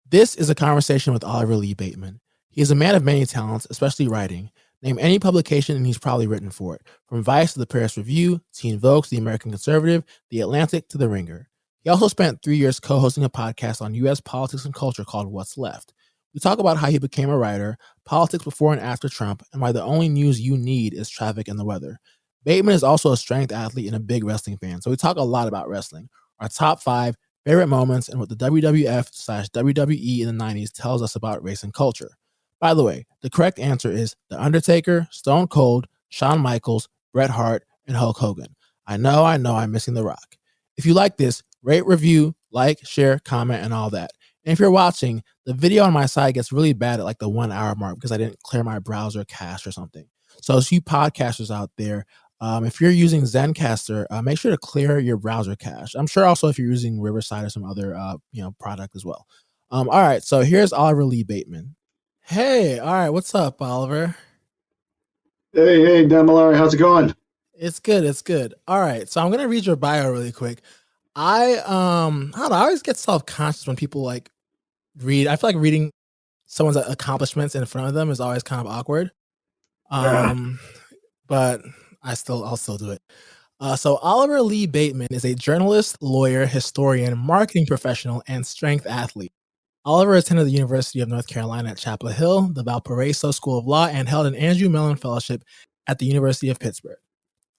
This is a conversation with Oliver Lee Bateman. He is a man of many talents, especially writing. Name any publication and he's probably written for it. From Vice to the Paris Review, Teen Vogue to the American Conservative, The Atlantic to The Ringer. He also spent 3 years co-hosting a podcast on U.S. politics and culture called What's Left. We talk about how he became a writer, politics before and after Trump, and why the only news you need is traffic and the weather. Bateman is also a strength athlete and a big wrestling fan, so we talk a lot about wrestling. Our top 5 favorite moments and what the WWF/WWE in the 90s tells us about race and culture. By the way, the correct answer is The Undertaker, Stone Cold, Shawn Michaels, Bret Hart, and Hulk Hogan. I know, I'm missing The Rock. If you like this, rate, review, like, share, comment, and all that. And if you're watching, the video on my side gets really bad at like the 1 hour mark because I didn't clear my browser cache or something. So as you podcasters out there, if you're using Zencaster, make sure to clear your browser cache. I'm sure also if you're using Riverside or some other product as well. All right, so here's Oliver Lee Bateman. Hey, all right, what's up, Oliver? Hey, Demalari, how's it going? It's good. All right, so I'm gonna read your bio really quick. I don't know, I always get self-conscious when people like read. I feel like reading someone's accomplishments in front of them is always kind of awkward. But I'll still do it. So Oliver Lee Bateman is a journalist, lawyer, historian, marketing professional, and strength athlete. Oliver attended the University of North Carolina at Chapel Hill, the Valparaiso School of Law, and held an Andrew Mellon Fellowship at the University of Pittsburgh.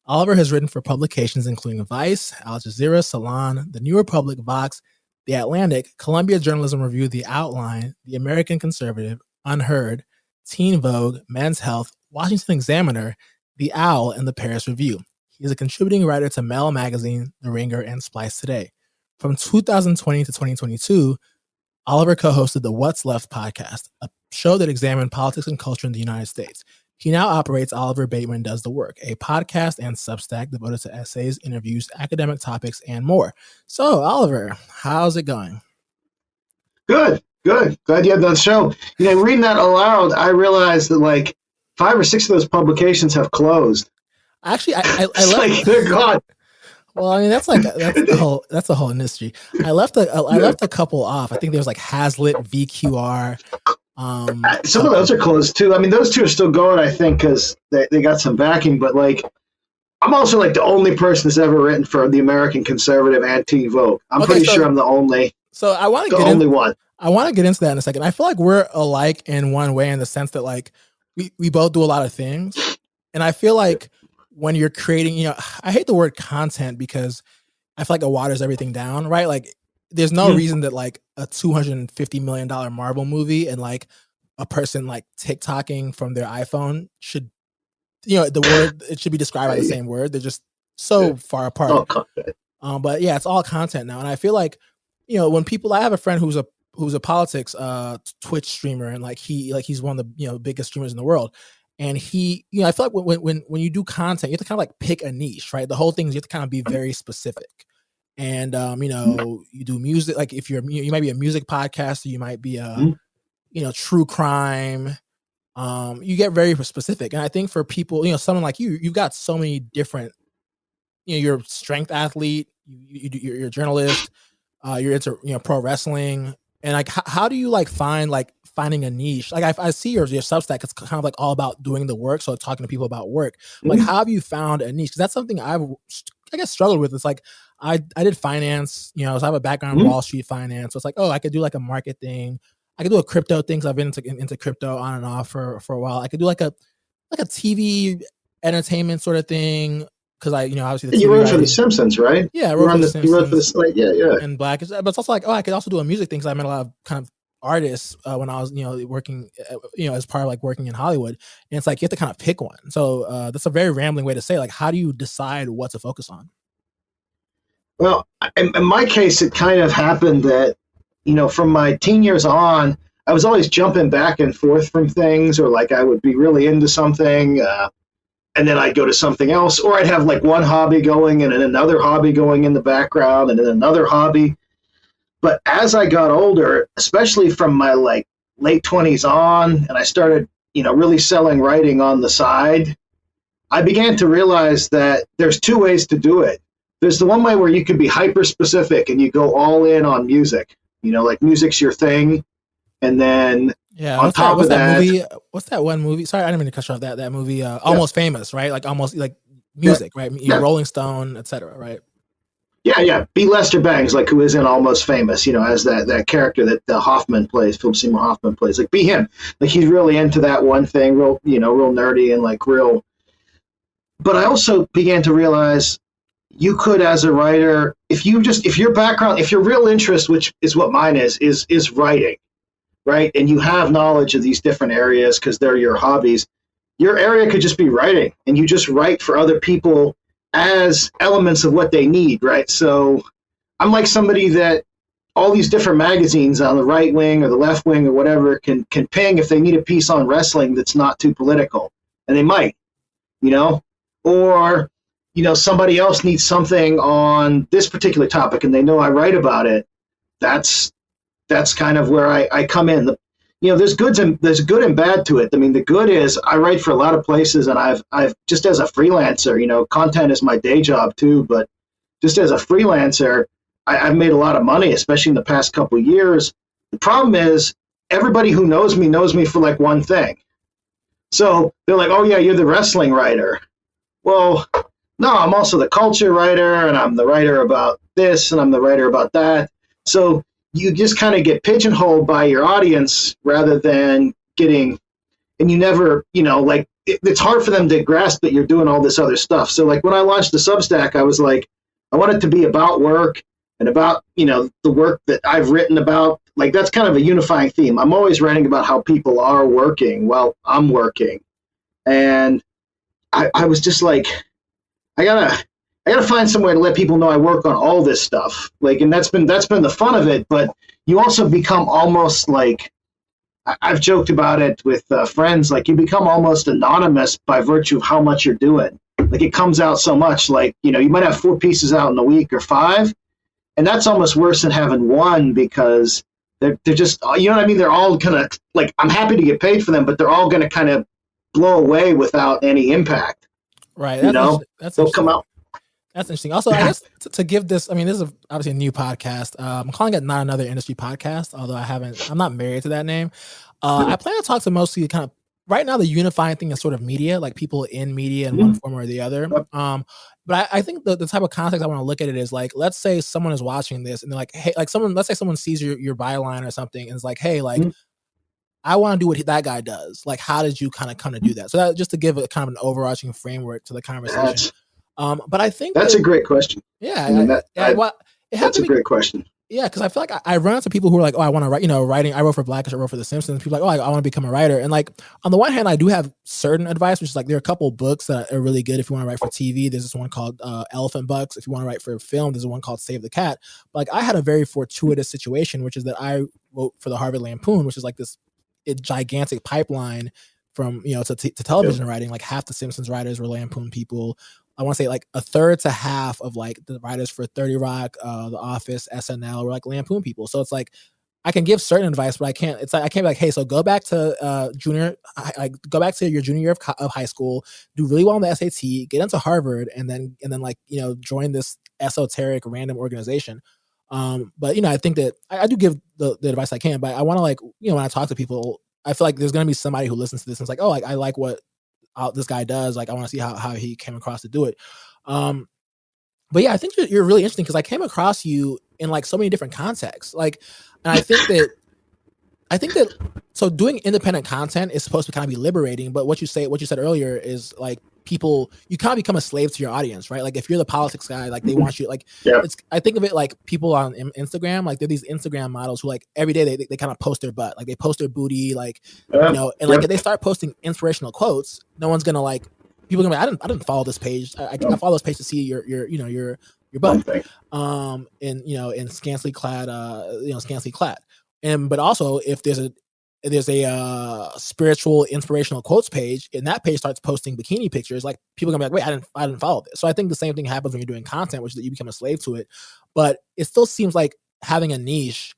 Oliver has written for publications including Vice, Al-Jazeera, Salon, The New Republic, Vox, The Atlantic, Columbia Journalism Review, The Outline, The American Conservative, Unheard, Teen Vogue, Men's Health, Washington Examiner, The Owl, and the Paris Review. He is a contributing writer to Mel Magazine, The Ringer, and Splice Today. From 2020 to 2022, Oliver co-hosted the What's Left podcast, a show that examined politics and culture in the United States. He now operates Oliver Bateman Does the Work, a podcast and Substack devoted to essays, interviews, academic topics, and more. So, Oliver, how's it going? Good. Glad you had that show. Reading that aloud, I realized that like 5 or 6 of those publications have closed. Actually, I left, like they're gone. Well, I mean that's a whole industry. I left a couple off. I think there was like Hazlitt, VQR. Some of those are closed too. I mean, those 2 are still going, I think, because they got some backing. But like, I'm also like the only person that's ever written for the American Conservative and Teen Vogue. I'm pretty sure I'm the only. So I want to get only one. I want to get into that in a second. I feel like we're alike in one way, in the sense that like we both do a lot of things, and I feel like when you're creating, I hate the word content because I feel like it waters everything down, right? Like there's no reason that like a $250 million Marvel movie and like a person like TikToking from their iPhone should, it should be described by the same word. They're just so far apart. But yeah, it's all content now. And I feel like, when people, I have a friend who's a politics Twitch streamer, and like he's one of the biggest streamers in the world. And he, I feel like when you do content, you have to kind of like pick a niche, right? The whole thing is you have to kind of be very specific. And you do music, like if you might be a music podcaster, you might be a true crime. You get very specific. And I think for people, someone like you've got so many different, you're a strength athlete, you're a journalist, you're into pro wrestling. And like how do you like finding a niche? Like I see your Substack, it's kind of like all about doing the work, so talking to people about work. Like how have you found a niche? Because that's something I guess struggled with. It's like I did finance, so I have a background in Wall Street finance. So it's like, I could do like a market thing. I could do a crypto thing. So I've been into crypto on and off for a while. I could do like a TV entertainment sort of thing. Because obviously you wrote for The Simpsons, right? Yeah, I wrote for The Simpsons. You wrote for the slate, yeah. And Black, but it's also like, I could also do a music thing because I met a lot of kind of artists when I was, working, as part of like working in Hollywood. And it's like you have to kind of pick one. So that's a very rambling way to say, like, how do you decide what to focus on? Well, in my case, it kind of happened that, from my teen years on, I was always jumping back and forth from things, or like I would be really into something. And then I'd go to something else, or I'd have like one hobby going and then another hobby going in the background and then another hobby. But as I got older, especially from my like late 20s on, and I started, really selling writing on the side, I began to realize that there's 2 ways to do it. There's the one way where you can be hyper specific and you go all in on music, like music's your thing. And then Yeah, on top what's of that that, movie? What's that one movie? Sorry, I didn't mean to cut you off. That movie, Almost Famous, right? Like almost like yeah, music, right? yeah, Rolling Stone, etc. Right? yeah. B. Lester Bangs, like who is in Almost Famous, as that character that Hoffman plays, Philip Seymour Hoffman plays, like be him. Like he's really into that one thing, real real nerdy and like real. But I also began to realize you could, as a writer, if your background, if your real interest, which is what mine is writing, right, and you have knowledge of these different areas because they're your hobbies, your area could just be writing, and you just write for other people as elements of what they need, right? So I'm like somebody that all these different magazines on the right wing or the left wing or whatever can ping if they need a piece on wrestling that's not too political, and they might, you know, or somebody else needs something on this particular topic and they know I write about it. That's kind of where I come in. There's good and bad to it. I mean, the good is I write for a lot of places, and I've just as a freelancer, content is my day job too, but just as a freelancer, I've made a lot of money, especially in the past couple of years. The problem is everybody who knows me for like one thing. So they're like, oh yeah, you're the wrestling writer. Well, no, I'm also the culture writer, and I'm the writer about this, and I'm the writer about that. So you just kind of get pigeonholed by your audience rather than getting, and you never, it's hard for them to grasp that you're doing all this other stuff. So like when I launched the Substack, I was like, I want it to be about work and about, the work that I've written about. Like that's kind of a unifying theme. I'm always writing about how people are working while I'm working. And I was just like, I gotta find somewhere to let people know I work on all this stuff. Like, and that's been the fun of it. But you also become almost like, I've joked about it with friends. Like you become almost anonymous by virtue of how much you're doing. Like it comes out so much. Like you might have 4 pieces out in a week or 5, and that's almost worse than having one because they're just you know what I mean. They're all gonna like I'm happy to get paid for them, but they're all gonna kind of blow away without any impact. Right. That's They'll come out. That's interesting. Also, I guess to give this, I mean, this is obviously a new podcast. I'm calling it Not Another Industry Podcast, although I'm not married to that name. I plan to talk to mostly kind of right now, the unifying thing is sort of media, like people in media in one form or the other. But I think the type of context I want to look at it is like, let's say someone is watching this and they're like, hey, like let's say someone sees your byline or something and is like, hey, like, I want to do what that guy does. Like, how did you kind of come to do that? So that just to give a kind of an overarching framework to the conversation. But I think that's a great question. Yeah, that's a great question. Yeah, because I feel like I run into people who are like, oh, I want to write, writing. I wrote for Blackish, I wrote for The Simpsons. People are like, oh, I want to become a writer. And like, on the one hand, I do have certain advice, which is like, there are a couple books that are really good if you want to write for TV. There's this one called Elephant Bucks. If you want to write for film, there's one called Save the Cat. But like, I had a very fortuitous situation, which is that I wrote for the Harvard Lampoon, which is like this gigantic pipeline from, to television writing. Like half the Simpsons writers were Lampoon people. I want to say like a third to half of like the writers for 30 Rock, The Office, SNL were like Lampoon people. So it's like I can give certain advice, but I can't. It's like I can't be like, hey, so go back to go back to your junior year of high school, do really well on the SAT, get into Harvard, and then like join this esoteric random organization. But I think that I do give the advice I can, but I want to like when I talk to people, I feel like there's gonna be somebody who listens to this and it's like, oh, like I like what this guy does. Like I want to see how he came across to do it. But yeah, I think you're really interesting because I came across you in like so many different contexts. Like, and I think that so doing independent content is supposed to kind of be liberating. But what you said earlier is like you kind of become a slave to your audience, right? Like if you're the politics guy, like they want you, like I think of it like people on Instagram, like they're these Instagram models who like every day they kind of post their butt, like they post their booty, like and like if they start posting inspirational quotes, no one's gonna like people are gonna be, I didn't follow this page. I follow this page to see your butt, in scantily clad, and but also if there's a spiritual inspirational quotes page and that page starts posting bikini pictures, like people are gonna be like, wait, I didn't follow this. So I think the same thing happens when you're doing content, which is that you become a slave to it. But it still seems like having a niche,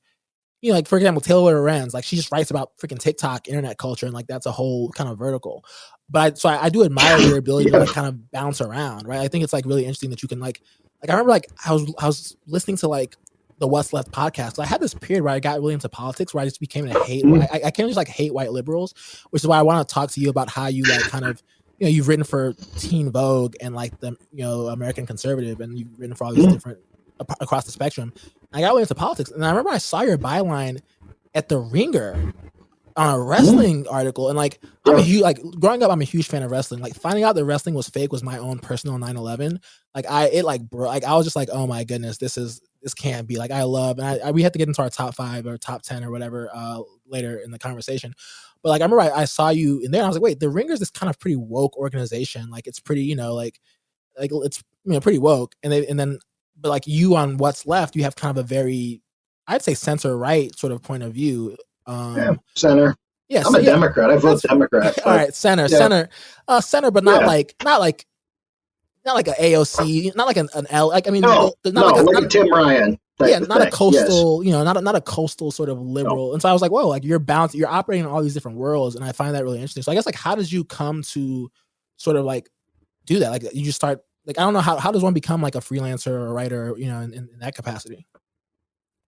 like for example, Taylor Lorenz, like she just writes about freaking TikTok internet culture and like that's a whole kind of vertical. But I do admire your ability to like kind of bounce around, right? I think it's like really interesting that you can like I remember like I was listening to like the What's Left podcast. So I had this period where I got really into politics, where I just became a hate. I can't just like hate white liberals, which is why I want to talk to you about how you like kind of, you know, you've written for Teen Vogue and like the, you know, American Conservative, and you've written for all these different across the spectrum. I got really into politics, and I remember I saw your byline at the Ringer on a wrestling article, and like I'm a huge, like growing up, I'm a huge fan of wrestling. Like finding out that wrestling was fake was my own personal 9/11. Like I was just like, oh my goodness, this can't be. Like I love, and we have to get into our top 5 or top 10 or whatever later in the conversation. But like I remember I saw you in there, and I was like, wait, the Ringer is this kind of pretty woke organization. Like it's pretty, you know, like it's, you know, pretty woke. But like you on What's Left, you have kind of a very, I'd say, center right sort of point of view. Center. Yeah, I'm a Democrat. I vote Democrat. All right, center, but not like a AOC, not like an L. Like I mean, like a Tim Ryan. Yeah, not a coastal, you know, not a coastal sort of liberal. No. And so I was like, whoa, like you're operating in all these different worlds, and I find that really interesting. So I guess like, how did you come to sort of like do that? Like you just start, like, I don't know, how does one become like a freelancer or a writer, you know, in that capacity?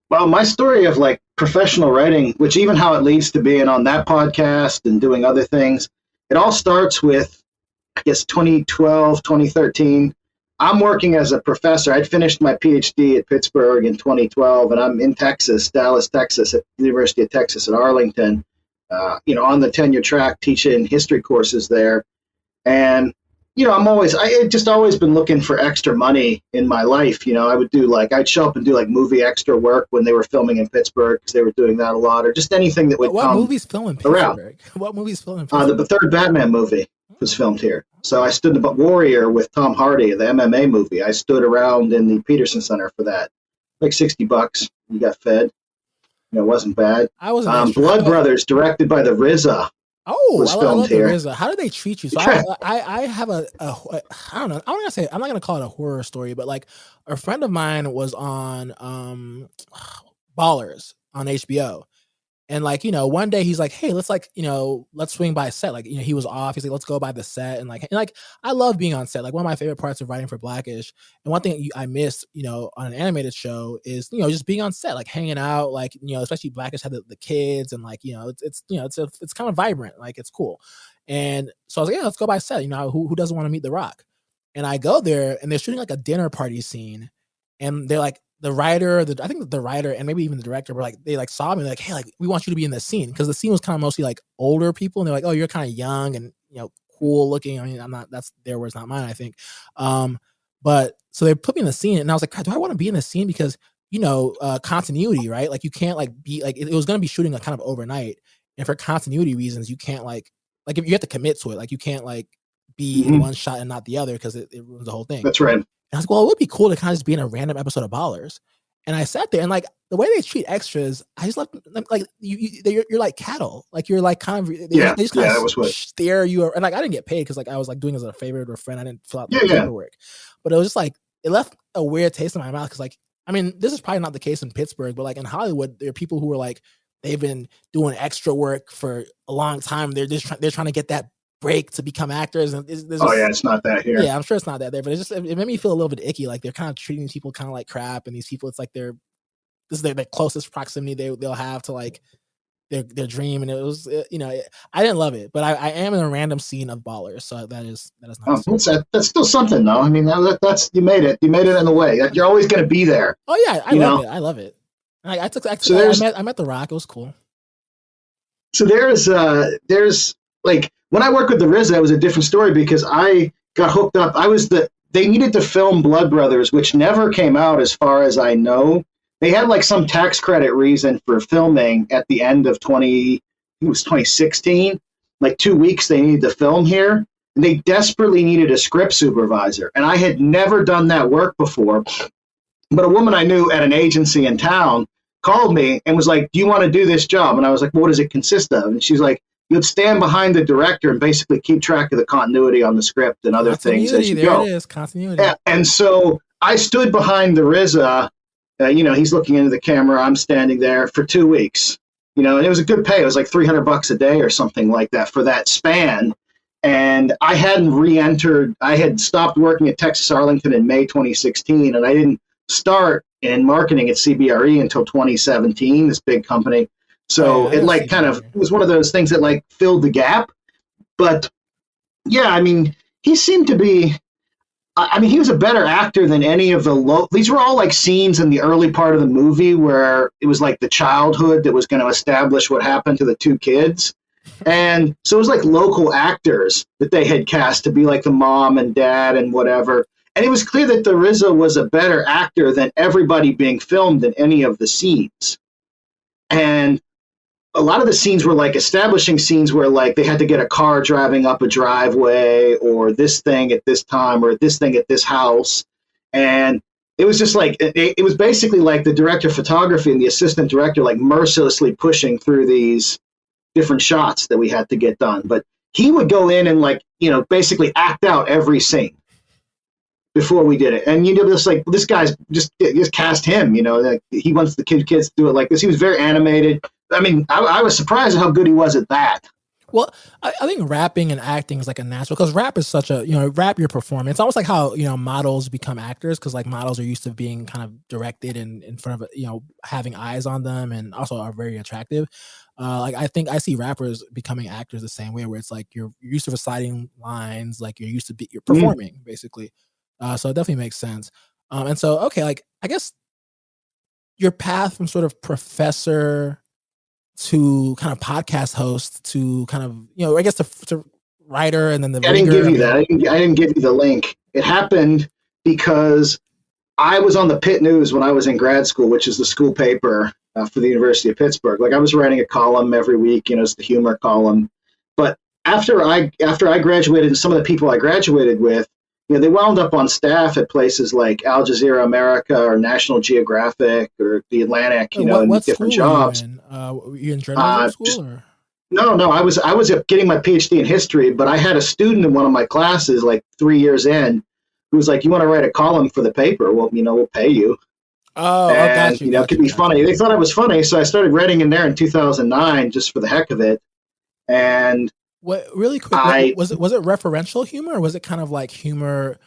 Well, my story of like professional writing, which even how it leads to being on that podcast and doing other things, it all starts with, I guess, 2012, 2013. I'm working as a professor. I'd finished my PhD at Pittsburgh in 2012, and I'm in Texas, Dallas, Texas, at the University of Texas at Arlington, you know, on the tenure track, teaching history courses there. And, you know, I had just always been looking for extra money in my life. You know, I'd show up and do like movie extra work when they were filming in Pittsburgh, because they were doing that a lot, or just anything that would come around. What movies filmed in Pittsburgh? What movies filmed in Pittsburgh? The third Batman movie was filmed here. So I stood about Warrior with Tom Hardy, the MMA movie. I stood around in the Peterson Center for that. Like $60. You got fed. You know, it wasn't bad. Blood Brothers, directed by the RZA. Oh, I love the RZA. How did they treat you? So I have I don't know. I'm not gonna call it a horror story, but like a friend of mine was on Ballers on HBO. And like, you know, one day he's like, hey, let's like, you know, let's swing by a set. Like, you know, he was off. He's like, let's go by the set. And like, I love being on set. Like one of my favorite parts of writing for Blackish. And one thing I miss, you know, on an animated show is, you know, just being on set, like hanging out, like, you know, especially Blackish had the kids, and like, you know, it's kind of vibrant. Like it's cool. And so I was like, yeah, let's go by set. You know, who doesn't want to meet The Rock? And I go there, and they're shooting like a dinner party scene. And they're like, the writer, I think the writer and maybe even the director were like, they like saw me like, hey, like we want you to be in this scene, because the scene was kind of mostly like older people, and they're like, oh, you're kind of young and, you know, cool looking. I mean, that's their words, not mine, I think. But so they put me in the scene, and I was like, God, do I want to be in this scene? Because, you know, continuity, right? Like you can't like be like, it was going to be shooting like kind of overnight, and for continuity reasons, you can't like if you have to commit to it, like you can't like be in one shot and not the other, because it ruins the whole thing. That's right. And I was like, well, it would be cool to kind of just be in a random episode of Ballers. And I sat there, and like the way they treat extras, I just left like you're like cattle, like you're like kind of they just kind of stare you. And like I didn't get paid, because like I was like doing it as a favor to a friend. I didn't fill out the paperwork, but it was just like it left a weird taste in my mouth, because like, I mean, this is probably not the case in Pittsburgh, but like in Hollywood, there are people who are like, they've been doing extra work for a long time. They're trying to get that break to become actors, and it's not that here. Yeah, I'm sure it's not that there, but it made me feel a little bit icky. Like they're kind of treating people kind of like crap, and these people, it's like this is their closest proximity they'll have to like their dream. And it was, you know, I didn't love it, but I am in a random scene of Ballers, so that is nice. That's still something though. I mean, that's you made it in a way. You're always going to be there. Oh yeah, I love it. I met The Rock. It was cool. So there's like, when I worked with the RZA, it was a different story, because I got hooked up. They needed to film Blood Brothers, which never came out as far as I know. They had like some tax credit reason for filming at the end of 2016, like 2 weeks they needed to film here. And they desperately needed a script supervisor. And I had never done that work before. But a woman I knew at an agency in town called me and was like, do you want to do this job? And I was like, well, what does it consist of? And she's like, you'd stand behind the director and basically keep track of the continuity on the script and other things as you go. There it is, continuity. And so I stood behind the RZA. You know, he's looking into the camera. I'm standing there for 2 weeks. You know, and it was a good pay. It was like $300 a day or something like that for that span. And I hadn't re-entered. I had stopped working at Texas Arlington in May 2016, and I didn't start in marketing at CBRE until 2017, this big company. So it like kind of was one of those things that like filled the gap. But yeah, I mean, he seemed to be, I mean, he was a better actor than any of the these were all like scenes in the early part of the movie where it was like the childhood that was going to establish what happened to the two kids. And so it was like local actors that they had cast to be like the mom and dad and whatever. And it was clear that the RZA was a better actor than everybody being filmed in any of the scenes. And a lot of the scenes were like establishing scenes where like they had to get a car driving up a driveway or this thing at this time or this thing at this house. And it was just like, it was basically like the director of photography and the assistant director like mercilessly pushing through these different shots that we had to get done. But he would go in and like, you know, basically act out every scene before we did it. And you know, just like, this guy's just cast him, you know, like he wants the kids to do it like this. He was very animated. I mean, I was surprised at how good he was at that. Well, I think rapping and acting is like a natural, because rap is such a, you know, rap you're performing. It's almost like how, you know, models become actors, because like models are used to being kind of directed and in front of, you know, having eyes on them, and also are very attractive. Like I think I see rappers becoming actors the same way, where it's like you're used to reciting lines, like you're used to you're performing basically. So it definitely makes sense. And so, okay, like I guess your path from sort of professor to kind of podcast host to kind of, you know, I guess to writer, and then the I didn't give you that. I didn't give you the link. It happened because I was on the Pitt News when I was in grad school, which is the school paper for the University of Pittsburgh. Like I was writing a column every week, you know, it's the humor column. But after I graduated, and some of the people I graduated with, you know, they wound up on staff at places like Al-Jazeera America or National Geographic or The Atlantic, you know, in different jobs. Were you in journalism school? Or? No, I was getting my PhD in history, but I had a student in one of my classes like 3 years in who was like, "You want to write a column for the paper? Well, you know, we'll pay you." Oh, and, you know, it could be funny. They thought I was funny, so I started writing in there in 2009 just for the heck of it. And what, really quick, was it referential humor, or was it kind of like humor,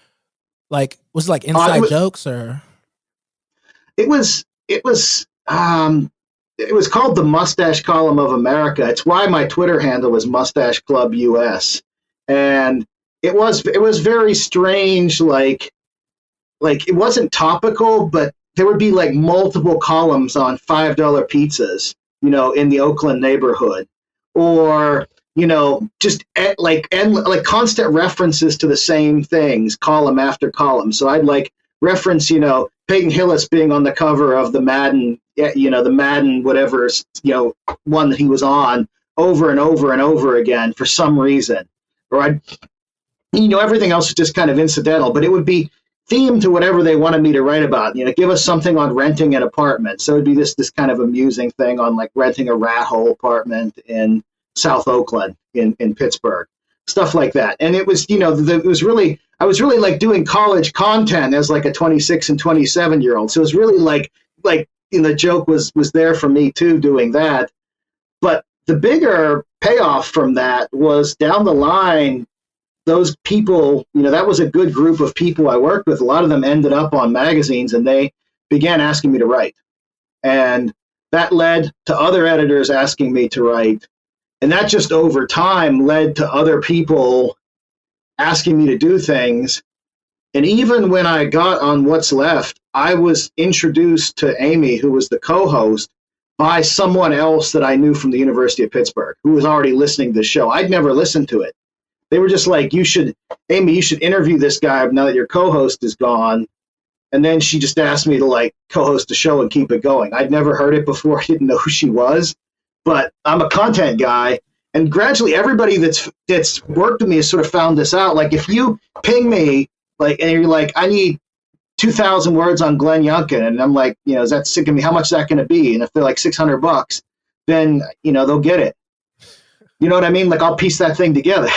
like was it like inside jokes, or? It was called the Mustache Column of America. It's why my Twitter handle is Mustache Club US. And it was very strange, like it wasn't topical, but there would be like multiple columns on $5 pizzas, you know, in the Oakland neighborhood, or you know, just like constant references to the same things, column after column. So I'd like reference, you know, Peyton Hillis being on the cover of the Madden, you know, the Madden whatever, you know, one that he was on over and over and over again for some reason. Or I'd, you know, everything else was just kind of incidental, but it would be themed to whatever they wanted me to write about. You know, give us something on renting an apartment. So it'd be this kind of amusing thing on like renting a rat hole apartment in South Oakland in Pittsburgh, stuff like that. And it was, you know, I was really like doing college content as like a 26 and 27-year-old. So it was really like, you know, the joke was there for me too, doing that. But the bigger payoff from that was down the line, those people, you know, that was a good group of people I worked with. A lot of them ended up on magazines, and they began asking me to write. And that led to other editors asking me to write. And that just over time led to other people asking me to do things. And even when I got on What's Left, I was introduced to Amy, who was the co-host, by someone else that I knew from the University of Pittsburgh, who was already listening to the show. I'd never listened to it. They were just like, Amy, you should interview this guy now that your co-host is gone. And then she just asked me to like co-host the show and keep it going. I'd never heard it before. I didn't know who she was. But I'm a content guy, and gradually everybody that's worked with me has sort of found this out. Like if you ping me, like, and you're like, I need 2,000 words on Glenn Youngkin, and I'm like, you know, is that sick of me? How much is that going to be? And if they're like $600, then you know they'll get it. You know what I mean? Like I'll piece that thing together.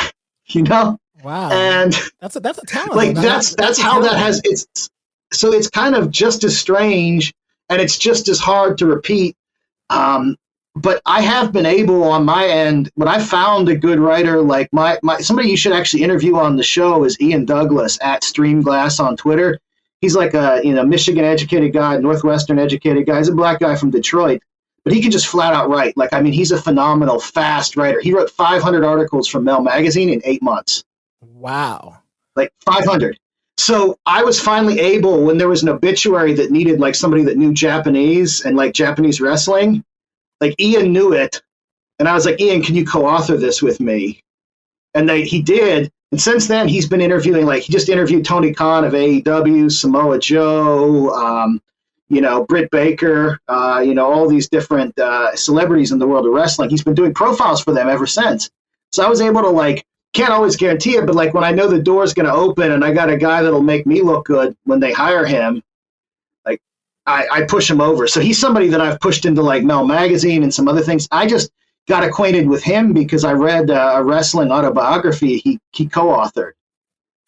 You know? Wow. And that's a talent. Like that's how that has it's. So it's kind of just as strange, and it's just as hard to repeat. But I have been able on my end, when I found a good writer, like somebody you should actually interview on the show is Ian Douglas at Streamglass on Twitter. He's like a Michigan educated guy, Northwestern educated guy. He's a black guy from Detroit, but he can just flat out write. Like, I mean, he's a phenomenal, fast writer. He wrote 500 articles for Mel Magazine in 8 months. Wow. Like 500. So I was finally able, when there was an obituary that needed like somebody that knew Japanese and like Japanese wrestling, like Ian knew it. And I was like, Ian, can you co-author this with me? And he did. And since then, he's been interviewing, like, he just interviewed Tony Khan of AEW, Samoa Joe, Britt Baker, all these different celebrities in the world of wrestling. He's been doing profiles for them ever since. So I was able to, like, can't always guarantee it, but, like, when I know the door's going to open and I got a guy that'll make me look good when they hire him, like, I push him over. So he's somebody that I've pushed into, like, Mel Magazine and some other things. I just got acquainted with him because I read a wrestling autobiography he co-authored.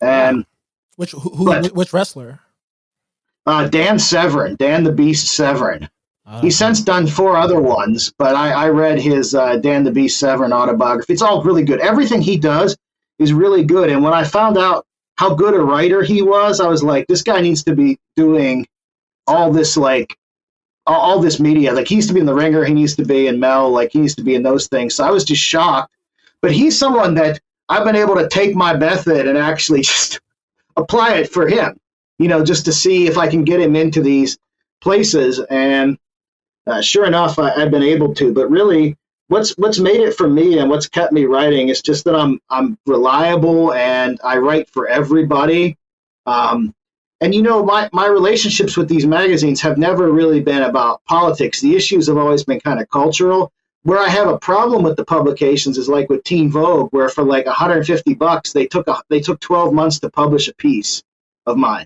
And which wrestler? Dan Severn, Dan the Beast Severn. He's since done 4 other ones, but I read his Dan the Beast Severn autobiography. It's all really good. Everything he does is really good. And when I found out how good a writer he was, I was like, this guy needs to be doing all this, like, all this media. Like, he needs to be in The Ringer, he needs to be in Mel, like, he needs to be in those things. So I was just shocked. But he's someone that I've been able to take my method and actually just apply it for him, just to see if I can get him into these places. And sure enough, I've been able to. But really, what's made it for me and what's kept me writing is just that I'm reliable and I write for everybody. And, my relationships with these magazines have never really been about politics. The issues have always been kind of cultural. Where I have a problem with the publications is like with Teen Vogue, where for like $150, they took 12 months to publish a piece of mine.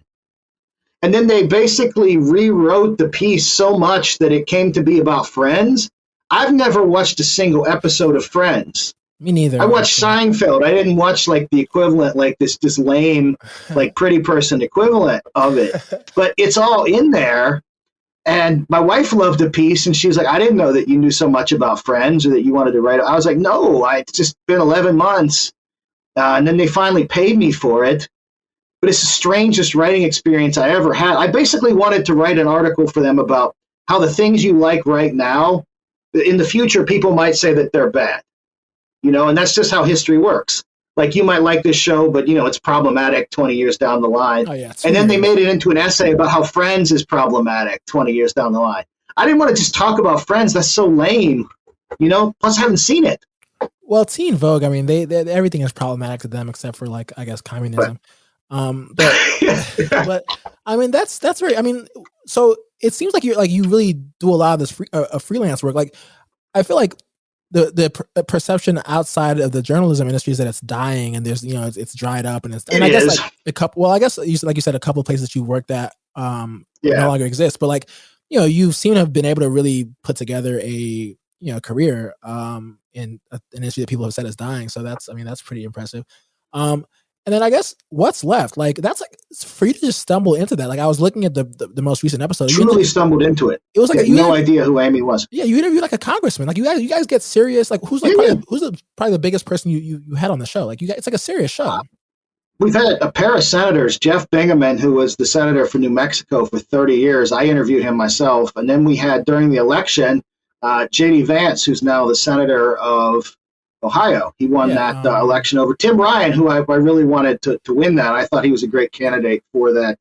And then they basically rewrote the piece so much that it came to be about Friends. I've never watched a single episode of Friends. Me neither. I watched Seinfeld. I didn't watch like the equivalent, like this lame, like Pretty Person equivalent of it. But it's all in there. And my wife loved the piece, and she was like, I didn't know that you knew so much about Friends or that you wanted to write it. I was like, no, it's just been 11 months. And then they finally paid me for it. But it's the strangest writing experience I ever had. I basically wanted to write an article for them about how the things you like right now, in the future, people might say that they're bad. And that's just how history works. Like, you might like this show, but, it's problematic 20 years down the line. Oh, yeah, and then they made it into an essay about how Friends is problematic 20 years down the line. I didn't want to just talk about Friends. That's so lame, plus I haven't seen it. Well, Teen Vogue, I mean, they everything is problematic to them except for, like, I guess, communism. But I mean, that's very, I mean, so it seems like you really do a lot of this freelance work. Like, I feel like the perception outside of the journalism industry is that it's dying and there's, it's dried up and I guess like a couple, well, I guess you said a couple of places that you worked at no longer exist, but like, you seem to have been able to really put together a, career in an industry that people have said is dying. So that's pretty impressive. And then I guess what's left, like, that's like for you to just stumble into that. Like, I was looking at the most recent episode. Truly stumbled into it. It was like no idea who Amy was. Yeah, you interviewed like a congressman. Like, you guys get serious. Like, who's probably the biggest person you had on the show? Like, it's like a serious show. We've had a pair of senators, Jeff Bingaman, who was the senator for New Mexico for 30 years. I interviewed him myself. And then we had, during the election, J.D. Vance, who's now the senator of Ohio. He won that election over Tim Ryan, who I really wanted to win that. I thought he was a great candidate for that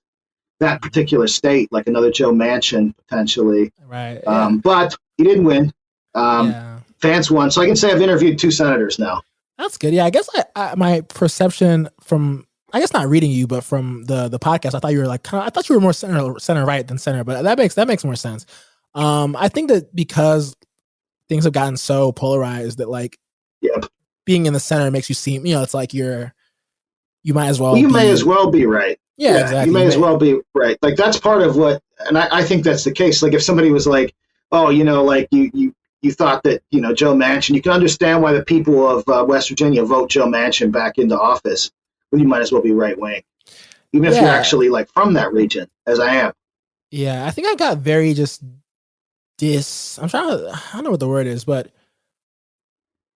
particular state, like another Joe Manchin, potentially. Right. But he didn't win. Vance won. So I can say I've interviewed 2 senators now. That's good. Yeah, I guess my perception from, I guess not reading you, but from the podcast, I thought you were like I thought you were more center right than center, but that makes more sense. I think that because things have gotten so polarized that, like, being in the center makes you seem, it's like you might as well. You may as well be right. Yeah, exactly. You may as well be right. Like, that's part of what, and I think that's the case. Like, if somebody was like, oh, like you thought that, Joe Manchin, you can understand why the people of West Virginia vote Joe Manchin back into office. Well, you might as well be right wing, even if you're actually like from that region, as I am. Yeah, I think I got very just I don't know what the word is, but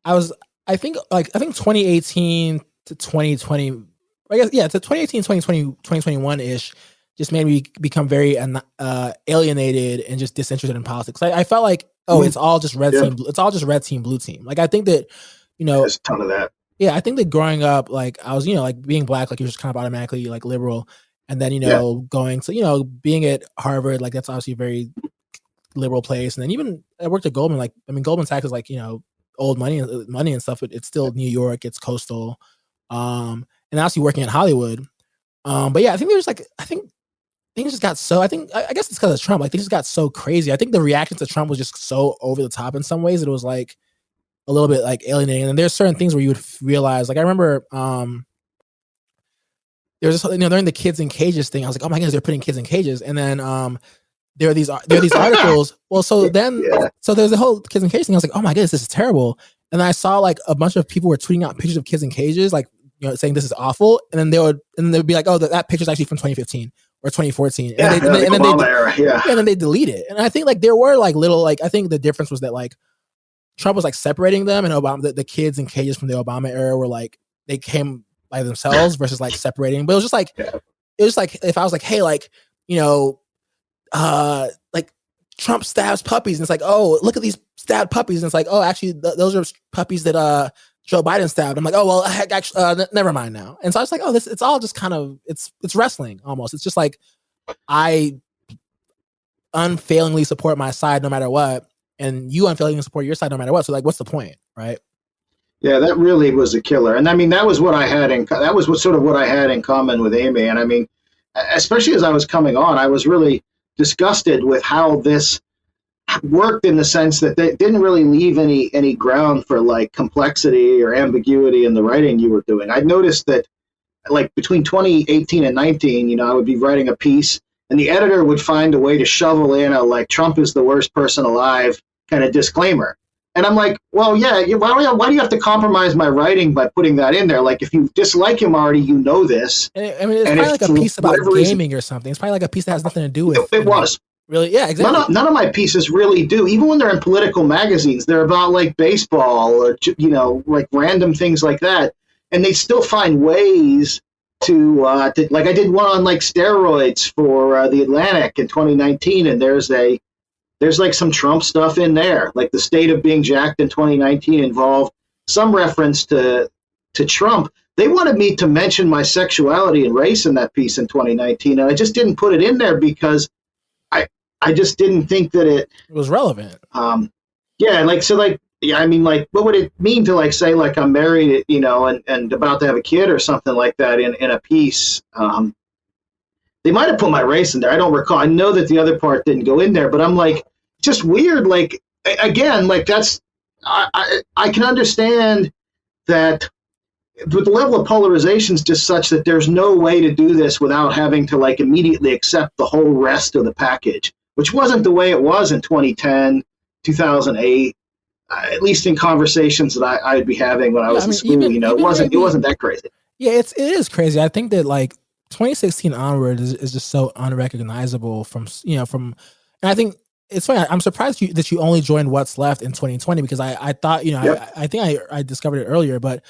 I think 2018 to 2020, I guess, to 2018, 2020, 2021 ish, just made me become very alienated and just disinterested in politics. I felt like, oh, it's all just red team. It's all just red team, blue team. Like, I think that, there's a ton of that. Yeah, I think that growing up, like I was, like being black, like you're just kind of automatically like liberal, and then going to being at Harvard, like that's obviously a very liberal place, and then even I worked at Goldman. Like, I mean, Goldman Sachs is like old money and stuff, but it's still New York, it's coastal, and obviously working in Hollywood. But yeah, I think things just got so. I guess it's because of Trump. Like things just got so crazy. I think the reaction to Trump was just so over the top in some ways. It was like a little bit like alienating. And there's certain things where you would realize, like I remember there was this, during the kids in cages thing, I was like, oh my goodness, they're putting kids in cages. And then there are these articles. Well, so there's the whole kids in cages thing. I was like, oh my goodness, this is terrible. And I saw like a bunch of people were tweeting out pictures of kids in cages, like saying this is awful. And then they would be like, oh, that picture's actually from 2015 or 2014. And then they delete it. And I think like there were like little, like I think the difference was that like Trump was like separating them, and Obama, the kids in cages from the Obama era were like they came by themselves versus like separating. But it was just like it was like if I was like, hey, like like Trump stabs puppies, and it's like, oh, look at these stabbed puppies, and it's like, oh, actually those are puppies that Joe Biden stabbed. I'm like, oh well, actually, never mind now. And so I was like, oh, it's all just kind of it's wrestling almost. It's just like I unfailingly support my side no matter what. And you unfailingly support your side no matter what. So like, what's the point, right? Yeah, that really was a killer. And I mean, that was what I had in common with Amy. And I mean, especially as I was coming on, I was really disgusted with how this worked in the sense that they didn't really leave any ground for like complexity or ambiguity in the writing you were doing. I noticed that like between 2018 and 19, I would be writing a piece and the editor would find a way to shovel in a like Trump is the worst person alive kind of disclaimer. And I'm like, well, yeah, why do you have to compromise my writing by putting that in there? Like, if you dislike him already, you know this. I mean, it's probably like a piece about gaming or something. It's probably like a piece that has nothing to do with it. Was. Really? Yeah, exactly. None of my pieces really do. Even when they're in political magazines, they're about like baseball or, like random things like that. And they still find ways to like I did one on like steroids for the Atlantic in 2019, and there's like some Trump stuff in there, like the state of being jacked in 2019 involved some reference to Trump. They wanted me to mention my sexuality and race in that piece in 2019, and I just didn't put it in there because I just didn't think that it was relevant. Yeah, like so, like. Yeah, I mean, like, what would it mean to, like, say, like, I'm married, and about to have a kid or something like that in a piece? They might have put my race in there. I don't recall. I know that the other part didn't go in there, but I'm like, just weird. Like, again, like, that's, I can understand that the level of polarization is just such that there's no way to do this without having to, like, immediately accept the whole rest of the package, which wasn't the way it was in 2010, 2008. At least in conversations that I'd be having when I was in school, it wasn't that crazy. Yeah, it is crazy. I think that like 2016 onward is just so unrecognizable from, and I think it's funny. I'm surprised that you only joined What's Left in 2020 because I thought, I think I discovered it earlier, but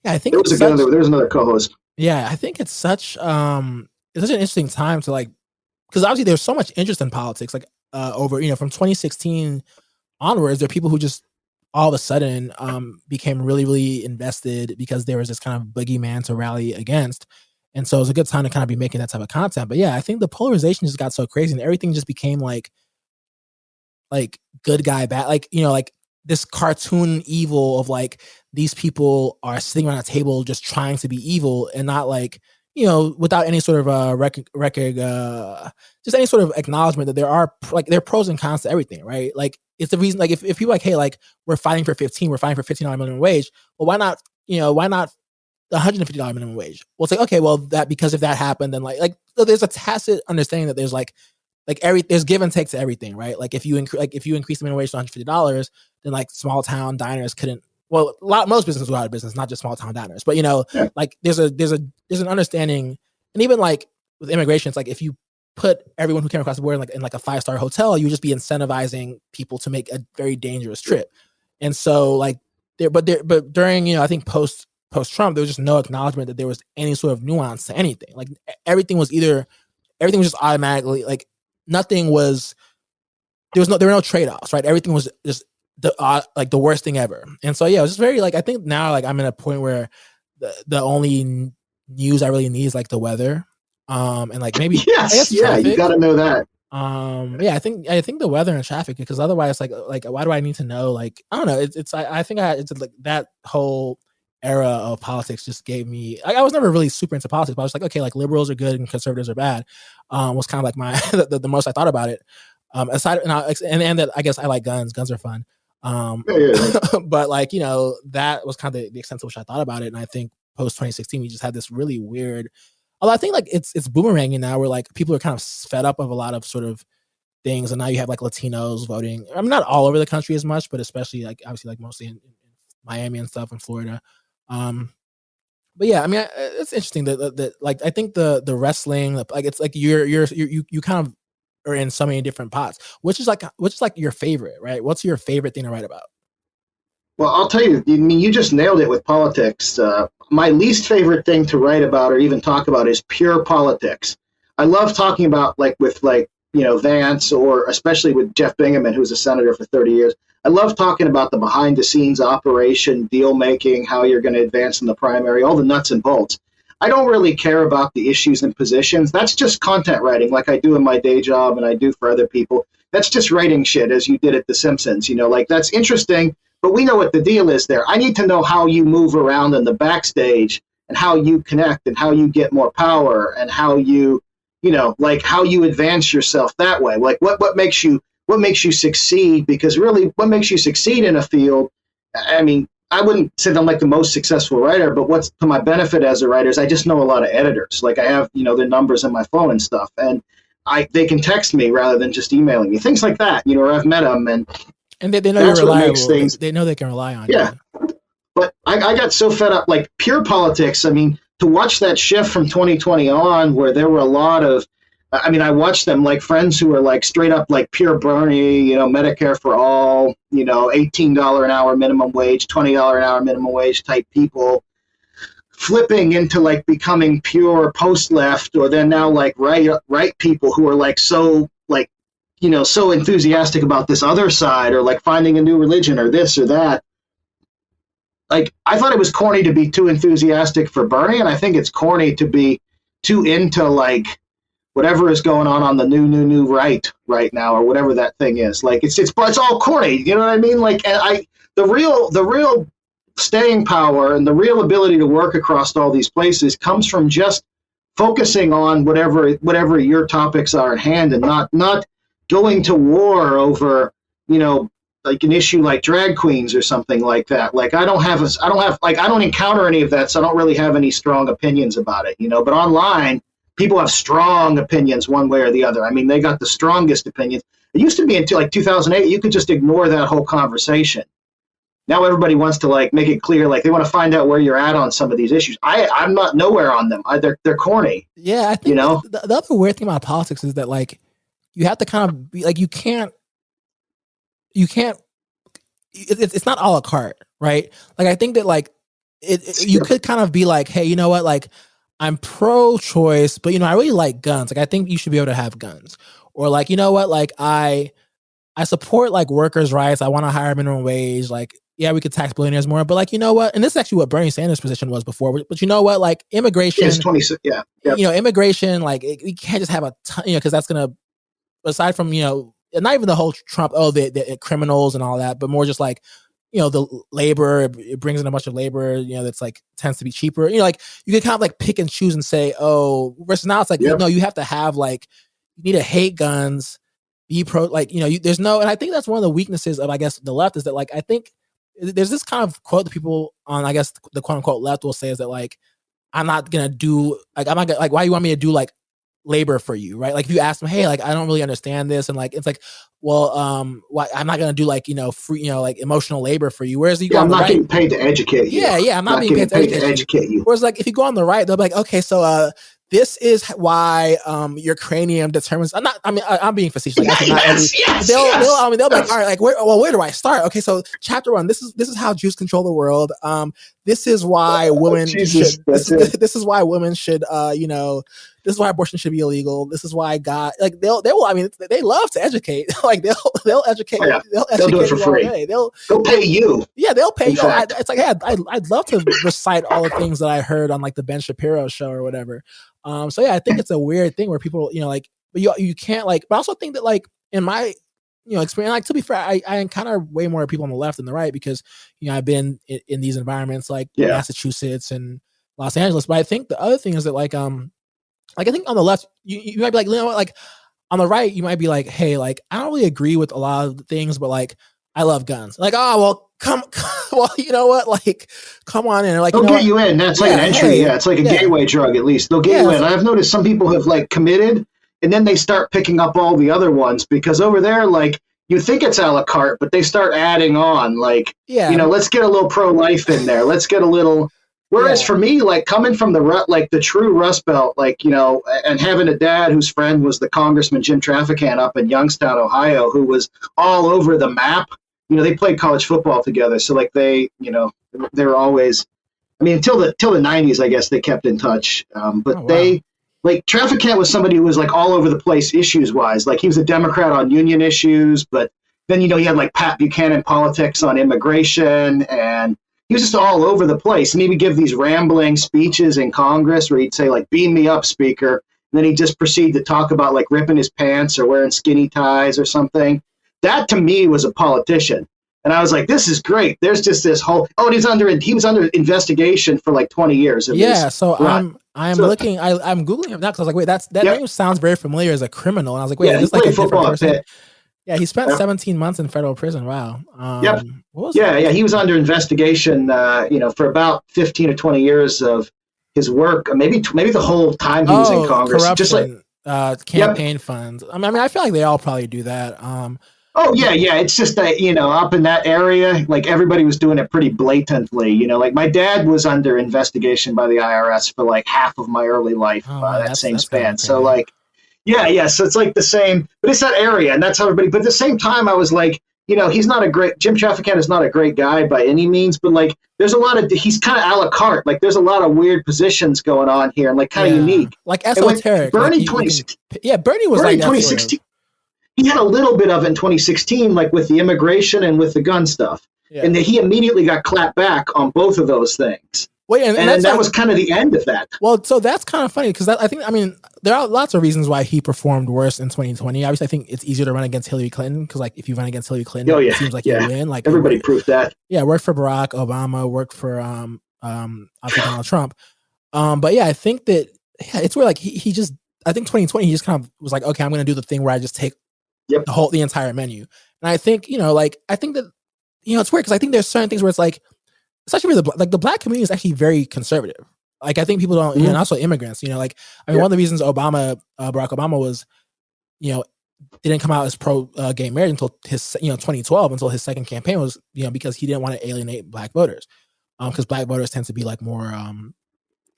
yeah, I think there's another co-host. Yeah, I think it's such an interesting time to like, because obviously there's so much interest in politics, like over, from 2016 onwards, there are people who just all of a sudden became really, really invested because there was this kind of boogeyman to rally against. And so it was a good time to kind of be making that type of content. But yeah, I think the polarization just got so crazy and everything just became like good guy, bad, like, like this cartoon evil of like, these people are sitting around a table just trying to be evil and not like, without any sort of just any sort of acknowledgement that there are pros and cons to everything, right? Like it's the reason, like if people like, hey, like we're fighting for $15 minimum wage. Well, why not the $150 minimum wage? Well, it's like, okay, well because if that happened, then like so there's a tacit understanding that there's there's give and take to everything, right? Like if you increase the minimum wage to $150, then like small town diners couldn't. Well, most businesses go out of business, not just small town diners. But like there's an understanding, and even like with immigration, it's like if you put everyone who came across the border in like a 5-star hotel, you would just be incentivizing people to make a very dangerous trip. And so like but during I think post Trump, there was just no acknowledgement that there was any sort of nuance to anything. Like everything was either everything was just automatically like nothing was. There were no trade-offs, right? Everything was just the worst thing ever. And so yeah, it was just very like I think now like I'm at a point where the only news I really need is like the weather, and like maybe yes, yeah, you got to know that. Yeah, I think the weather and traffic because otherwise like why do I need to know like I don't know I think it's like that whole era of politics just gave me I was never really super into politics but I was like okay like liberals are good and conservatives are bad was kind of like my the most I thought about it aside and that I guess I like guns are fun but like you know that was kind of the extent to which I thought about it and I think post 2016 we just had this really weird although I think like it's boomeranging now where like people are kind of fed up of a lot of sort of things and now you have like Latinos voting I mean not all over the country as much but especially like obviously like mostly in Miami and stuff in Florida but yeah I mean it's interesting that like I think the wrestling like it's like you kind of are in so many different pots which is like your favorite right what's your favorite thing to write about? Well, I'll tell you, I mean, you just nailed it with politics. My least favorite thing to write about or even talk about is pure politics. I love talking about with Vance or especially with Jeff Bingaman, who's a senator for 30 years. I love talking about the behind the scenes operation, deal making, how you're going to advance in the primary, all the nuts and bolts. I don't really care about the issues and positions. That's just content writing like I do in my day job and I do for other people. That's just writing shit as you did at The Simpsons, like that's interesting. But we know what the deal is there. I need to know how you move around in the backstage and how you connect and how you get more power and how you, like how you advance yourself that way. Like what makes you succeed? Because really what makes you succeed in a field, I mean, I wouldn't say that I'm like the most successful writer, but what's to my benefit as a writer is I just know a lot of editors. Like I have, their numbers on my phone and stuff. And they can text me rather than just emailing me. Things like that, or I've met them and they know you're reliable. They know they can rely on you. Yeah. But I got so fed up, like pure politics. I mean, to watch that shift from 2020 on where there were a lot of, I watched them like friends who were like straight up like pure Bernie, Medicare for all, $18 an hour minimum wage, $20 an hour minimum wage type people flipping into like becoming pure post left or then now like right people who are like so like, so enthusiastic about this other side or like finding a new religion or this or that. Like, I thought it was corny to be too enthusiastic for Bernie, and I think it's corny to be too into like whatever is going on the new right now or whatever that thing is. Like it's all corny. You know what I mean? Like, and the real staying power and the real ability to work across all these places comes from just focusing on whatever your topics are at hand and not going to war over, like an issue like drag queens or something like that. Like I don't encounter any of that, so I don't really have any strong opinions about it, but online people have strong opinions one way or the other. I mean, they got the strongest opinions. It used to be until like 2008, you could just ignore that whole conversation. Now everybody wants to like make it clear, like they want to find out where you're at on some of these issues. I'm not nowhere on them. They're corny. Yeah, I think the other weird thing about politics is that like you have to kind of be like you can't. It's not a la carte, right? Like I think that like you could kind of be like, hey, you know what? Like I'm pro-choice, but I really like guns. Like I think you should be able to have guns, or like you know what? Like I support like workers' rights. I want to hire minimum wage. Like yeah, we could tax billionaires more, but like you know what? And this is actually what Bernie Sanders' position was before. But you know what? Like immigration, 26, yeah. Immigration. Like we can't just have a ton, because that's gonna aside from not even the whole Trump, the criminals and all that, but more just like, the labor, it brings in a bunch of labor, that's like tends to be cheaper. Like you can kind of like pick and choose and say, oh, versus now it's like, no, you have to have like, you need to hate guns, be pro, like, there's no, and I think that's one of the weaknesses of, I guess, the left is that like, I think there's this kind of quote that people on, I guess, the quote unquote left will say is that like, I'm not going to do, like, I'm not gonna, like, why do you want me to do like labor for you, right? Like if you ask them, hey, like I don't really understand this, and like it's like, well, why I'm not gonna do like free, like emotional labor for you. Whereas I'm not getting paid to educate you. Yeah, I'm not being paid to educate you. Whereas like if you go on the right, they'll be like, okay, so this is why your cranium determines. I'm being facetious. Like, they'll be like, all right, like where do I start? Okay, so chapter 1, this is how Jews control the world. This is why women should. This is why women should this is why abortion should be illegal. This is why God, like they will. I mean, they love to educate. Like they'll educate. Oh, yeah. They'll do educate it for you all free. day. They'll pay you. Yeah, they'll pay in you. fact. It's like, yeah, I'd love to recite all the things that I heard on like the Ben Shapiro show or whatever. So yeah, I think it's a weird thing where people, like, but you can't like. But I also think that like in my experience, like to be fair, I encounter way more people on the left than the right because I've been in these environments like Massachusetts and Los Angeles. But I think the other thing is that like I think on the left you might be like, what, like on the right you might be like, hey, like I don't really agree with a lot of the things, but like I love guns. Like, oh well, well, you know what? Like, come on in. Like, they'll get you in. That's like an entry. Hey, it's like a gateway drug. At least they'll get you in. I've noticed some people have like committed, and then they start picking up all the other ones because over there, like you think it's a la carte, but they start adding on. Like, let's get a little pro-life in there. Let's get a little. Whereas for me, like coming from the true Rust Belt, like, and having a dad whose friend was the Congressman Jim Traficant up in Youngstown, Ohio, who was all over the map. They played college football together. So like they were always, I mean, until the 90s, I guess they kept in touch. They like Traficant was somebody who was like all over the place issues wise. Like he was a Democrat on union issues, but then, he had like Pat Buchanan politics on immigration, and he was just all over the place. And he would give these rambling speeches in Congress where he'd say like, beam me up, speaker. And then he'd just proceed to talk about like ripping his pants or wearing skinny ties or something. That to me was a politician. And I was like, this is great. There's just this whole, and he was under investigation for like 20 years. So I'm looking, I'm Googling him now because I was like, wait, that name sounds very familiar as a criminal. And I was like, wait, is this like a different person? Yeah, he spent 17 months in federal prison. Wow. He was under investigation, for about 15 or 20 years of his work. Maybe the whole time he was in Congress. Corruption, just like campaign funds. I mean, I feel like they all probably do that. It's just that, up in that area, like everybody was doing it pretty blatantly. Like my dad was under investigation by the IRS for like half of my early life, that same span. So like, so it's like the same, but it's that area and that's how everybody, but at the same time, I was like, he's not Jim Traficant is not a great guy by any means, but like there's a lot of, he's kind of a la carte. Like there's a lot of weird positions going on here and like kind of unique. Like esoteric. Bernie, Bernie was like 2016. He had a little bit of it in 2016, like with the immigration and with the gun stuff. Yeah. And that he immediately got clapped back on both of those things. Wait, and that was kind of the end of that. Well, so that's kind of funny because I mean, there are lots of reasons why he performed worse in 2020. Obviously, I think it's easier to run against Hillary Clinton because, like, if you run against Hillary Clinton, it seems like you win. Like everybody proved that. Yeah, worked for Barack Obama, worked for obviously Donald Trump. But yeah, I think that it's where like he just, I think 2020 he just kind of was like, okay, I'm going to do the thing where I just take the entire menu. And I think, I think that, it's weird because I think there's certain things where it's like, especially for the black community is actually very conservative. Like I think people don't, and also immigrants, like, I mean, one of the reasons Barack Obama was, didn't come out as pro gay marriage until his, 2012, until his second campaign was, because he didn't want to alienate black voters. Because black voters tend to be like more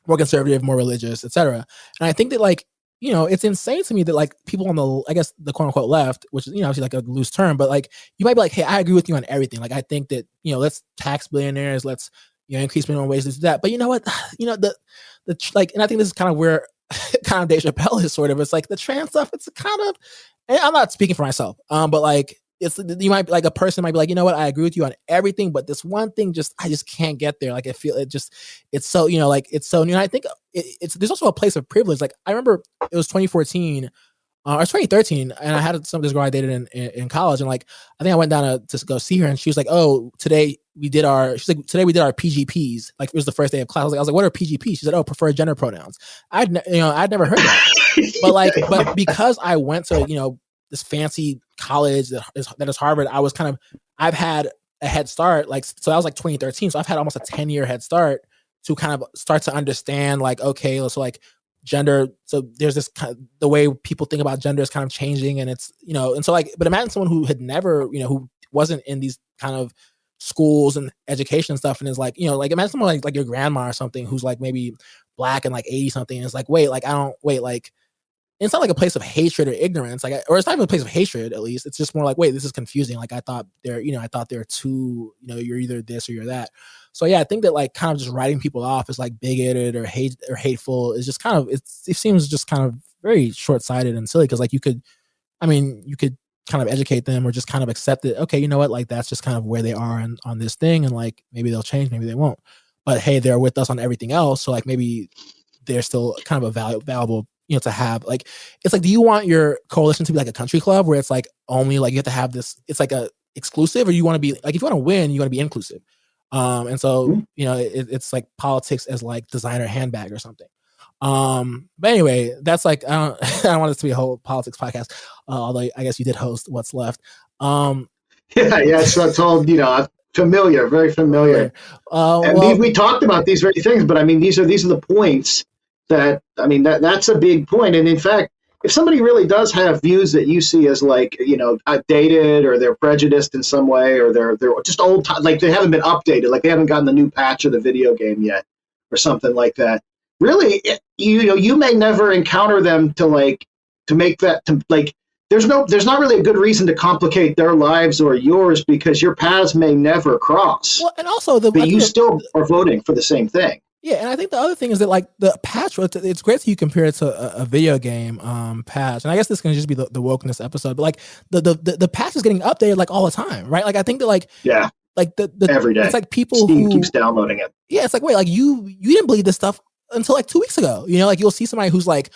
conservative, more religious, etc. And I think that like, it's insane to me that like people on the, I guess the quote unquote left, which is, obviously like a loose term, but like you might be like, hey, I agree with you on everything. Like I think that, let's tax billionaires, let's, increase minimum wage, let's do that. But you know what, the like, and I think this is kind of where kind of Dave Chappelle is sort of, it's like the trans stuff, it's kind of, and I'm not speaking for myself, but like, you might like a person might be like, you know what, I agree with you on everything, but this one thing I just can't get there. Like I feel it's so, like it's so new. I think there's also a place of privilege. Like I remember it was 2014 or 2013, and I had this girl I dated in college, and like I think I went down to go see her, and she was like, "Oh, today we did our PGPs." Like it was the first day of class. I was like, "What are PGPs?" She said, "Oh, preferred gender pronouns." I'd never heard that, but because I went to this fancy college that is Harvard, I've had a head start. Like so, that was like 2013. So I've had almost a 10-year head start to kind of start to understand like, okay, so like gender, so there's this kind of, the way people think about gender is kind of changing, and it's and so like, but imagine someone who had never who wasn't in these kind of schools and education and stuff, and is like like imagine someone like your grandma or something who's like maybe black and like 80 something, and it's like wait, like I don't wait, like it's not like a place of hatred or ignorance, like, or it's not even a place of hatred. At least it's just more like, wait, this is confusing. Like I thought I thought they're two. You're either this or you're that. So yeah, I think that like kind of just writing people off as like bigoted or hateful is just kind of it seems just kind of very short sighted and silly because like you could kind of educate them or just kind of accept it. Okay, you know what? Like that's just kind of where they are on this thing, and like maybe they'll change, maybe they won't. But hey, they're with us on everything else, so like maybe they're still kind of a valuable, to have. Like it's like, do you want your coalition to be like a country club where it's like only like you have to have this? It's like a exclusive, or you want to be like if you want to win, you want to be inclusive. And so it's like politics as like designer handbag or something. But anyway, that's like I don't want this to be a whole politics podcast. Although I guess you did host What's Left. It's all familiar, very familiar. We talked about these very things, but I mean these are the points that that's a big point. And in fact, if somebody really does have views that you see as like outdated, or they're prejudiced in some way, or they're just old, like they haven't been updated, like they haven't gotten the new patch of the video game yet, or something like that. Really, you may never encounter them to make that to like. There's not really a good reason to complicate their lives or yours because your paths may never cross. Well, and also but you still are voting for the same thing. Yeah, and I think the other thing is that like the patch, it's great that you compare it to a video game patch, and I guess this can just be the wokeness episode, but like the patch is getting updated like all the time, right? Like I think that like the every day it's like people Steam who keeps downloading it. Yeah, it's like wait, like you didn't believe this stuff until like 2 weeks ago. Like you'll see somebody who's like,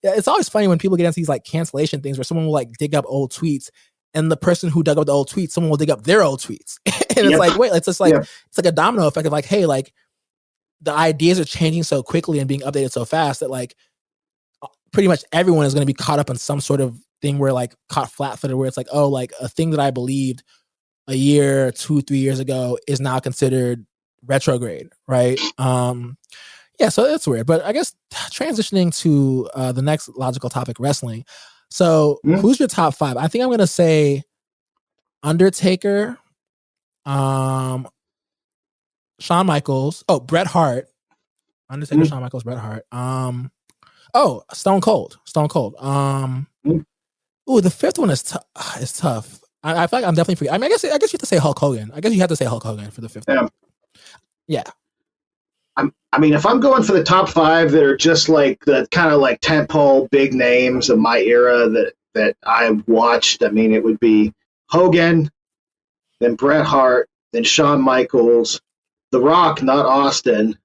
it's always funny when people get into these like cancellation things where someone will like dig up old tweets, and the person who dug up the old tweets, someone will dig up their old tweets, and it's like wait, it's just like it's like a domino effect of like, hey, like the ideas are changing so quickly and being updated so fast that like pretty much everyone is going to be caught up in some sort of thing where like caught flat-footed, where it's like, oh, like a thing that I believed a year, 2-3 years ago is now considered retrograde, right? Yeah, so it's weird. But I guess transitioning to the next logical topic, wrestling. So who's your top 5? I think I'm going to say Undertaker, Shawn Michaels. Oh, Bret Hart. Undertaker, Shawn Michaels, Bret Hart. Stone Cold. Ooh, the fifth one is tough. I feel like I'm definitely free. I mean, I guess you have to say Hulk Hogan. I guess you have to say Hulk Hogan for the fifth one. Yeah. I mean, if I'm going for the top 5 that are just like the kind of like tentpole big names of my era that I watched, I mean, it would be Hogan, then Bret Hart, then Shawn Michaels, The Rock, not Austin,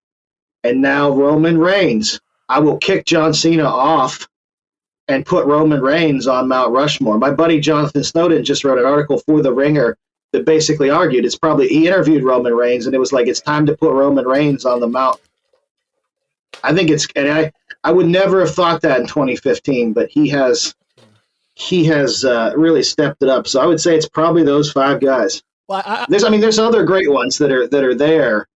and now Roman Reigns. I will kick John Cena off and put Roman Reigns on Mount Rushmore. My buddy Jonathan Snowden just wrote an article for The Ringer that basically argued he interviewed Roman Reigns, and it was like, it's time to put Roman Reigns on the Mount. I think I would never have thought that in 2015, but he has really stepped it up. So I would say it's probably those 5 guys. Well, there's other great ones that are there,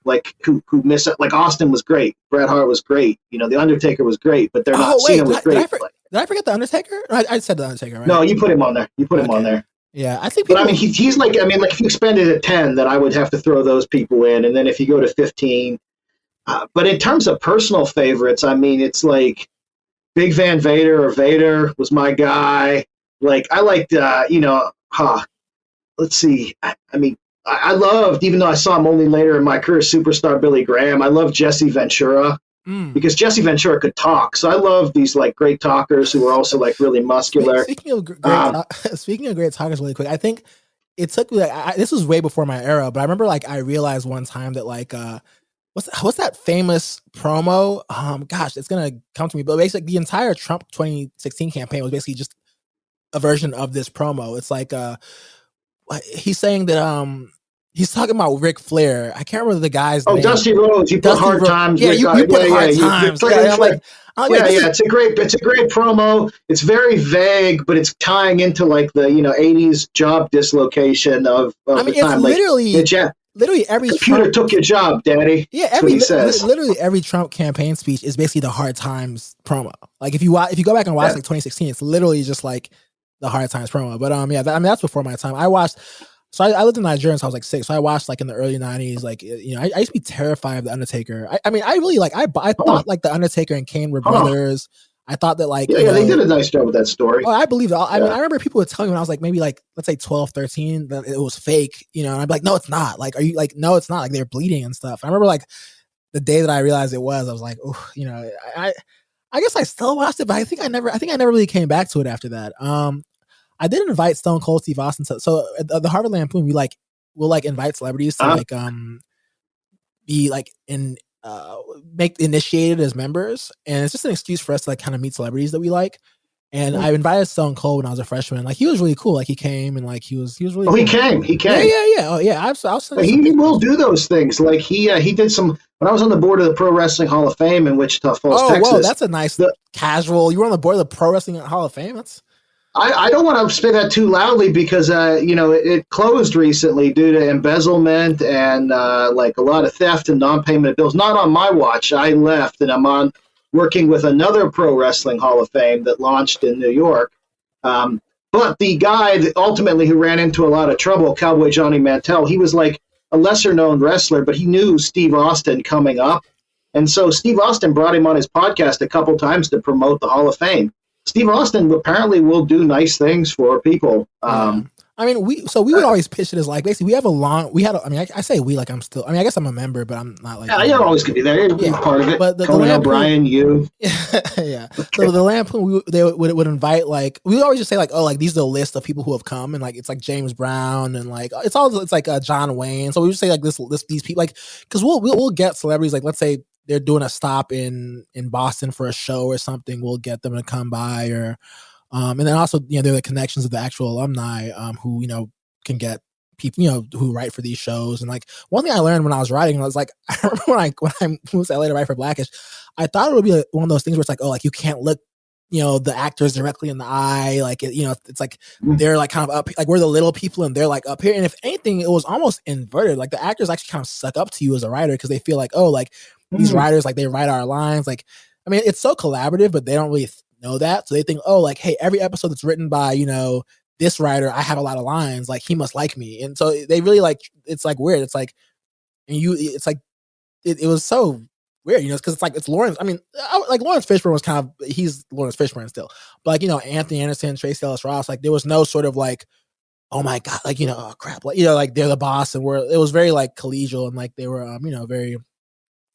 like who miss it. Like Austin was great, Bret Hart was great, The Undertaker was great, but they're not. Cena was great. Did I forget the Undertaker? I said the Undertaker, right? No, you put him on there. Him on there. Yeah, I think. But I mean, he's like, like if you expanded at 10, then I would have to throw those people in, and then if you go to 15. But in terms of personal favorites, I mean, it's like Big Van Vader or Vader was my guy. Like I liked, let's see. I loved, even though I saw him only later in my career, superstar Billy Graham. I loved Jesse Ventura because Jesse Ventura could talk. So I love these like great talkers who were also like really muscular. Speaking of great talkers, really quick, I think it took me this was way before my era, but I remember like I realized one time that like what's that famous promo? Gosh, it's gonna come to me. But basically, the entire Trump 2016 campaign was basically just a version of this promo. It's like he's saying that he's talking about Ric Flair. I can't remember the guy's name. Dusty Rhodes. You put hard times. Yeah, you put hard times. It's a great promo. It's very vague, but it's tying into like the 80s job dislocation of the time. It's literally every computer took your job, Daddy. Yeah, literally every Trump campaign speech is basically the hard times promo. Like if you go back and watch like 2016, it's literally just like the hard times promo. But that's before my time. I watched. So I lived in Nigeria until I was like 6. So I watched like in the early 90s. Like I used to be terrified of the Undertaker. I thought like the Undertaker and Kane were brothers. I thought that like, yeah, they did a nice job with that story. Oh, I believe it. I mean, I remember people would tell me when I was like maybe like let's say 12, 13 that it was fake, you know, and I'd be like, no, it's not. Like, are you like, no, it's not. Like they're bleeding and stuff. I remember like the day that I realized it was, I was like, oh, you know, I guess I still watched it, but I think I never really came back to it after that. I did invite Stone Cold Steve Austin so at the Harvard Lampoon, we'll like invite celebrities to like be like make initiated as members, and it's just an excuse for us to like kind of meet celebrities that we like. And I invited Stone Cold when I was a freshman. Like he was really cool. Like he came and like he was really. Oh, cool. He came. Yeah. Oh yeah. He will do those things. Like he did some when I was on the board of the Pro Wrestling Hall of Fame in Wichita Falls, Texas. Whoa, that's a nice casual. You were on the board of the Pro Wrestling Hall of Fame. That's. I don't want to say that too loudly because you know it closed recently due to embezzlement and like a lot of theft and non-payment of bills. Not on my watch. I left and I'm on working with another Pro Wrestling Hall of Fame that launched in New York. But the guy that ultimately who ran into a lot of trouble, Cowboy Johnny Mantell, he was like a lesser known wrestler, but he knew Steve Austin coming up. And so Steve Austin brought him on his podcast a couple times to promote the Hall of Fame. Steve Austin apparently will do nice things for people. I mean, we would always pitch it as like basically I say we like I'm still. I mean, I guess I'm a member, but I'm not like. Yeah, you always could be there. You're part of it. But the Conan O'Brien, you. Yeah. So the Lampoon, they would invite like we would always just say like, oh, like these are the list of people who have come, and like it's like James Brown and like it's like John Wayne. So we would say like these people like because we'll get celebrities like let's say they're doing a stop in Boston for a show or something. We'll get them to come by or. And then also, you know, there are the connections of the actual alumni who, you know, can get people, you know, who write for these shows. And like one thing I learned when I was writing, I was like, I remember when I moved to LA to write for Blackish, I thought it would be like one of those things where it's like, oh, like you can't look, you know, the actors directly in the eye. Like, you know, it's like they're like kind of up, like we're the little people and they're like up here. And if anything, it was almost inverted. Like the actors actually kind of suck up to you as a writer because they feel like, oh, like these writers, like they write our lines. Like, I mean, it's so collaborative, but they don't really know that. So they think, oh, like, hey, every episode that's written by, you know, this writer, I have a lot of lines, like he must like me. And so they really like, it's like weird. It's like, and it's like, it was so weird, you know, because it's like, it's Lawrence. I mean, like Lawrence Fishburne was kind of, he's Lawrence Fishburne still. But like, you know, Anthony Anderson, Tracee Ellis Ross, like there was no sort of like, oh my God, like, you know, oh crap. Like, you know, like they're the boss and it was very like collegial and like they were, you know, very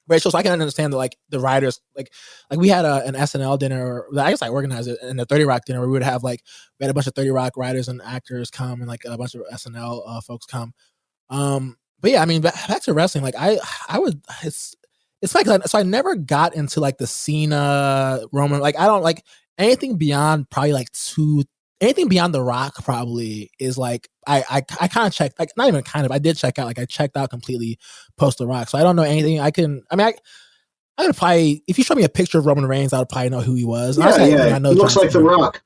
Rachel, so I can understand that like the writers, like we had an SNL dinner. I guess I organized it, and the 30 Rock dinner. Where we would have like we had a bunch of 30 Rock writers and actors come, and like a bunch of SNL folks come. But yeah, I mean, back to wrestling. Like I would. It's like so I never got into like the Cena Roman. Like I don't like anything beyond probably like anything beyond The Rock probably is like I kind of checked, like not even kind of, I did check out, like I checked out completely post The Rock. So I don't know anything. I would probably, if you showed me a picture of Roman Reigns, I would probably know who he was. Yeah, honestly, I know he looks like The Rock.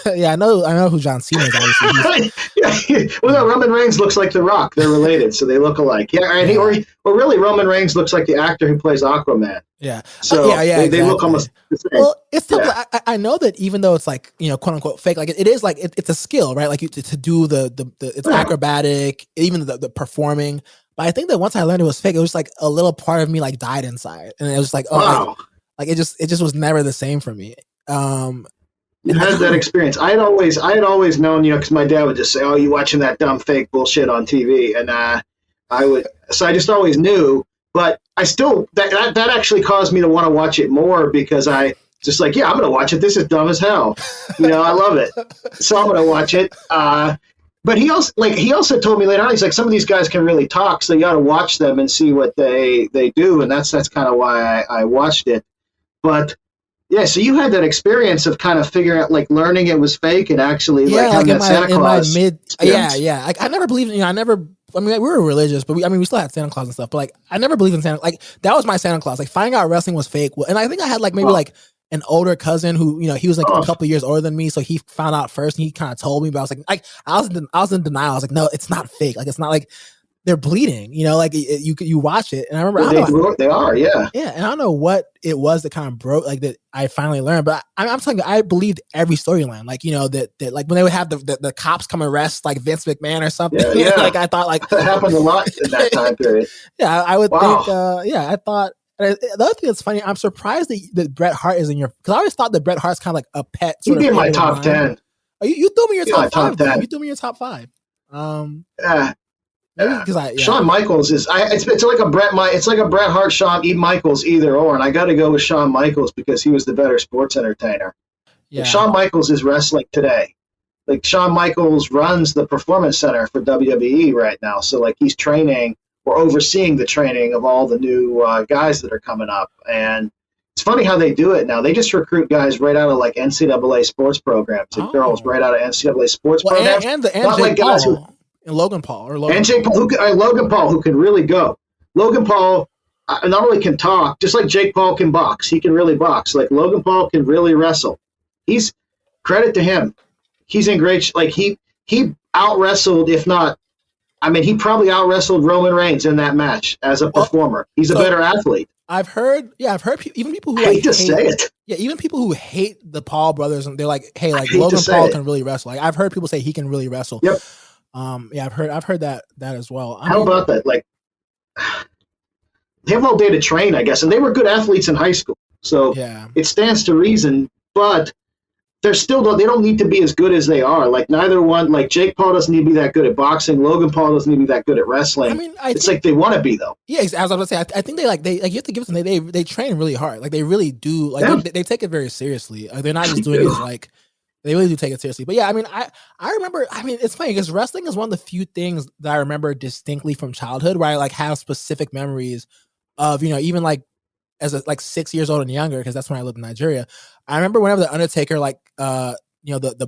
Yeah, I know who John Cena is. Obviously, yeah. Well, no, Roman Reigns looks like The Rock. They're related, so they look alike. Yeah, and or really, Roman Reigns looks like the actor who plays Aquaman. Yeah. So they look almost the same. Well, it's still, I know that even though it's like, you know, quote unquote fake, like it is like it's a skill, right? Like to do the it's acrobatic, even the performing. But I think that once I learned it was fake, it was like a little part of me like died inside, and it was like, oh, wow. like it just was never the same for me. You had that experience. I had always known, you know, because my dad would just say, "Oh, you watching that dumb fake bullshit on TV?" And so I just always knew. But I still that actually caused me to want to watch it more because I just like, yeah, I'm gonna watch it. This is dumb as hell. You know, I love it, so I'm gonna watch it. But he also told me later on, he's like, some of these guys can really talk, so you got to watch them and see what they do, and that's kind of why I watched it. But yeah, so you had that experience of kind of figuring out, like learning it was fake and actually like having that Santa Claus. Yeah. Like I never believed, you know, I mean, we were religious, but we still had Santa Claus and stuff. But like, I never believed in Santa. Like that was my Santa Claus. Like finding out wrestling was fake, and I think I had like maybe like an older cousin who, you know, he was like a couple years older than me, so he found out first and he kind of told me. But I was like I was in denial. I was like, no, it's not fake. Like it's not like they're bleeding, you know, like you watch it. And I remember they are, yeah. Yeah. And I don't know what it was that kind of broke, like that I finally learned, but I'm telling you, I believed every storyline. Like, you know, that like when they would have the cops come arrest like Vince McMahon or something, yeah. Like I thought like that happened a lot in that time period. Yeah. I would think, I thought And the other thing that's funny, I'm surprised that Bret Hart is in your, because I always thought that Bret Hart's kind of like a pet. He'd be in my top 10. Oh, you threw me your top 5. Top 10. You threw me your top 5. Maybe because Shawn Michaels is it's like a Bret Hart, Shawn Michaels either or, and I got to go with Shawn Michaels because he was the better sports entertainer. Yeah. Shawn Michaels is wrestling today. Like Shawn Michaels runs the Performance Center for WWE right now, so like he's training or overseeing the training of all the new guys that are coming up, and it's funny how they do it now. They just recruit guys right out of like NCAA sports programs and girls right out of NCAA sports programs, and Jake Paul. And Logan Paul. Logan Paul, who can really go. Logan Paul not only can talk, just like Jake Paul can box. He can really box. Like Logan Paul can really wrestle. He's credit to him. He's in great. Like he out wrestled, if not, I mean, he probably out wrestled Roman Reigns in that match as a performer. He's a better athlete. I've heard even people who hate to say it. Yeah, even people who hate the Paul brothers, and they're like, hey, like Logan Paul can really wrestle. Like I've heard people say he can really wrestle. Yep. I've heard that as well. How about that? Like, they have all day to train, I guess, and they were good athletes in high school, so it stands to reason. But they don't need to be as good as they are. Like neither one. Like Jake Paul doesn't need to be that good at boxing. Logan Paul doesn't need to be that good at wrestling. I mean, it's like they want to be though. Yeah, as I was going to say, I think they you have to give them. They train really hard. Like they really do. Like they take it very seriously. They're not just doing it like. They really do take it seriously. But yeah, I mean, I remember, I mean, it's funny because wrestling is one of the few things that I remember distinctly from childhood where I like have specific memories of, even like as like 6 years old and younger, because that's when I lived in Nigeria. I remember whenever the Undertaker, like, the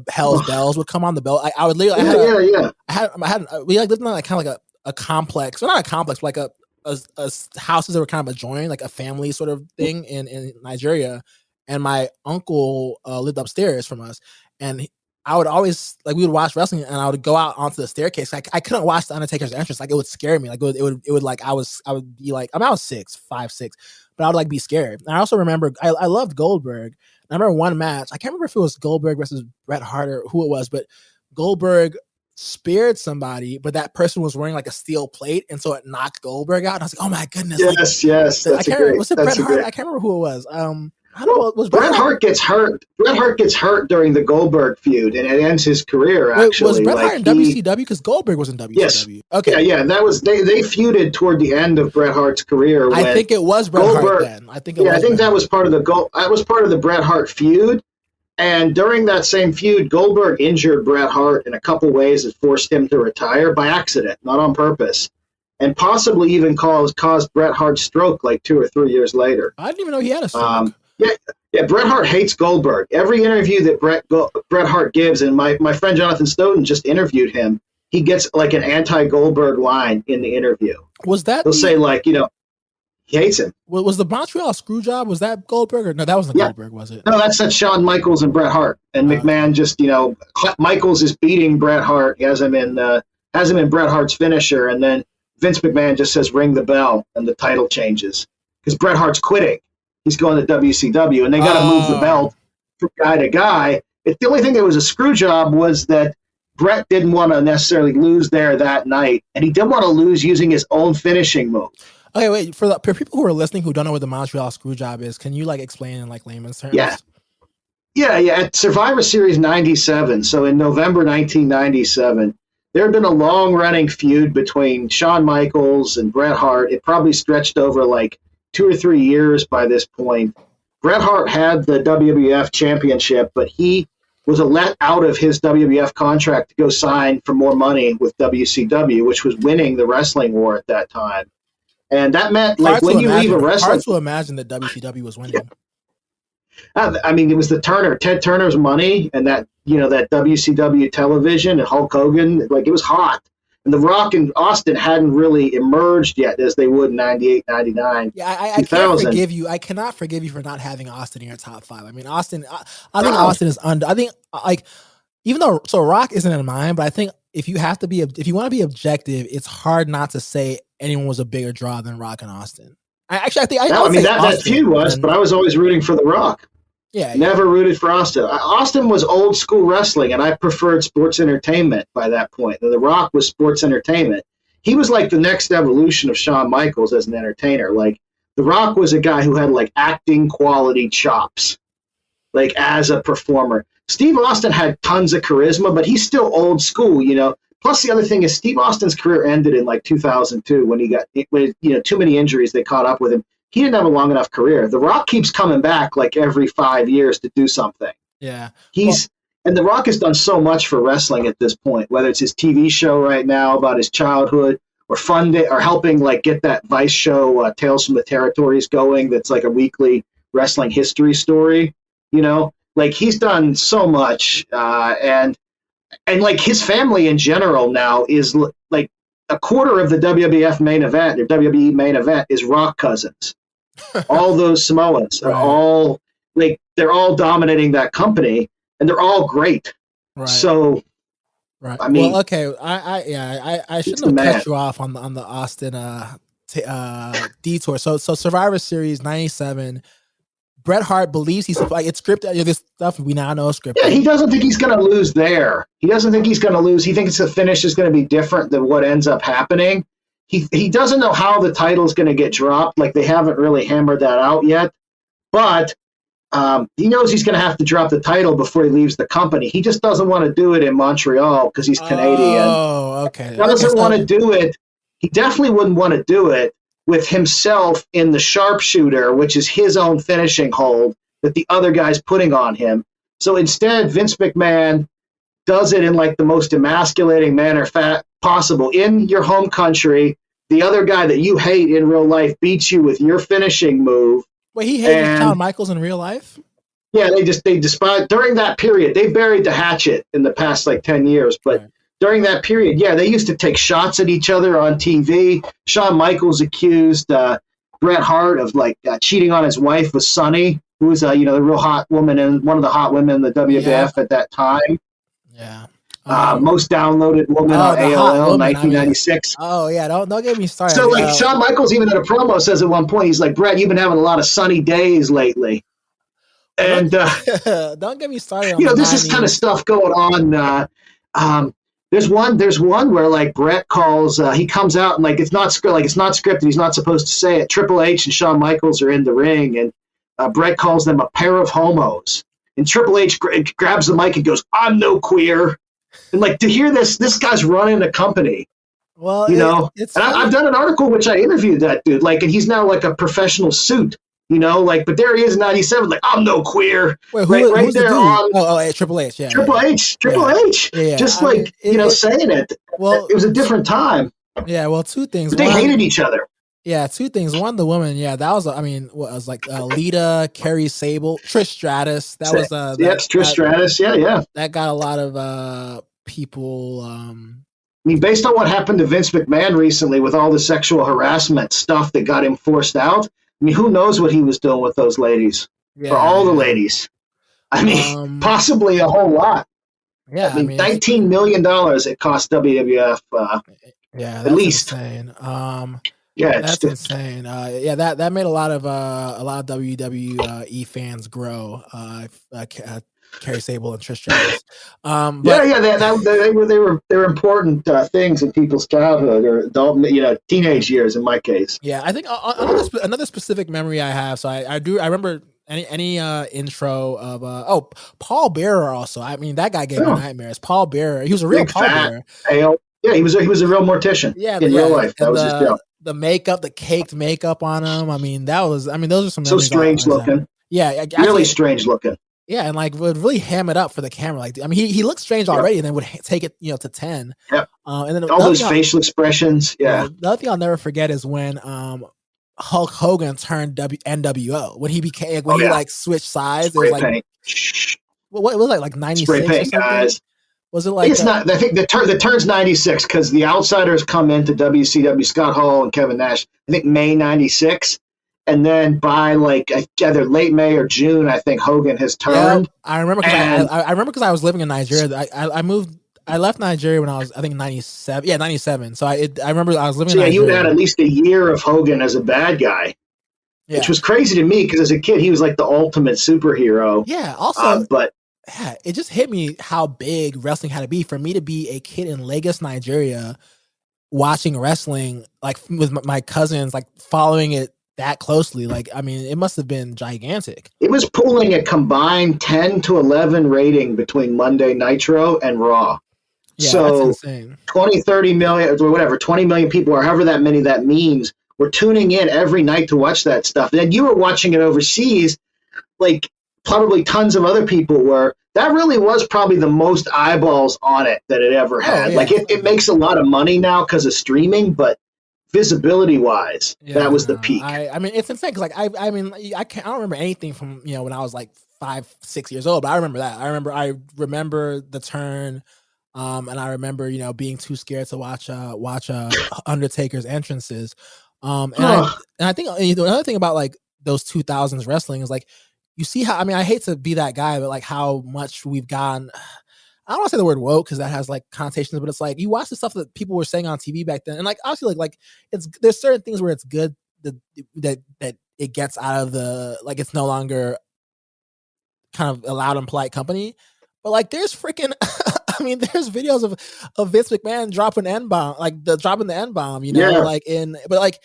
Hell's Bells would come on the bell. I would literally, we like lived in like kind of like a complex, well, not a complex, but like a houses that were kind of adjoining, like a family sort of thing in Nigeria. And my uncle lived upstairs from us. And I would always, like, we would watch wrestling and I would go out onto the staircase. Like, I couldn't watch the Undertaker's entrance. Like, it would scare me. Like, it would like, I would be like, I was 5, 6, but I would like be scared. And I also remember, I loved Goldberg. And I remember one match, I can't remember if it was Goldberg versus Bret Hart or who it was, but Goldberg speared somebody, but that person was wearing like a steel plate. And so it knocked Goldberg out. And I was like, oh my goodness. Yes. I can't remember, was it Bret Hart? I can't remember who it was. Bret Hart gets hurt. Bret Hart gets hurt during the Goldberg feud, and it ends his career. Actually, was Bret Hart in WCW? Because Goldberg was in WCW. Yes. Okay. Yeah. That was they feuded toward the end of Bret Hart's career. I think it was Bret Hart then. I think that was part of the Bret Hart feud. And during that same feud, Goldberg injured Bret Hart in a couple ways that forced him to retire by accident, not on purpose, and possibly even caused Bret Hart's stroke like 2 or 3 years later. I didn't even know he had a stroke. Yeah, Bret Hart hates Goldberg. Every interview that Bret Hart gives, and my friend Jonathan Snowden just interviewed him, he gets like an anti-Goldberg line in the interview. Was that? He'll say like, he hates him. Was the Montreal Screwjob, was that Goldberg? Or no, that wasn't Goldberg, was it? No, that's Shawn Michaels and Bret Hart. And McMahon just, Michaels is beating Bret Hart. He has him in Bret Hart's finisher, and then Vince McMahon just says, ring the bell, and the title changes. Because Bret Hart's quitting. He's going to WCW, and they got to move the belt from guy to guy. The only thing that was a screw job was that Bret didn't want to necessarily lose there that night, and he didn't want to lose using his own finishing move. Okay, wait, for people who are listening who don't know what the Montreal screw job is, can you like explain in like layman's terms? Yeah. At Survivor Series 97, so in November 1997, there had been a long-running feud between Shawn Michaels and Bret Hart. It probably stretched over like 2 or 3 years by this point. Bret Hart had the WWF championship, but he was let out of his WWF contract to go sign for more money with WCW, which was winning the wrestling war at that time. And that meant, like, when you leave a wrestling... Hard to imagine that WCW was winning. I mean, it was Ted Turner's money, and that, that WCW television and Hulk Hogan, like, it was hot. And The Rock and Austin hadn't really emerged yet as they would in 98, 99. Yeah, I can't forgive you. I cannot forgive you for not having Austin in your top 5. I mean, Austin, I think Austin is under. I think, like, even though, so Rock isn't in mine, but I think if you want to be objective, it's hard not to say anyone was a bigger draw than Rock and Austin. That feud was, but I was always rooting for The Rock. Yeah, never rooted for Austin. Austin was old school wrestling, and I preferred sports entertainment by that point. The Rock was sports entertainment. He was like the next evolution of Shawn Michaels as an entertainer. Like, The Rock was a guy who had like acting quality chops, like as a performer. Steve Austin had tons of charisma, but he's still old school, you know. Plus, the other thing is Steve Austin's career ended in like 2002 when too many injuries, they caught up with him. He didn't have a long enough career. The Rock keeps coming back like every 5 years to do something. Yeah. And The Rock has done so much for wrestling at this point, whether it's his TV show right now about his childhood, or helping like get that Vice show Tales from the Territories going. That's like a weekly wrestling history story. You know, like he's done so much, and like his family in general now is like a quarter of the WWF main event or WWE main event is Rock cousins. All those Samoans are all like they're all dominating that company, and they're all great. Right. So. Right. I mean, well, okay. I shouldn't have cut you off on the Austin detour. So Survivor Series '97. Bret Hart believes he's like it's scripted. This stuff we now know is scripted. Yeah, he doesn't think he's going to lose there. He doesn't think he's going to lose. He thinks the finish is going to be different than what ends up happening. He doesn't know how the title is going to get dropped. Like they haven't really hammered that out yet. But he knows he's going to have to drop the title before he leaves the company. He just doesn't want to do it in Montreal because he's Canadian. Oh, okay. He doesn't want to do it. He definitely wouldn't want to do it with himself in the sharpshooter, which is his own finishing hold that the other guy's putting on him. So instead, Vince McMahon does it in like the most emasculating manner possible. In your home country, the other guy that you hate in real life beats you with your finishing move. Wait, he hated Shawn Michaels in real life? Yeah, they despise during that period. They buried the hatchet in the past like 10 years, but during that period, yeah, they used to take shots at each other on TV. Shawn Michaels accused Bret Hart of like cheating on his wife with Sunny, who was the real hot woman and one of the hot women in the WWF at that time. Yeah. Most downloaded woman on AOL, 1996. Don't get me started. So like Shawn Michaels even in a promo says at one point, he's like, Bret, you've been having a lot of sunny days lately. And don't get me started on this is kind of stuff going on. There's one where like Bret calls, he comes out and like it's not scripted, he's not supposed to say it. Triple H and Shawn Michaels are in the ring, and Bret calls them a pair of homos. And Triple H grabs the mic and goes, I'm no queer. And like to hear this guy's running a company. Well, I've done an article which I interviewed that dude, like, and he's now like a professional suit, but there he is in '97, like I'm no queer. Wait, right there on Triple H, yeah, Triple H, just saying it. Well, it was a different time. Yeah, well, two things. But they hated each other. Yeah, two things. One, the woman. Yeah, that was. It was like Lita, Carrie Sable, Trish Stratus. That was. Trish Stratus. Yeah. That got a lot of people. I mean, based on what happened to Vince McMahon recently with all the sexual harassment stuff that got him forced out, I mean, who knows what he was doing with those ladies? Yeah, or all the ladies. I mean, possibly a whole lot. Yeah, I mean $19 million it cost WWF. At least. Insane. Yeah, that's insane. That made a lot of WWE fans grow. Carrie Sable and Trish Stratus. They were important things in people's childhood or adult, teenage years in my case. Yeah, I think another specific memory I have. So I remember any intro of Paul Bearer also. I mean, that guy gave me nightmares. Paul Bearer, he was a real Paul Bearer. Yeah, he was a real mortician. Yeah, in real life, that was his deal. The makeup, the caked makeup on him. I mean, those are some so strange looking. Yeah, really strange looking. Yeah, and like would really ham it up for the camera. Like, I mean, he looked strange already, and then would take it, to 10. Yeah. And then all those facial expressions. Yeah. The other thing I'll never forget is when Hulk Hogan turned NWO when he became he like switched sides. Spray it was paint. What was it like 96 spray paint or something? Guys. Was it like it's not? I think the turn's 96 because the outsiders come into WCW, Scott Hall and Kevin Nash. I think May 96. And then by like either late May or June, I think Hogan has turned. Yeah, I remember because I was living in Nigeria. I left Nigeria when I was, I think, 97. Yeah, 97. So I remember I was living in Nigeria. You had at least a year of Hogan as a bad guy, which was crazy to me because as a kid, he was like the ultimate superhero. Yeah, also, it just hit me how big wrestling had to be for me to be a kid in Lagos, Nigeria, watching wrestling, like with my cousins, like following it that closely. Like, I mean, it must have been gigantic. It was pulling a combined 10 to 11 rating between Monday Nitro and Raw. Yeah, that's So insane. 20, 30 million, or whatever, 20 million people, or however that many that means, were tuning in every night to watch that stuff. And you were watching it overseas, like probably tons of other people were. That really was probably the most eyeballs on it that it ever had. Yeah. Like it makes a lot of money now because of streaming, but visibility wise, that was the peak. I mean, it's insane because like I mean, I don't remember anything from when I was like 5, 6 years old, but I remember that. I remember the turn, and I remember being too scared to watch Undertaker's entrances, and I think another thing about like those 2000s wrestling is like you see how, I mean, I hate to be that guy, but like how much we've gotten. I don't want to say the word woke because that has like connotations, but it's like you watch the stuff that people were saying on TV back then, and like obviously like there's certain things where it's good that it gets out of the, like, it's no longer kind of a loud and polite company, but like there's freaking I mean there's videos of Vince McMahon dropping N-bomb, like dropping the N-bomb, like but like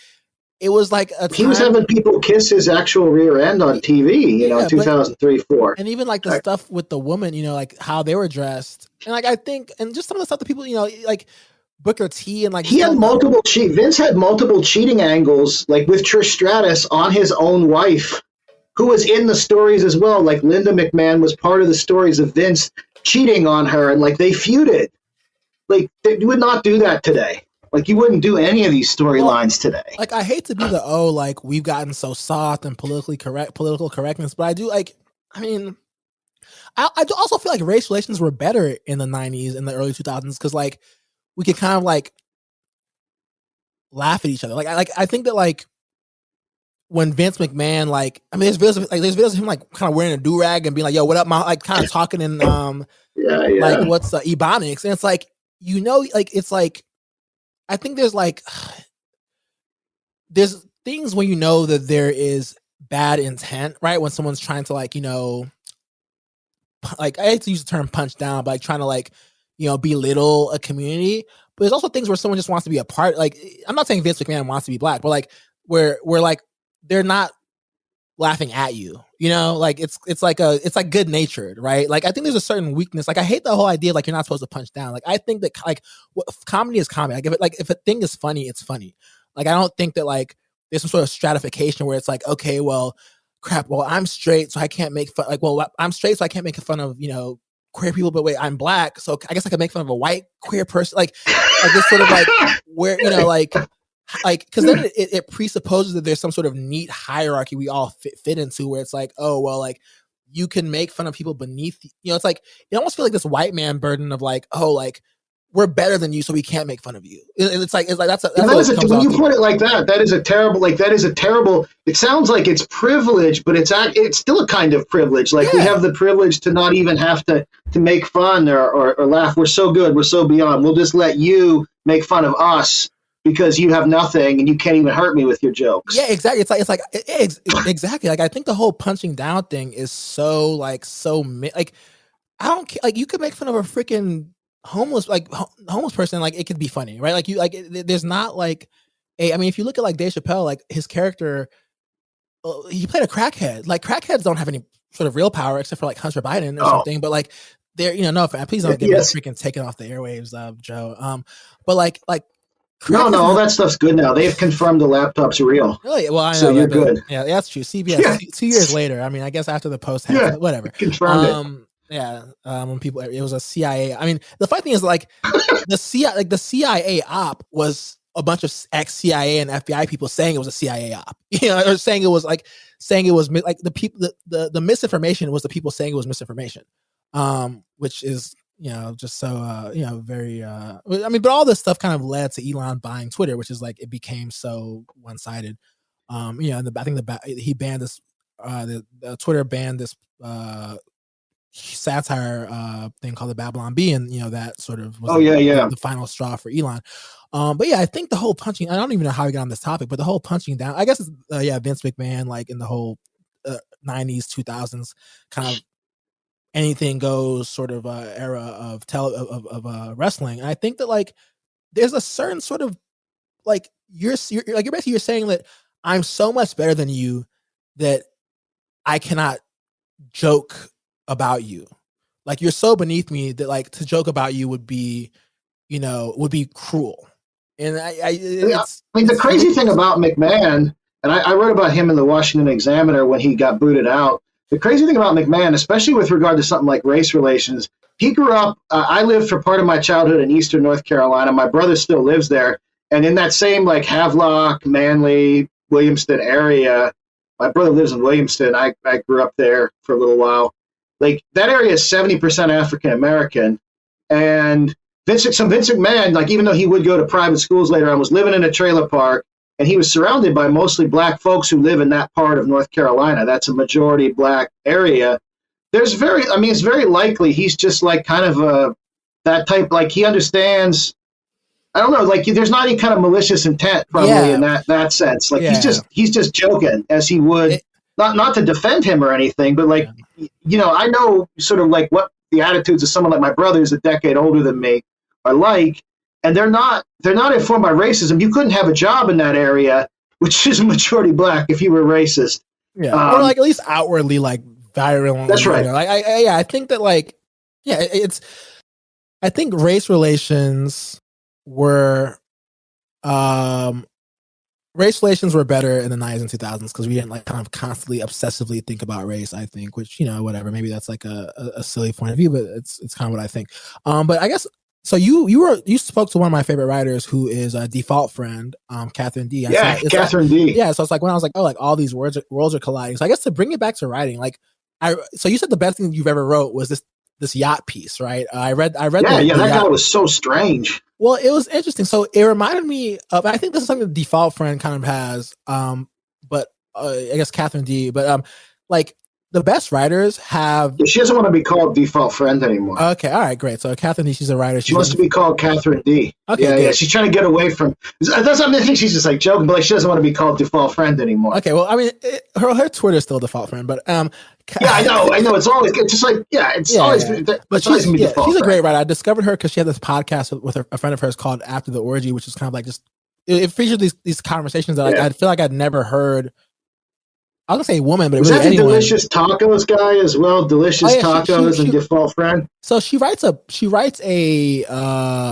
it was like a time. He was having people kiss his actual rear end on TV, 2003, 4. And even like the stuff with the woman, like how they were dressed. And like I think, and just some of the stuff that people, like Booker T and like he had multiple Vince had multiple cheating angles, like with Trish Stratus on his own wife, who was in the stories as well. Like Linda McMahon was part of the stories of Vince cheating on her, and like they feuded. Like you would not do that today. Like you wouldn't do any of these storylines today. Like I hate to be like we've gotten so soft and political correctness, but I do like. I mean, I do also feel like race relations were better in the 90s and the early 2000s because like we could kind of like laugh at each other. Like I think that like when Vince McMahon, like, I mean, there's videos of him like kind of wearing a do rag and being like, "Yo, what up?" Like kind of talking in like what's Ebonics, and it's like like it's like. I think there's like there's things when that there is bad intent, right? When someone's trying to like like I hate to use the term punch down, but like trying to like belittle a community. But there's also things where someone just wants to be a part. Like I'm not saying Vince McMahon wants to be black, but like where like they're not laughing at you, like it's like good natured, right? Like I think there's a certain weakness. Like I hate the whole idea of, like, you're not supposed to punch down. Like I think that like comedy is comedy. Like if a thing is funny, it's funny. Like I don't think that like there's some sort of stratification where it's like, okay, well, crap, well, I'm straight, so I can't make fun. Like, well, I'm straight, so I can't make fun of queer people. But wait, I'm black, so I guess I can make fun of a white queer person. Like this sort of like where like because then it presupposes that there's some sort of neat hierarchy we all fit into where it's like, oh well, like you can make fun of people beneath it's like it almost feels like this white man burden of like, oh, like we're better than you, so we can't make fun of you. It's like that's when you put it like that, that is a terrible. It sounds like it's privilege, but it's still a kind of privilege. Like we have the privilege to not even have to make fun or laugh. We're so good, we're so beyond. We'll just let you make fun of us because you have nothing and you can't even hurt me with your jokes. Yeah, exactly. Exactly. Like I think the whole punching down thing is so like I don't care. Like you could make fun of a freaking homeless person, like it could be funny, right? Like there's not like I mean, if you look at like Dave Chappelle, like his character, he played a crackhead. Like crackheads don't have any sort of real power except for like Hunter Biden or something. But like they're no, please don't get me freaking taken off the airwaves, Joe. But like. No, all that stuff's good now. They've confirmed the laptop's real. Really? Well, I know. So you're good. Yeah, that's true. CBS 2 years later. I mean, I guess after the post, whatever. Confirmed it. Yeah. When people, it was a CIA. I mean, the funny thing is, like the CIA op was a bunch of ex-CIA and FBI people saying it was a CIA op. Or saying it was like the people. The misinformation was the people saying it was misinformation. Which is. Just so very. I mean, but all this stuff kind of led to Elon buying Twitter, which is like it became so one-sided. And I think he banned this. The Twitter banned this satire thing called the Babylon Bee, and that sort of was the final straw for Elon. But yeah, I think the whole punching. I don't even know how we got on this topic, but the whole punching down. I guess it's, Vince McMahon, like in the whole 90s, 2000s kind of. Anything goes sort of era of wrestling. And I think that like there's a certain sort of like you're basically saying that I'm so much better than you that I cannot joke about you. Like, you're so beneath me that like to joke about you would be, would be cruel. And the crazy thing about McMahon, and I wrote about him in the Washington Examiner when he got booted out. The crazy thing about McMahon, especially with regard to something like race relations, he grew up. I lived for part of my childhood in Eastern North Carolina. My brother still lives there, and in that same like Havelock, Manly, Williamston area, my brother lives in Williamston. I grew up there for a little while. Like, that area is 70% African American, and Vince McMahon, like, even though he would go to private schools later on, was living in a trailer park, and he was surrounded by mostly black folks who live in that part of North Carolina. That's a majority black area. It's very likely he's just like kind of that type, like he understands. I don't know, like there's not any kind of malicious intent probably in that sense. Like he's just joking as he would, not to defend him or anything, but like, I know sort of like what the attitudes of someone like my brother who's a decade older than me are like, and they're not informed by racism. You couldn't have a job in that area, which is majority black, if you were racist. Yeah, or like at least outwardly like virulent. That's right. I think that like, I think race relations were better in the 90s and 2000s because we didn't like kind of constantly obsessively think about race, I think, which, whatever, maybe that's like a silly point of view, but it's kind of what I think. But I guess so you spoke to one of my favorite writers who is a default friend, Catherine D. Catherine D. Yeah, so it's like when I was like, oh, like all these worlds are colliding. So I guess to bring it back to writing, like so you said the best thing you've ever wrote was this yacht piece, right? I read that guy was so strange. Well, it was interesting. So it reminded me of, I think this is something the default friend kind of has, but I guess Catherine D. But like the best writers have. She doesn't want to be called default friend anymore. Okay, all right, great. So Catherine D. She's a writer. She wants to be called Catherine D. Okay, yeah. She's trying to get away from. That's not. I think she's just like joking, but like she doesn't want to be called default friend anymore. Okay, well, I mean, her Twitter is still default friend, but yeah, I know. It's always just like always. But she's a great writer. I discovered her because she had this podcast with a friend of hers called After the Orgy, which is kind of like just it featured these conversations that I feel like I'd never heard. I was gonna say woman, but it was really anyone. Delicious Tacos guy as well. Delicious Tacos and default friend. So she writes a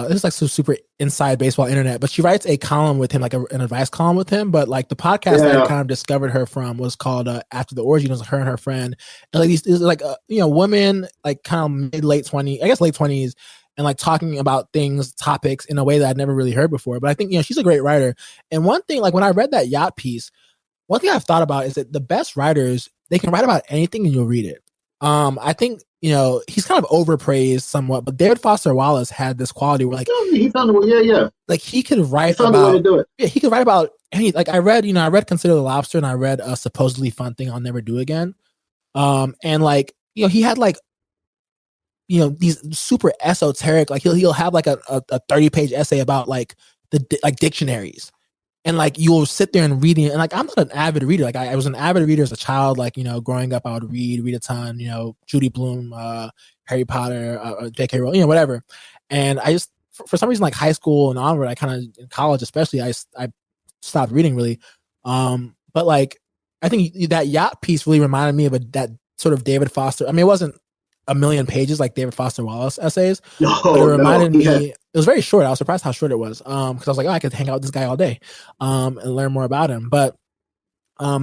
this is like super inside baseball internet, but she writes a column with him, like an advice column with him. But like the podcast that I kind of discovered her from was called After the Orgy. It was her and her friend, and like these like women like kind of late 20s, and like talking about topics in a way that I'd never really heard before. But I think she's a great writer. And one thing, like when I read that yacht piece. One thing I've thought about is that the best writers, they can write about anything and you'll read it. I think, he's kind of overpraised somewhat, but David Foster Wallace had this quality where like he found a way, like he could write about a way to do it. Yeah, he could write about any, like I read Consider the Lobster, and I read a supposedly fun thing I'll never do again. And like, he had like, these super esoteric, like he'll have like a 30-page essay about like like dictionaries. And like you'll sit there and read it, and like I'm not an avid reader. Like I was an avid reader as a child. Like growing up, I would read a ton. Judy Blume, Harry Potter, J.K. Rowling, whatever. And I just for some reason, like high school and onward, I kind of in college especially, I stopped reading really. But like I think that yacht piece really reminded me of that sort of David Foster. I mean, it wasn't a million pages like David Foster Wallace essays. But it reminded me. It was very short. I was surprised how short it was. Because I was like, I could hang out with this guy all day, and learn more about him. But it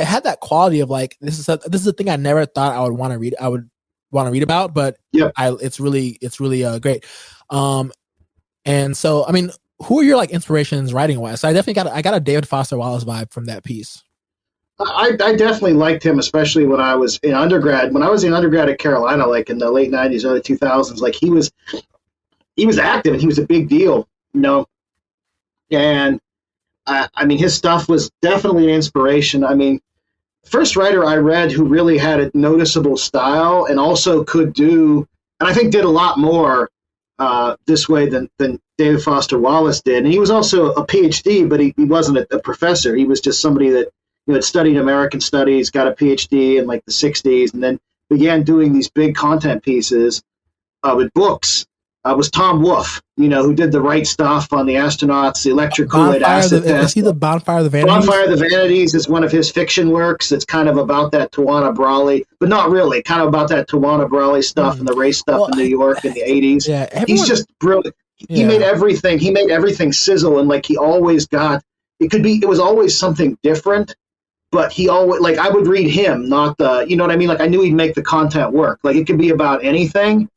had that quality of like this is a thing I never thought I would want to read. I would want to read about, but it's really great. And so I mean, who are your like inspirations writing wise? So I definitely got a David Foster Wallace vibe from that piece. I definitely liked him, especially when I was in undergrad. When I was in undergrad at Carolina, like in the late 90s, early 2000s, like he was active and he was a big deal, And I mean, his stuff was definitely an inspiration. I mean, first writer I read who really had a noticeable style and also could do, and I think did a lot more this way than David Foster Wallace did. And he was also a PhD, but he wasn't a professor. He was just somebody that had studied American studies, got a PhD in like the 60s, and then began doing these big content pieces with books. was Tom Wolfe, who did The Right Stuff on the astronauts, the electric Kool-Aid acid test. Is he the Bonfire of the Vanities? Bonfire of the Vanities is one of his fiction works. It's kind of about that Tawana Brawley, but not really. Kind of about that Tawana Brawley stuff and the race stuff in New York in the 80s. Yeah, he's just brilliant. He made everything sizzle, and like he always got. It was always something different. But he always, like, I would read him, not the, you know what I mean? Like, I knew he'd make the content work. Like, it could be about anything,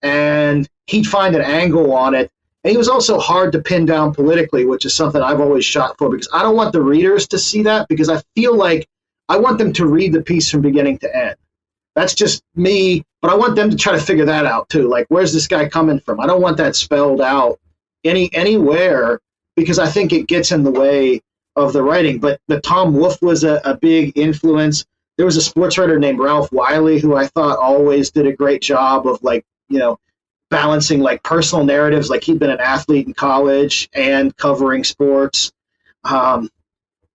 and he'd find an angle on it. And he was also hard to pin down politically, which is something I've always shot for, because I don't want the readers to see that, because I feel like I want them to read the piece from beginning to end. That's just me, but I want them to try to figure that out, too. Like, where's this guy coming from? I don't want that spelled out anywhere, because I think it gets in the way of the writing. But Tom Wolfe was a big influence. There was a sports writer named Ralph Wiley who I thought always did a great job of, like, balancing like personal narratives, like he'd been an athlete in college and covering sports. And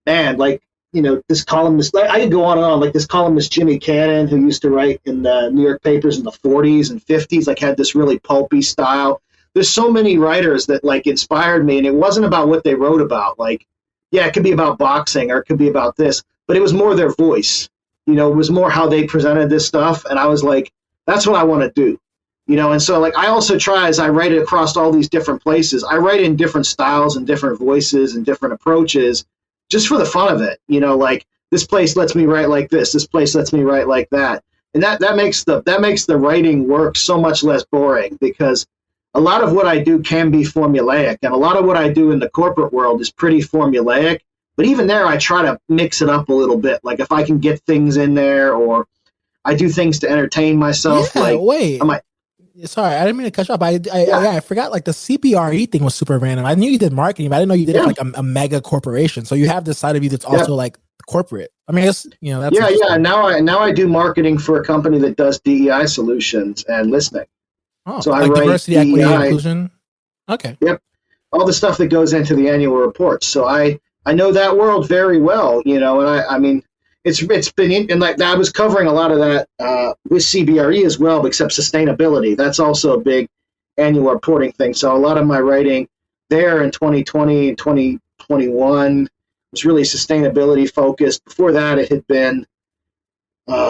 like, this columnist, I could go on and on, like this columnist Jimmy Cannon, who used to write in the New York papers in the 40s and 50s, like had this really pulpy style. There's so many writers that like inspired me, and it wasn't about what they wrote about. Like, yeah, it could be about boxing or it could be about this, but it was more their voice. It was more how they presented this stuff. And I was like, that's what I want to do. And so like I also try, as I write it across all these different places, I write in different styles and different voices and different approaches just for the fun of it. Like this place lets me write like this place lets me write like that. And that makes the writing work so much less boring, because a lot of what I do can be formulaic, and a lot of what I do in the corporate world is pretty formulaic. But even there, I try to mix it up a little bit. Like if I can get things in there, or I do things to entertain myself. Yeah, like, wait. Sorry, I didn't mean to cut you off. I forgot, like the CBRE thing was super random. I knew you did marketing, but I didn't know you did it like a mega corporation. So you have this side of you that's also like corporate. I mean, I guess, that's Now I do marketing for a company that does DEI solutions and listening. Oh, so like I write diversity, DEI, equity, and inclusion. Okay. Yep. All the stuff that goes into the annual reports. So I know that world very well, and I mean, it's been, and like I was covering a lot of that with CBRE as well, except sustainability. That's also a big annual reporting thing. So a lot of my writing there in 2020 and 2021 was really sustainability focused. Before that, it had been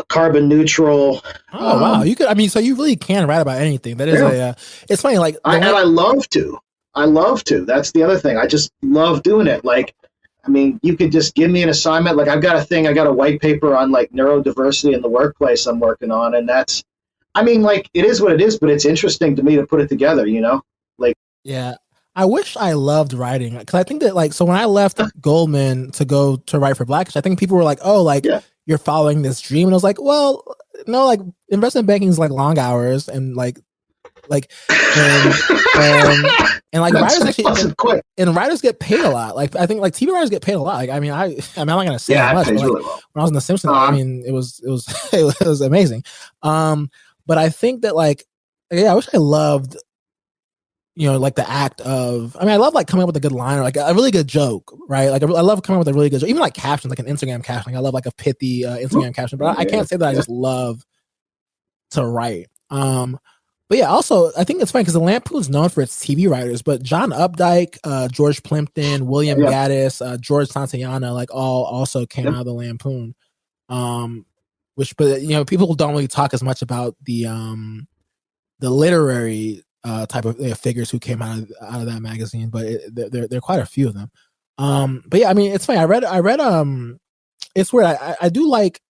carbon neutral. Oh wow, you could. I mean, so you really can write about anything. That is it's funny. Like, and I love to. That's the other thing. I just love doing it. Like, I mean, you could just give me an assignment. Like, I've got a white paper on like neurodiversity in the workplace I'm working on, and that's, I mean, like, it is what it is, but it's interesting to me to put it together. Like, yeah. I wish I loved writing, because I think that, like, so when I left Goldman to go to write for Blackish, I think people were like, oh, like, you're following this dream. And I was like, well, no, like, investment banking is like long hours, and like writers actually, and writers get paid a lot. Like, I think like TV writers get paid a lot. Like, I mean, I'm not gonna say how much, but, like, really well. When I was in The Simpsons, I mean, it was amazing. But I think that, like, I wish I loved, like the act of, I mean, I love like coming up with a good line or like a really good joke, right? Like I love coming up with a really good joke, even like captions, like an Instagram caption. Like, I love like a pithy Instagram caption, but I can't say that I just love to write. But yeah, also I think it's funny because the Lampoon's known for its TV writers, but John Updike, George Plimpton, William Gaddis, George Santayana, like all also came out of the Lampoon. But people don't really talk as much about the literary type of figures who came out of that magazine, but there are quite a few of them. But yeah, I mean, it's funny. I read it's weird. I do like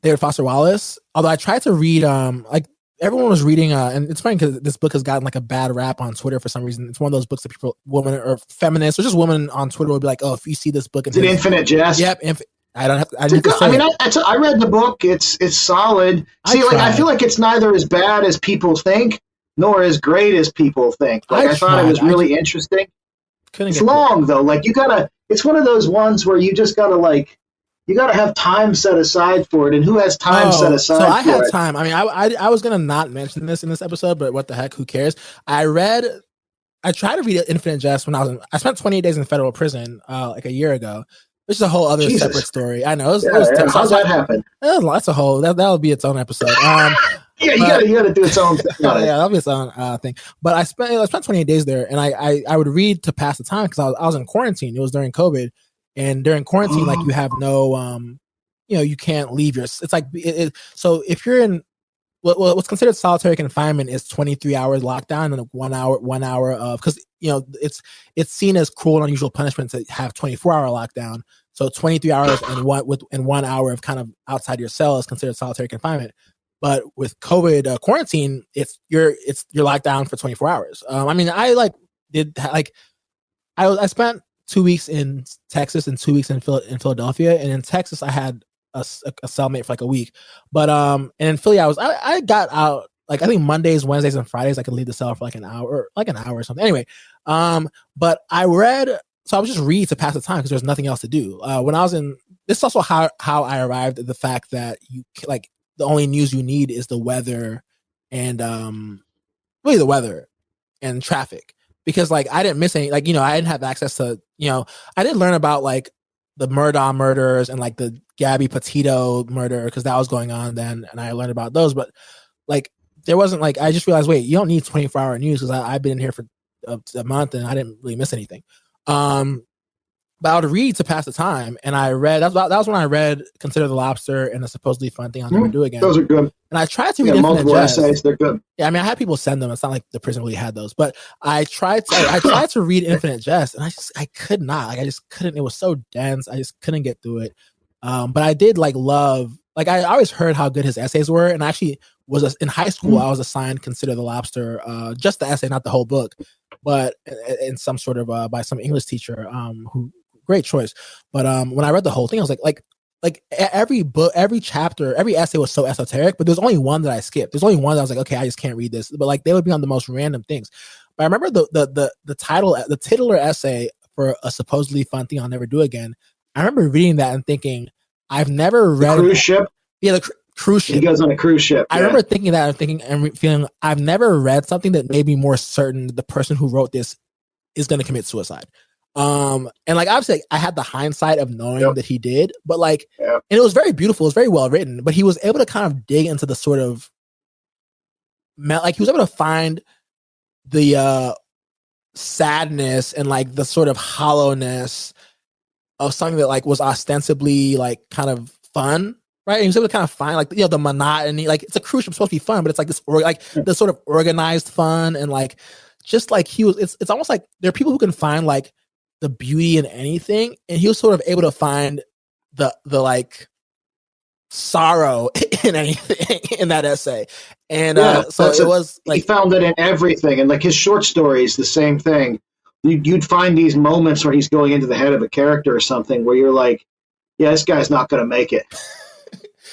David Foster Wallace, although I tried to read like everyone was reading and it's funny because this book has gotten like a bad rap on Twitter for some reason. It's one of those books that women or feminists or just women on Twitter will be like, oh, if you see this book, it's an Infinite Jest. Yep. I read the book. It's solid. I feel like it's neither as bad as people think nor as great as people think. Like, I thought it was really interesting. It's long though. Like, it's one of those ones where you just gotta you gotta have time set aside for it. And who has time set aside? So I had time. I mean, I was gonna not mention this in this episode, but what the heck? Who cares? I tried to read Infinite Jest when I spent 28 days in federal prison like a year ago. Which is a whole other separate story. I know. How'd that happen? That's a whole. That'll be its own episode. Yeah, But you gotta do its own thing. yeah, that'll be its own thing. But I spent 28 days there, and I would read to pass the time because I was in quarantine. It was during COVID, and during quarantine, like you have no you can't leave your. It's like so if you're in what's considered solitary confinement is 23 hours lockdown and 1 hour of because it's seen as cruel and unusual punishment to have 24-hour lockdown. So 23 hours and 1 hour of kind of outside your cell is considered solitary confinement. But with COVID quarantine, you're locked down for 24 hours. I mean, I spent 2 weeks in Texas and 2 weeks in Philadelphia, and in Texas I had a cellmate for like a week. But and in Philly I got out like I think Mondays, Wednesdays, and Fridays I could leave the cell for like an hour or something. Anyway, but I read. So I was just read to pass the time because there's nothing else to do. When I was in, this is also how I arrived at the fact that you like the only news you need is the weather and really the weather and traffic because like I didn't miss any I didn't have access to I did learn about like the Murdaugh murders and like the Gabby Petito murder because that was going on then and I learned about those but like there wasn't like I just realized wait you don't need 24-hour news because I've been in here for a month and I didn't really miss anything. But I would read to pass the time, and I read that was when I read "Consider the Lobster" and a Supposedly Fun Thing I'll Never Do Again. Those are good. And I tried to read multiple essays. They're good. Yeah, I mean, I had people send them. It's not like the prison really had those, but I tried to read Infinite Jest, and I could not. Like I just couldn't. It was so dense. I just couldn't get through it. But I did love. Like I always heard how good his essays were, and I actually was in high school. I was assigned "Consider the Lobster," just the essay, not the whole book, but in some sort of by some English teacher who. Great choice. But when I read the whole thing, I was like every book, every chapter, every essay was so esoteric, but there's only one that I skipped. There's only one that I was like, okay, I just can't read this. But like they would be on the most random things. But I remember the title, the titular essay for A Supposedly Fun Thing I'll Never Do Again. I remember reading that and thinking, I've never read the cruise ship. Yeah, the cruise ship. He goes on a cruise ship. I remember thinking that and thinking and feeling I've never read something that made me more certain that the person who wrote this is going to commit suicide. And like obviously I had the hindsight of knowing that he did, but like and it was very beautiful, it was very well written, but he was able to kind of dig into the sort of like he was able to find the sadness and like the sort of hollowness of something that like was ostensibly like kind of fun, right? And he was able to kind of find like the monotony, like it's a cruise ship supposed to be fun, but it's like this the sort of organized fun and like just like he was it's almost like there are people who can find like the beauty in anything, and he was sort of able to find the like sorrow in anything in that essay. And so it was like he found it in everything, and like his short stories, the same thing. You'd find these moments where he's going into the head of a character or something, where you're like, "Yeah, this guy's not going to make it."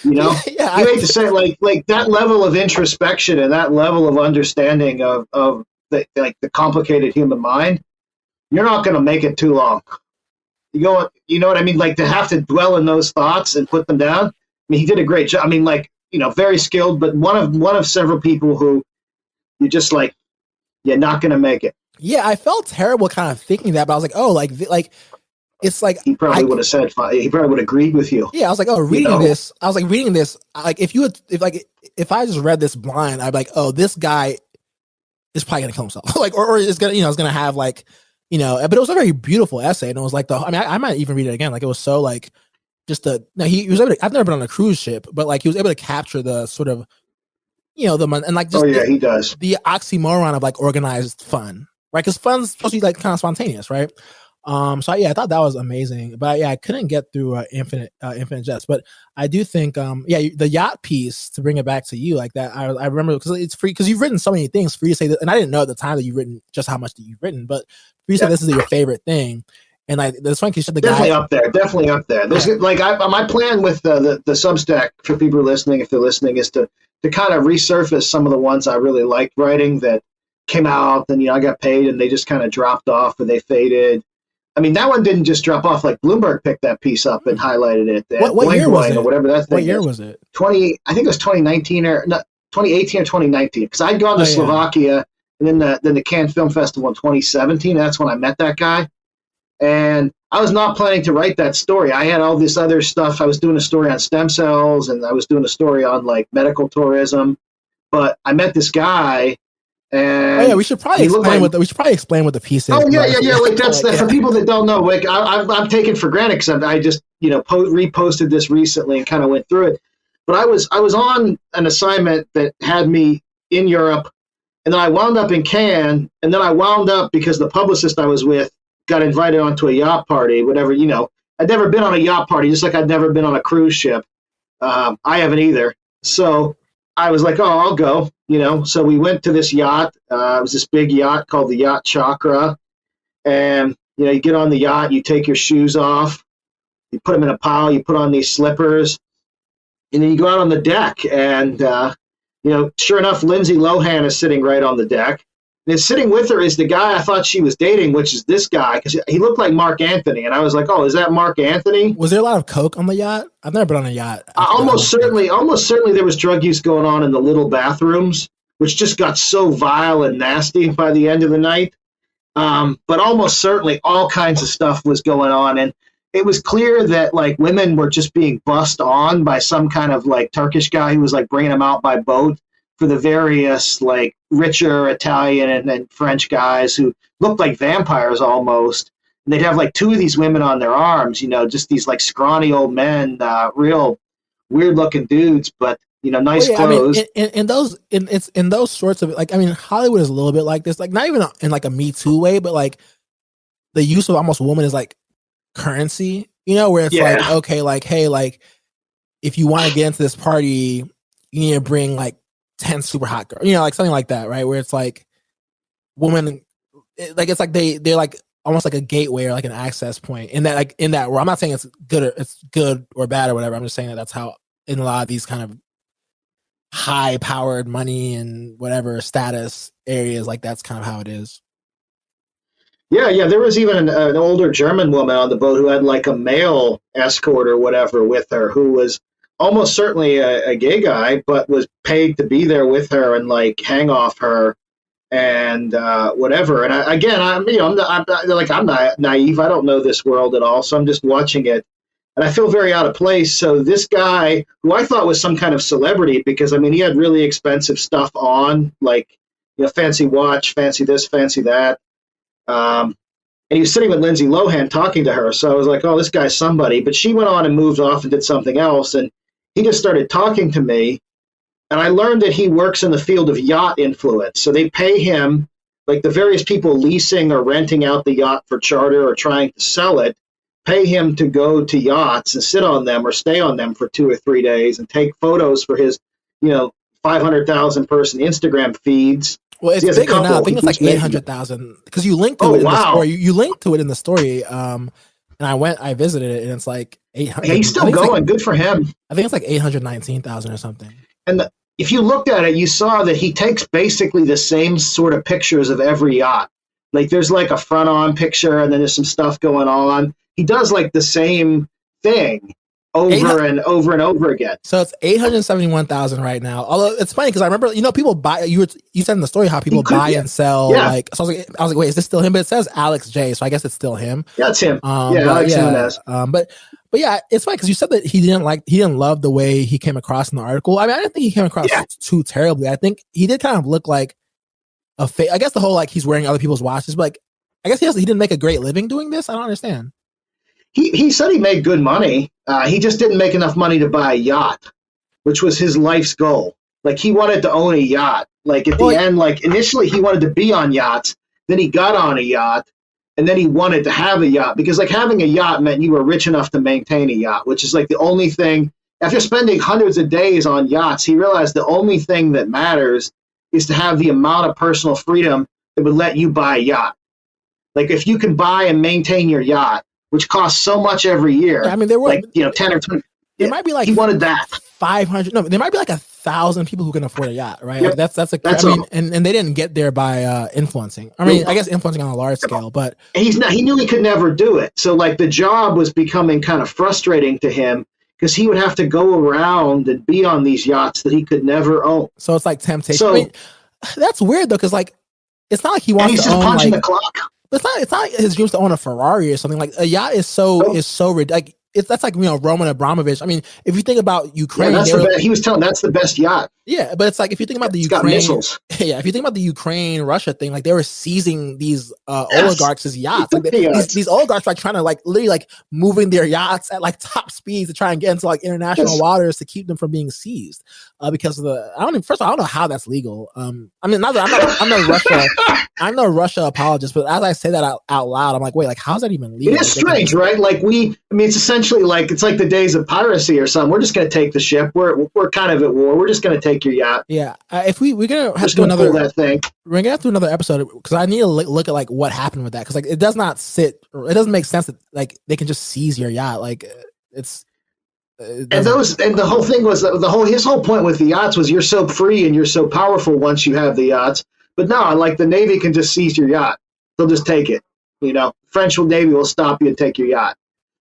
You know, you hate to say it, like that level of introspection and that level of understanding of the complicated human mind. You're not going to make it too long. You know what I mean? Like to have to dwell in those thoughts and put them down. I mean, he did a great job. I mean, like, very skilled, but one of several people who you're just like, you're not going to make it. Yeah, I felt terrible kind of thinking that, but I was like, oh, like it's like he probably would have said he probably would have agreed with you. Yeah, I was like, oh, reading this, like if I just read this blind, I'd be like, oh, this guy is probably gonna kill himself, like, or is gonna, is gonna have like. But it was a very beautiful essay, and it was like I might even read it again. Like it was so like he was able to, I've never been on a cruise ship, but like he was able to capture the sort of and like just he does the oxymoron of like organized fun, right? Because fun's supposed to be like kind of spontaneous, right? So yeah, I thought that was amazing, but yeah, I couldn't get through Infinite Jest, but I do think the yacht piece, to bring it back to you like that, I remember because it's free, because you've written so many things for you to say that, and I didn't know at the time that you've written just how much that you've written, but for you to say this is your favorite thing, and like this one because definitely up there. There's like my plan with the Substack for people listening, if they're listening, is to kind of resurface some of the ones I really liked writing that came out, and I got paid and they just kind of dropped off or they faded. I mean, that one didn't just drop off. Like Bloomberg picked that piece up and highlighted it. What year was it? Or whatever that thing What year was it? I think it was 2019 or not, 2018 or 2019. Because I'd gone to Slovakia and then the Cannes Film Festival in 2017. That's when I met that guy. And I was not planning to write that story. I had all this other stuff. I was doing a story on stem cells, and I was doing a story on like medical tourism. but I met this guy. And oh yeah, we should probably explain what the piece is. Oh yeah. Like that's for people that don't know. Like I'm taking for granted because I just reposted this recently and kind of went through it. But I was on an assignment that had me in Europe, and then I wound up in Cannes, and then I wound up because the publicist I was with got invited onto a yacht party. Whatever, I'd never been on a yacht party, just like I'd never been on a cruise ship. I haven't either. So I was like, oh, I'll go. So we went to this yacht. It was this big yacht called the Yacht Chakra. And, you get on the yacht, you take your shoes off, you put them in a pile, you put on these slippers, and then you go out on the deck. And, sure enough, Lindsay Lohan is sitting right on the deck. And sitting with her is the guy I thought she was dating, which is this guy, because he looked like Mark Anthony. And I was like, oh, is that Mark Anthony? Was there a lot of coke on the yacht? I've never been on a yacht. Almost certainly there was drug use going on in the little bathrooms, which just got so vile and nasty by the end of the night. But almost certainly all kinds of stuff was going on. And it was clear that like women were just being bussed on by some kind of like Turkish guy who was like bringing them out by boat for the various like richer Italian and French guys who looked like vampires almost. And they'd have like two of these women on their arms, just these like scrawny old men, real weird looking dudes, but nice clothes. I mean, in those sorts of like, I mean, Hollywood is a little bit like this, like not even in like a Me Too way, but like the use of almost woman is like currency, where it's like, okay, like, hey, like if you want to get into this party, you need to bring like 10 super hot girls, like something like that, right? Where it's like women, like it's like they're like almost like a gateway or like an access point in that where I'm not saying it's good or bad or whatever. I'm just saying that's how in a lot of these kind of high powered money and whatever status areas, like that's kind of how it is. Yeah. There was even an older German woman on the boat who had like a male escort or whatever with her, who was almost certainly a gay guy, but was paid to be there with her and like hang off her and whatever. And I'm not naive. I don't know this world at all, so I'm just watching it, and I feel very out of place. So this guy, who I thought was some kind of celebrity, because I mean he had really expensive stuff on, like fancy watch, fancy this, fancy that. And he was sitting with Lindsay Lohan talking to her. So I was like, oh, this guy's somebody. But she went on and moved off and did something else. And he just started talking to me. And I learned that he works in the field of yacht influence. So they pay him, like the various people leasing or renting out the yacht for charter or trying to sell it, pay him to go to yachts and sit on them or stay on them for 2 or 3 days and take photos for his, 500,000 person Instagram feeds. Well, it's bigger now. I think it's like 800,000 because you linked to it in the story. You linked to it in the story, and I visited it, and it's like 800. He's still going. Like, good for him. I think it's like 819,000 or something. And if you looked at it, you saw that he takes basically the same sort of pictures of every yacht. Like there's like a front-on picture, and then there's some stuff going on. He does like the same thing over and over and over again. So it's 871,000 right now. Although it's funny because I remember, people buy. You said in the story how people buy and sell. Yeah. Like, so I was like, wait, is this still him? But it says Alex J, so I guess it's still him. Yeah, it's him. Alex Jimenez. But yeah, it's funny because you said that he didn't love the way he came across in the article. I mean, I didn't think he came across too terribly. I think he did kind of look like a fake. I guess the whole like he's wearing other people's watches, but like I guess he didn't make a great living doing this. I don't understand. He said he made good money. He just didn't make enough money to buy a yacht, which was his life's goal. Like he wanted to own a yacht. Like at the end, like initially he wanted to be on yachts. Then he got on a yacht, and then he wanted to have a yacht because like having a yacht meant you were rich enough to maintain a yacht, which is like the only thing. After spending hundreds of days on yachts, he realized the only thing that matters is to have the amount of personal freedom that would let you buy a yacht. Like if you can buy and maintain your yacht, which costs so much every year. I mean, there were like 10 or 20. There might be like he wanted that 500. No, there might be like 1,000 people who can afford a yacht, right? Yep. Like that's and they didn't get there by influencing. I mean, I guess influencing on a large scale, but he knew he could never do it. So like the job was becoming kind of frustrating to him because he would have to go around and be on these yachts that he could never own. So it's like temptation. So, I mean, that's weird though, because like it's not like he wants he's to just own punching like, the clock. It's not his dreams to own a Ferrari or something. Like a yacht is so like that's like, Roman Abramovich. I mean, if you think about Ukraine, he was telling that's the best yacht. Yeah, but it's like if you think about the It's Ukraine, got missiles. Yeah, if you think about the Ukraine Russia thing, like they were seizing these oligarchs' yachts. Like these oligarchs were like trying to like literally like moving their yachts at like top speeds to try and get into like international waters to keep them from being seized. Because of the first of all, I don't know how that's legal. I mean, I'm no Russia apologist, but as I say that out loud, I'm like, wait, like how's that even legal? It is strange, right? Like it's essentially like it's like the days of piracy or something. We're just going to take the ship. We're kind of at war. We're just going to take your yacht. Yeah, if we're gonna have to do another that thing. We're gonna have to do another episode because I need to look at like what happened with that because like it doesn't make sense that like they can just seize your yacht. Like and the whole thing was his whole point with the yachts was you're so free and you're so powerful once you have the yachts. But no, like the Navy can just seize your yacht. They'll just take it. French Navy will stop you and take your yacht.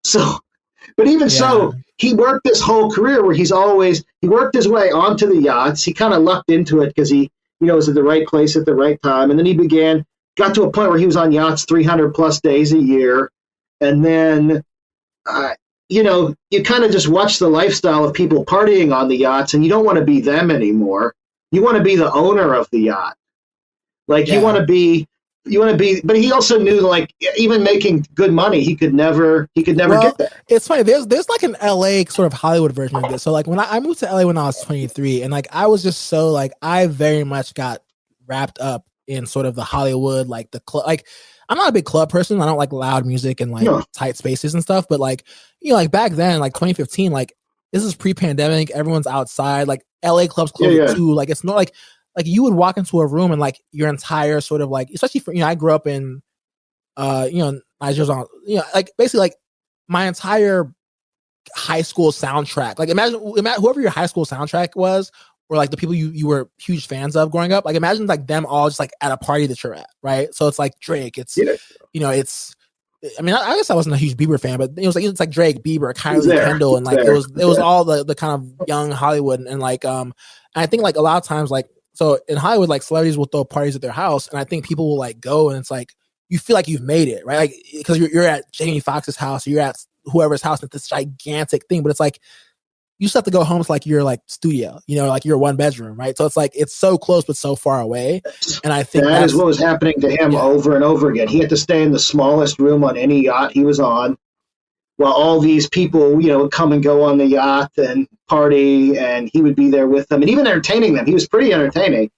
So, but even so, he worked this whole career where he worked his way onto the yachts. He kind of lucked into it because he, was at the right place at the right time. And then he got to a point where he was on yachts 300 plus days a year. And then, you kind of just watch the lifestyle of people partying on the yachts and you don't want to be them anymore. You want to be the owner of the yacht. Like you want to be, but he also knew like even making good money, he could never get there. It's funny. There's like an LA sort of Hollywood version of this. So like when I moved to LA when I was 23 and like I was just so like I very much got wrapped up in sort of the Hollywood, like the club. Like I'm not a big club person. I don't like loud music and like tight spaces and stuff. But like, like back then, like 2015, like this is pre-pandemic. Everyone's outside. Like LA clubs closed too. Like it's not like you would walk into a room and like your entire sort of like, especially for, I grew up in, Nigeria's on, like basically like my entire high school soundtrack. Like imagine whoever your high school soundtrack was, or like the people you were huge fans of growing up. Like imagine like them all just like at a party that you're at, right? So it's like Drake. It's it's. I mean, I guess I wasn't a huge Bieber fan, but it's like Drake, Bieber, Kylie, Kendall, and like it was all the kind of young Hollywood and like and I think like a lot of times like. So in Hollywood, like celebrities will throw parties at their house, and I think people will like go, and it's like you feel like you've made it, right? Like because you're at Jamie Foxx's house, or you're at whoever's house, it's this gigantic thing, but it's like you still have to go home to like your like studio, like your one bedroom, right? So it's like it's so close but so far away, and I think that is what was happening to him over and over again. He had to stay in the smallest room on any yacht he was on. While all these people, would come and go on the yacht and party, and he would be there with them and even entertaining them. He was pretty entertaining.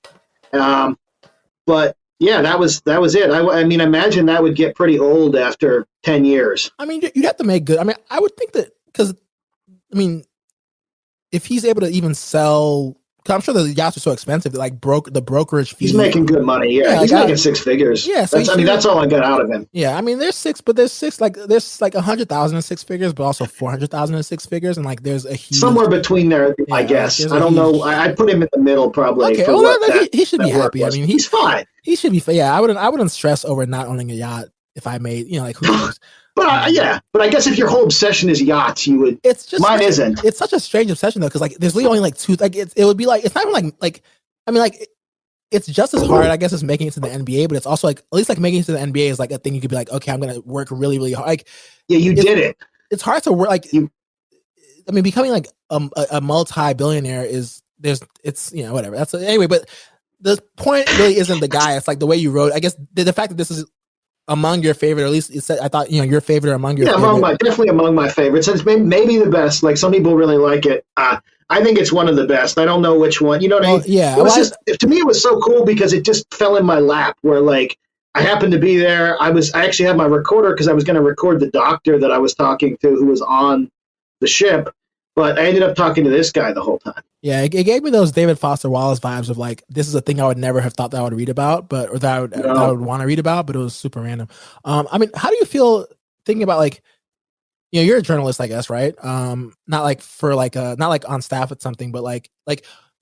But yeah, that was it. I mean, imagine that would get pretty old after 10 years. I mean, you'd have to make good. I mean, I would think that because, I mean, if he's able to even sell, because I'm sure the yachts are so expensive that like the brokerage fee. He's making good money. Yeah, he's making six figures. Yeah, so that's all I got out of him. Yeah, I mean, there's like 100,000 in six figures, but also 400,000 in six figures, and like there's a huge somewhere between there. Yeah, I guess I don't know. I put him in the middle probably. Okay, well, he should be happy. I mean, he's fine. He should be. Yeah, I wouldn't stress over not owning a yacht if I made like who knows. But I guess if your whole obsession is yachts, you would. It's just mine isn't. It's such a strange obsession though, because like there's literally only like two. Like it would be like it's not even like I mean like it's just as hard I guess as making it to the NBA, but it's also like at least like making it to the NBA is like a thing you could be like, okay, I'm gonna work really really hard. Like you did it. It's hard to work like I mean becoming like a multi-billionaire it's whatever. That's anyway, but the point really isn't the guy. It's like the way you wrote. I guess the fact that this is among your favorite, or at least it said, I thought your favorite or among your favorite. Definitely among my favorites. It's maybe the best. Like some people really like it. I think it's one of the best. I don't know which one. You know what I mean? Yeah. It was to me, it was so cool because it just fell in my lap. Where like I happened to be there. I actually had my recorder because I was going to record the doctor that I was talking to who was on the ship. But I ended up talking to this guy the whole time. Yeah, it gave me those David Foster Wallace vibes of like, this is a thing I would never have thought that I would read about, that I would want to read about, but it was super random. I mean, how do you feel thinking about like, you're a journalist, I guess, right? Not like for like not like on staff at something, but like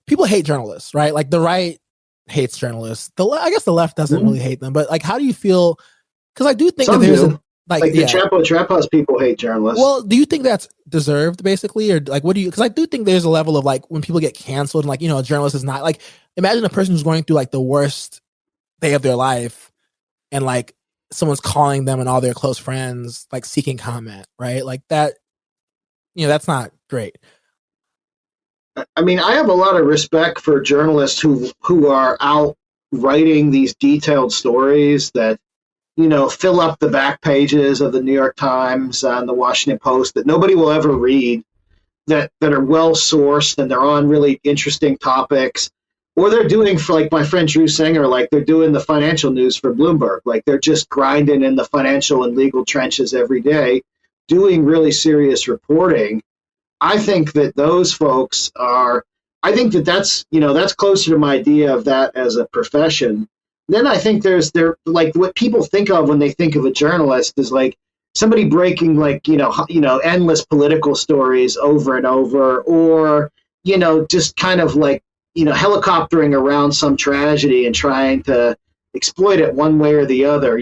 people hate journalists, right? Like the right hates journalists. I guess the left doesn't really hate them, but like, how do you feel? Because I do think that there's like the Trap House people hate journalists. Well, do you think that's deserved, basically, or like what do you? Because I do think there's a level of like when people get canceled, and like a journalist is not like imagine a person who's going through like the worst day of their life, and like someone's calling them and all their close friends like seeking comment, right? Like that. that's not great. I mean, I have a lot of respect for journalists who are out writing these detailed stories that fill up the back pages of the New York Times and the Washington Post that nobody will ever read, that are well sourced and they're on really interesting topics. Or they're doing, for like my friend Drew Singer, like they're doing the financial news for Bloomberg. Like they're just grinding in the financial and legal trenches every day, doing really serious reporting. I think that those folks are, I think that that's closer to my idea of that as a profession. Then I think there's like what people think of when they think of a journalist is like somebody breaking like, endless political stories over and over, or, just kind of like, helicoptering around some tragedy and trying to exploit it one way or the other,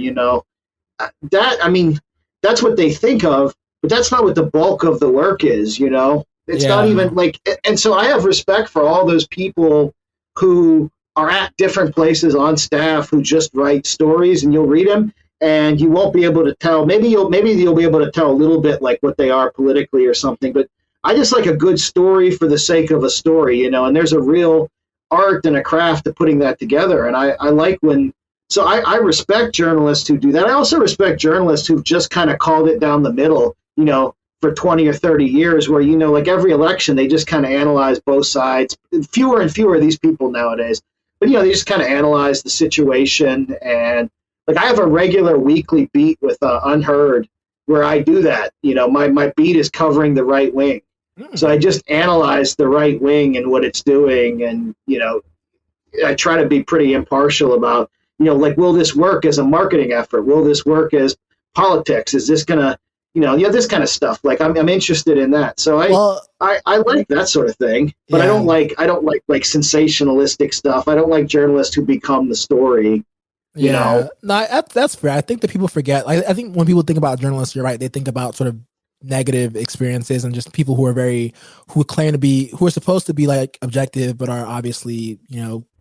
that's what they think of, but that's not what the bulk of the work is, It's not even like, and so I have respect for all those people who are at different places on staff who just write stories, and you'll read them and you won't be able to tell. Maybe you'll be able to tell a little bit like what they are politically or something, but I just like a good story for the sake of a story, and there's a real art and a craft to putting that together. And I like so I respect journalists who do that. I also respect journalists who've just kind of called it down the middle, for 20 or 30 years where, like every election, they just kind of analyze both sides. Fewer and fewer of these people nowadays, but, they just kind of analyze the situation. And like I have a regular weekly beat with Unheard where I do that. My beat is covering the right wing. So I just analyze the right wing and what it's doing. And, I try to be pretty impartial about, like, will this work as a marketing effort? Will this work as politics? Is this going to, this kind of stuff. Like I'm interested in that. So I like that sort of thing, but I don't like sensationalistic stuff. I don't like journalists who become the story. No, that's fair. I think that people forget. I think when people think about journalists, you're right. They think about sort of negative experiences and just people who are supposed to be like objective, but are obviously,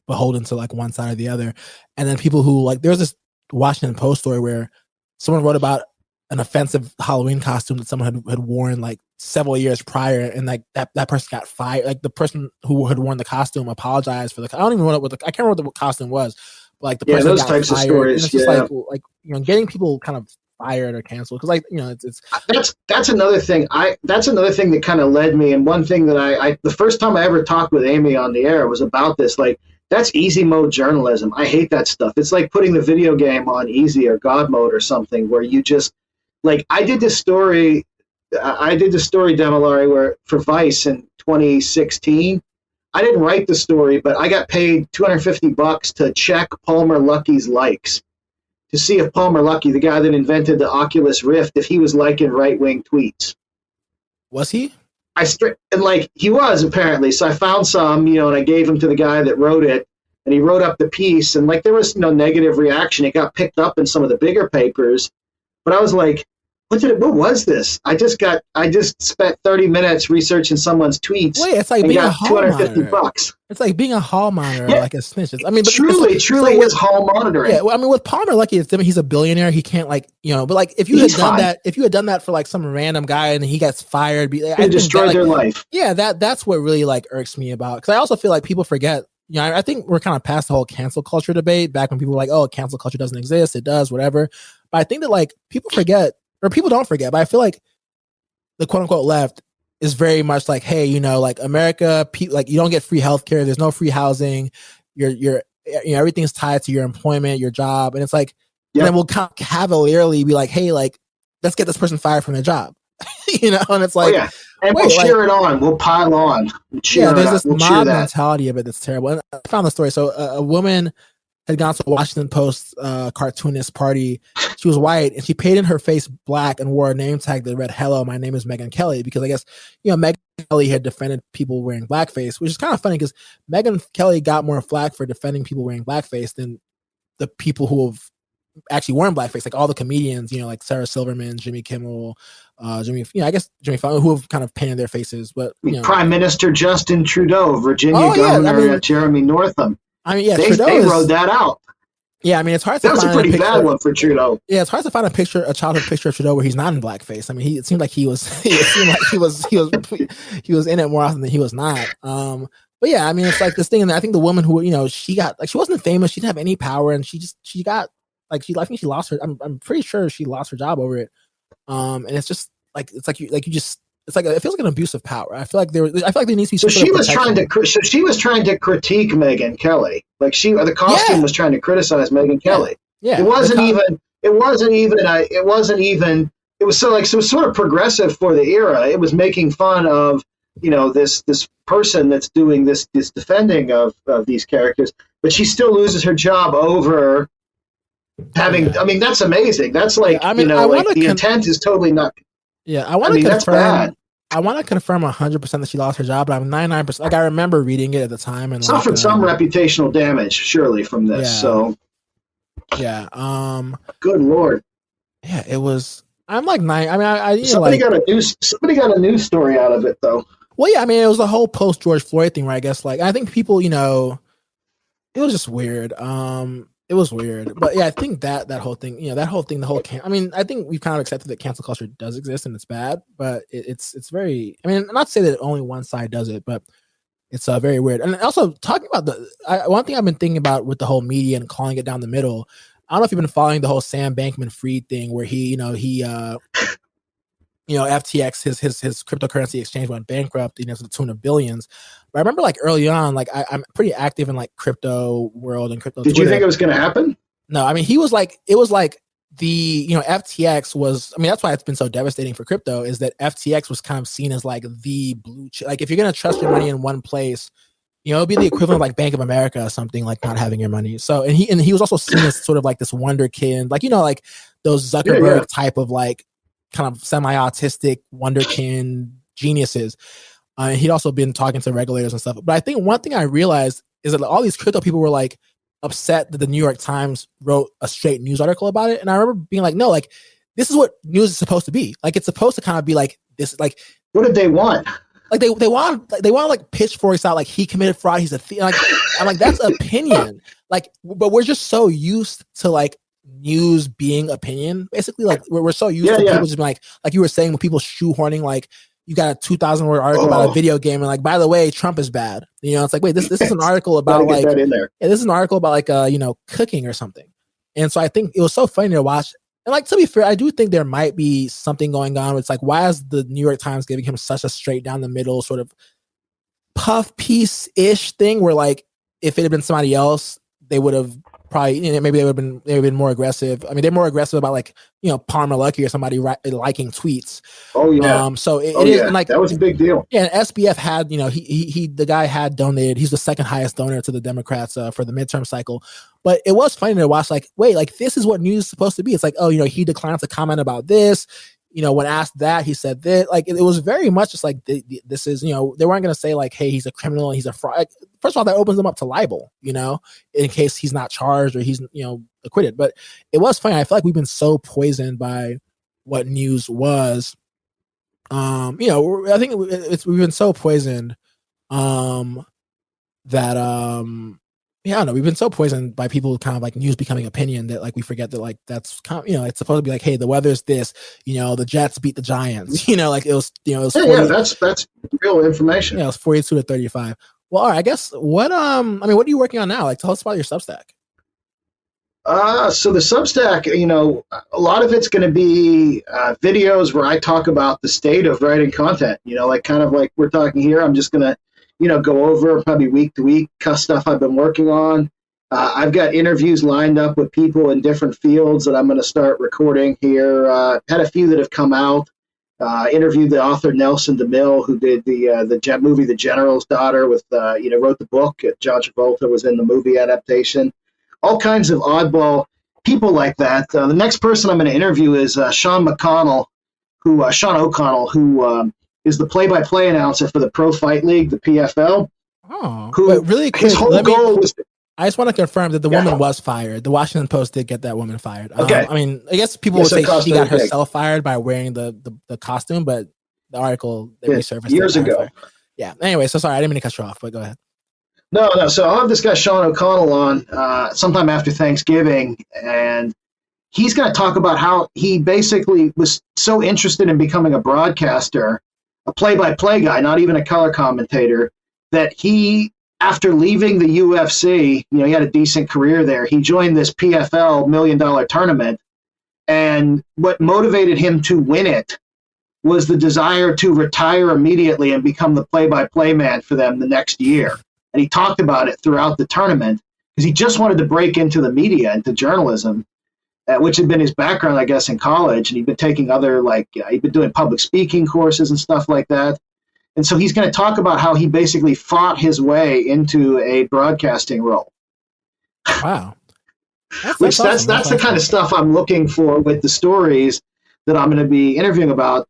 beholden to like one side or the other. And then people who like, there's this Washington Post story where someone wrote about an offensive Halloween costume that someone had worn like several years prior, and like that person got fired. Like the person who had worn the costume apologized for I don't even know I can't remember what the costume was, but like the person those got types fired. of stories. And it's just like getting people kind of fired or canceled, because like it's that's another thing. That's another thing that kind of led me, and one thing that I the first time I ever talked with Amy on the air was about this. Like that's easy mode journalism. I hate that stuff. It's like putting the video game on easy or God mode or something, where you just like I did this story Demolari, where for Vice in 2016. I didn't write the story, but I got paid $250 to check Palmer Luckey's likes, to see if Palmer Luckey, the guy that invented the Oculus Rift, if he was liking right-wing tweets. Was he? He was, apparently. So I found some, and I gave him to the guy that wrote it, and he wrote up the piece, and like there was no negative reaction. It got picked up in some of the bigger papers, but I was like, what was this? I just spent 30 minutes researching someone's tweets. Wait, it's like being a hall $250. It's like being a hall monitor, like a snitch. I mean, but truly is hall monitoring. Yeah, well, I mean, with Palmer Luckey, it's different. He's a billionaire. He can't but like if you had done that for like some random guy and he gets fired, I destroyed their life. Yeah, that's what really like irks me about, because I also feel like people forget. I think we're kind of past the whole cancel culture debate. Back when people were like, "Oh, cancel culture doesn't exist. It does, whatever." But I think that like people forget. Or people don't forget, but I feel like the quote unquote left is very much like, hey, like America, like you don't get free healthcare. There's no free housing. You're everything's tied to your employment, your job. And it's like, and then we'll kind of cavalierly be like, hey, like, let's get this person fired from their job. And it's like, and we'll cheer it on. We'll pile on. There's this mob mentality of it that's terrible. And I found the story. So a woman had gone to a Washington Post cartoonist party. She was white, and she painted her face black and wore a name tag that read, "Hello, my name is Megyn Kelly," because I guess, Megyn Kelly had defended people wearing blackface, which is kind of funny because Megyn Kelly got more flack for defending people wearing blackface than the people who have actually worn blackface, like all the comedians, like Sarah Silverman, Jimmy Kimmel, Jimmy Fallon, who have kind of painted their faces. But Prime Minister Justin Trudeau, Virginia Governor Jeremy Northam. I mean, they rode that out. Yeah, I mean, it's hard to That was a find pretty picture. bad one for Trudeau. Yeah, it's hard to find a childhood picture of Trudeau where he's not in blackface. I mean, it seemed like he was. It seemed like he was in it more often than he was not. But yeah, I mean, it's like this thing, and I think the woman who, she got, like, she wasn't famous, she didn't have any power, and she got, like, I think she lost her. I'm pretty sure she lost her job over it. And it's just like, it's like you just. It's like it feels like an abuse of power. I feel like there needs to be. So she was trying to critique Megyn Kelly. Like the costume was trying to criticize Megyn Kelly. Yeah. It wasn't even. It was sort of progressive for the era. It was making fun of this person that's doing this defending of these characters, but she still loses her job over having. I mean, that's amazing. That's like the intent is totally not. Yeah, I want to confirm. That's bad. I want to confirm 100% that she lost her job, but I'm 99%. Like, I remember reading it at the time and suffered some reputational damage, surely, from this. Yeah. So, yeah. Good Lord. Yeah, it was. I'm like 9. I mean, somebody got a news story out of it, though. Well, yeah. I mean, it was the whole post George Floyd thing, right? I guess. Like, I think people, it was just weird. It was weird, but yeah, I think that whole thing, I mean, I think we've kind of accepted that cancel culture does exist and it's bad, but it's very, I mean, not to say that only one side does it, but it's very weird. And also talking about one thing I've been thinking about with the whole media and calling it down the middle. I don't know if you've been following the whole Sam Bankman-Fried thing where he FTX, his cryptocurrency exchange went bankrupt, to the tune of billions. But I remember, like, early on, like, I'm pretty active in, like, crypto world and crypto. Did Twitter. You think it was going to happen? No, I mean, it was like the, FTX was, I mean, that's why it's been so devastating for crypto, is that FTX was kind of seen as like the blue chip. Like, if you're going to trust your money in one place, it'd be the equivalent of like Bank of America or something, like not having your money. So, and he was also seen as sort of like this wonderkind, like, like those Zuckerberg type of, like, kind of semi-autistic wonderkind geniuses. He'd also been talking to regulators and stuff. But I think one thing I realized is that all these crypto people were, like, upset that the New York Times wrote a straight news article about it. And I remember being like, no, like, this is what news is supposed to be. Like, it's supposed to kind of be like this, like, what did they want? Like, they want like pitchforks out, like, he committed fraud, he's a thief. Like, I'm like, that's opinion. Like, but we're just so used to, like, news being opinion, basically. Like, we're so used to people just being like you were saying, with people shoehorning, like, you got a 2,000 word article about a video game, and, like, by the way, Trump is bad. It's like, wait, this is an article about, like, this is an article about, like, cooking or something. And so I think it was so funny to watch. And, like, to be fair, I do think there might be something going on. It's like, why is the New York Times giving him such a straight down the middle sort of puff piece ish thing, where, like, if it had been somebody else, they would have probably, maybe they would have been more aggressive. I mean, they're more aggressive about, like, Palmer Luckey or somebody liking tweets. Oh yeah. So it is, and, like, that was a big deal. Yeah, and SBF had, the guy had donated. He's the second highest donor to the Democrats for the midterm cycle. But it was funny to watch. Like, wait, like, this is what news is supposed to be. It's like, oh, he declined to comment about this. When asked that, he said this. Like, it was very much just like, this is, they weren't going to say, like, hey, he's a criminal and he's a fraud. Like, first of all, that opens them up to libel, in case he's not charged or he's, acquitted. But it was funny. I feel like we've been so poisoned by what news was. I think we've been so poisoned that I don't know. We've been so poisoned by people kind of, like, news becoming opinion that, like, we forget that, like, that's kind of, it's supposed to be like, hey, the weather's this, the Jets beat the Giants, like, it was, it was 40, that's real information. It was 42-35. Well, all right, I guess what what are you working on now? Like, tell us about your Substack. So the Substack, a lot of it's going to be videos where I talk about the state of writing content, like, kind of like we're talking here. I'm just going to go over probably week to week stuff I've been working on. I've got interviews lined up with people in different fields that I'm going to start recording here. Had a few that have come out. Interviewed the author Nelson DeMille, who did the movie The General's Daughter with, wrote the book. John Travolta was in the movie adaptation. All kinds of oddball people like that. The next person I'm going to interview is Sean O'Connell, who is the play-by-play announcer for the Pro Fight League, the PFL. Oh, but really quick, his whole goal was. I just want to confirm that the woman was fired. The Washington Post did get that woman fired. Okay. I mean, I guess people would say she got herself fired by wearing the costume, but the article that resurfaced years ago. Yeah. Anyway, so sorry, I didn't mean to cut you off, but go ahead. No, no. So I'll have this guy Sean O'Connell on sometime after Thanksgiving, and he's going to talk about how he basically was so interested in becoming a broadcaster, a play-by-play guy, not even a color commentator, that he, after leaving the UFC, he had a decent career there. He joined this PFL $1 million tournament, and what motivated him to win it was the desire to retire immediately and become the play-by-play man for them the next year. And he talked about it throughout the tournament because he just wanted to break into the media, into journalism, which had been his background, I guess, in college. And he'd been taking other, he'd been doing public speaking courses and stuff like that. And so he's going to talk about how he basically fought his way into a broadcasting role. Wow. That's the kind of stuff I'm looking for with the stories that I'm going to be interviewing about.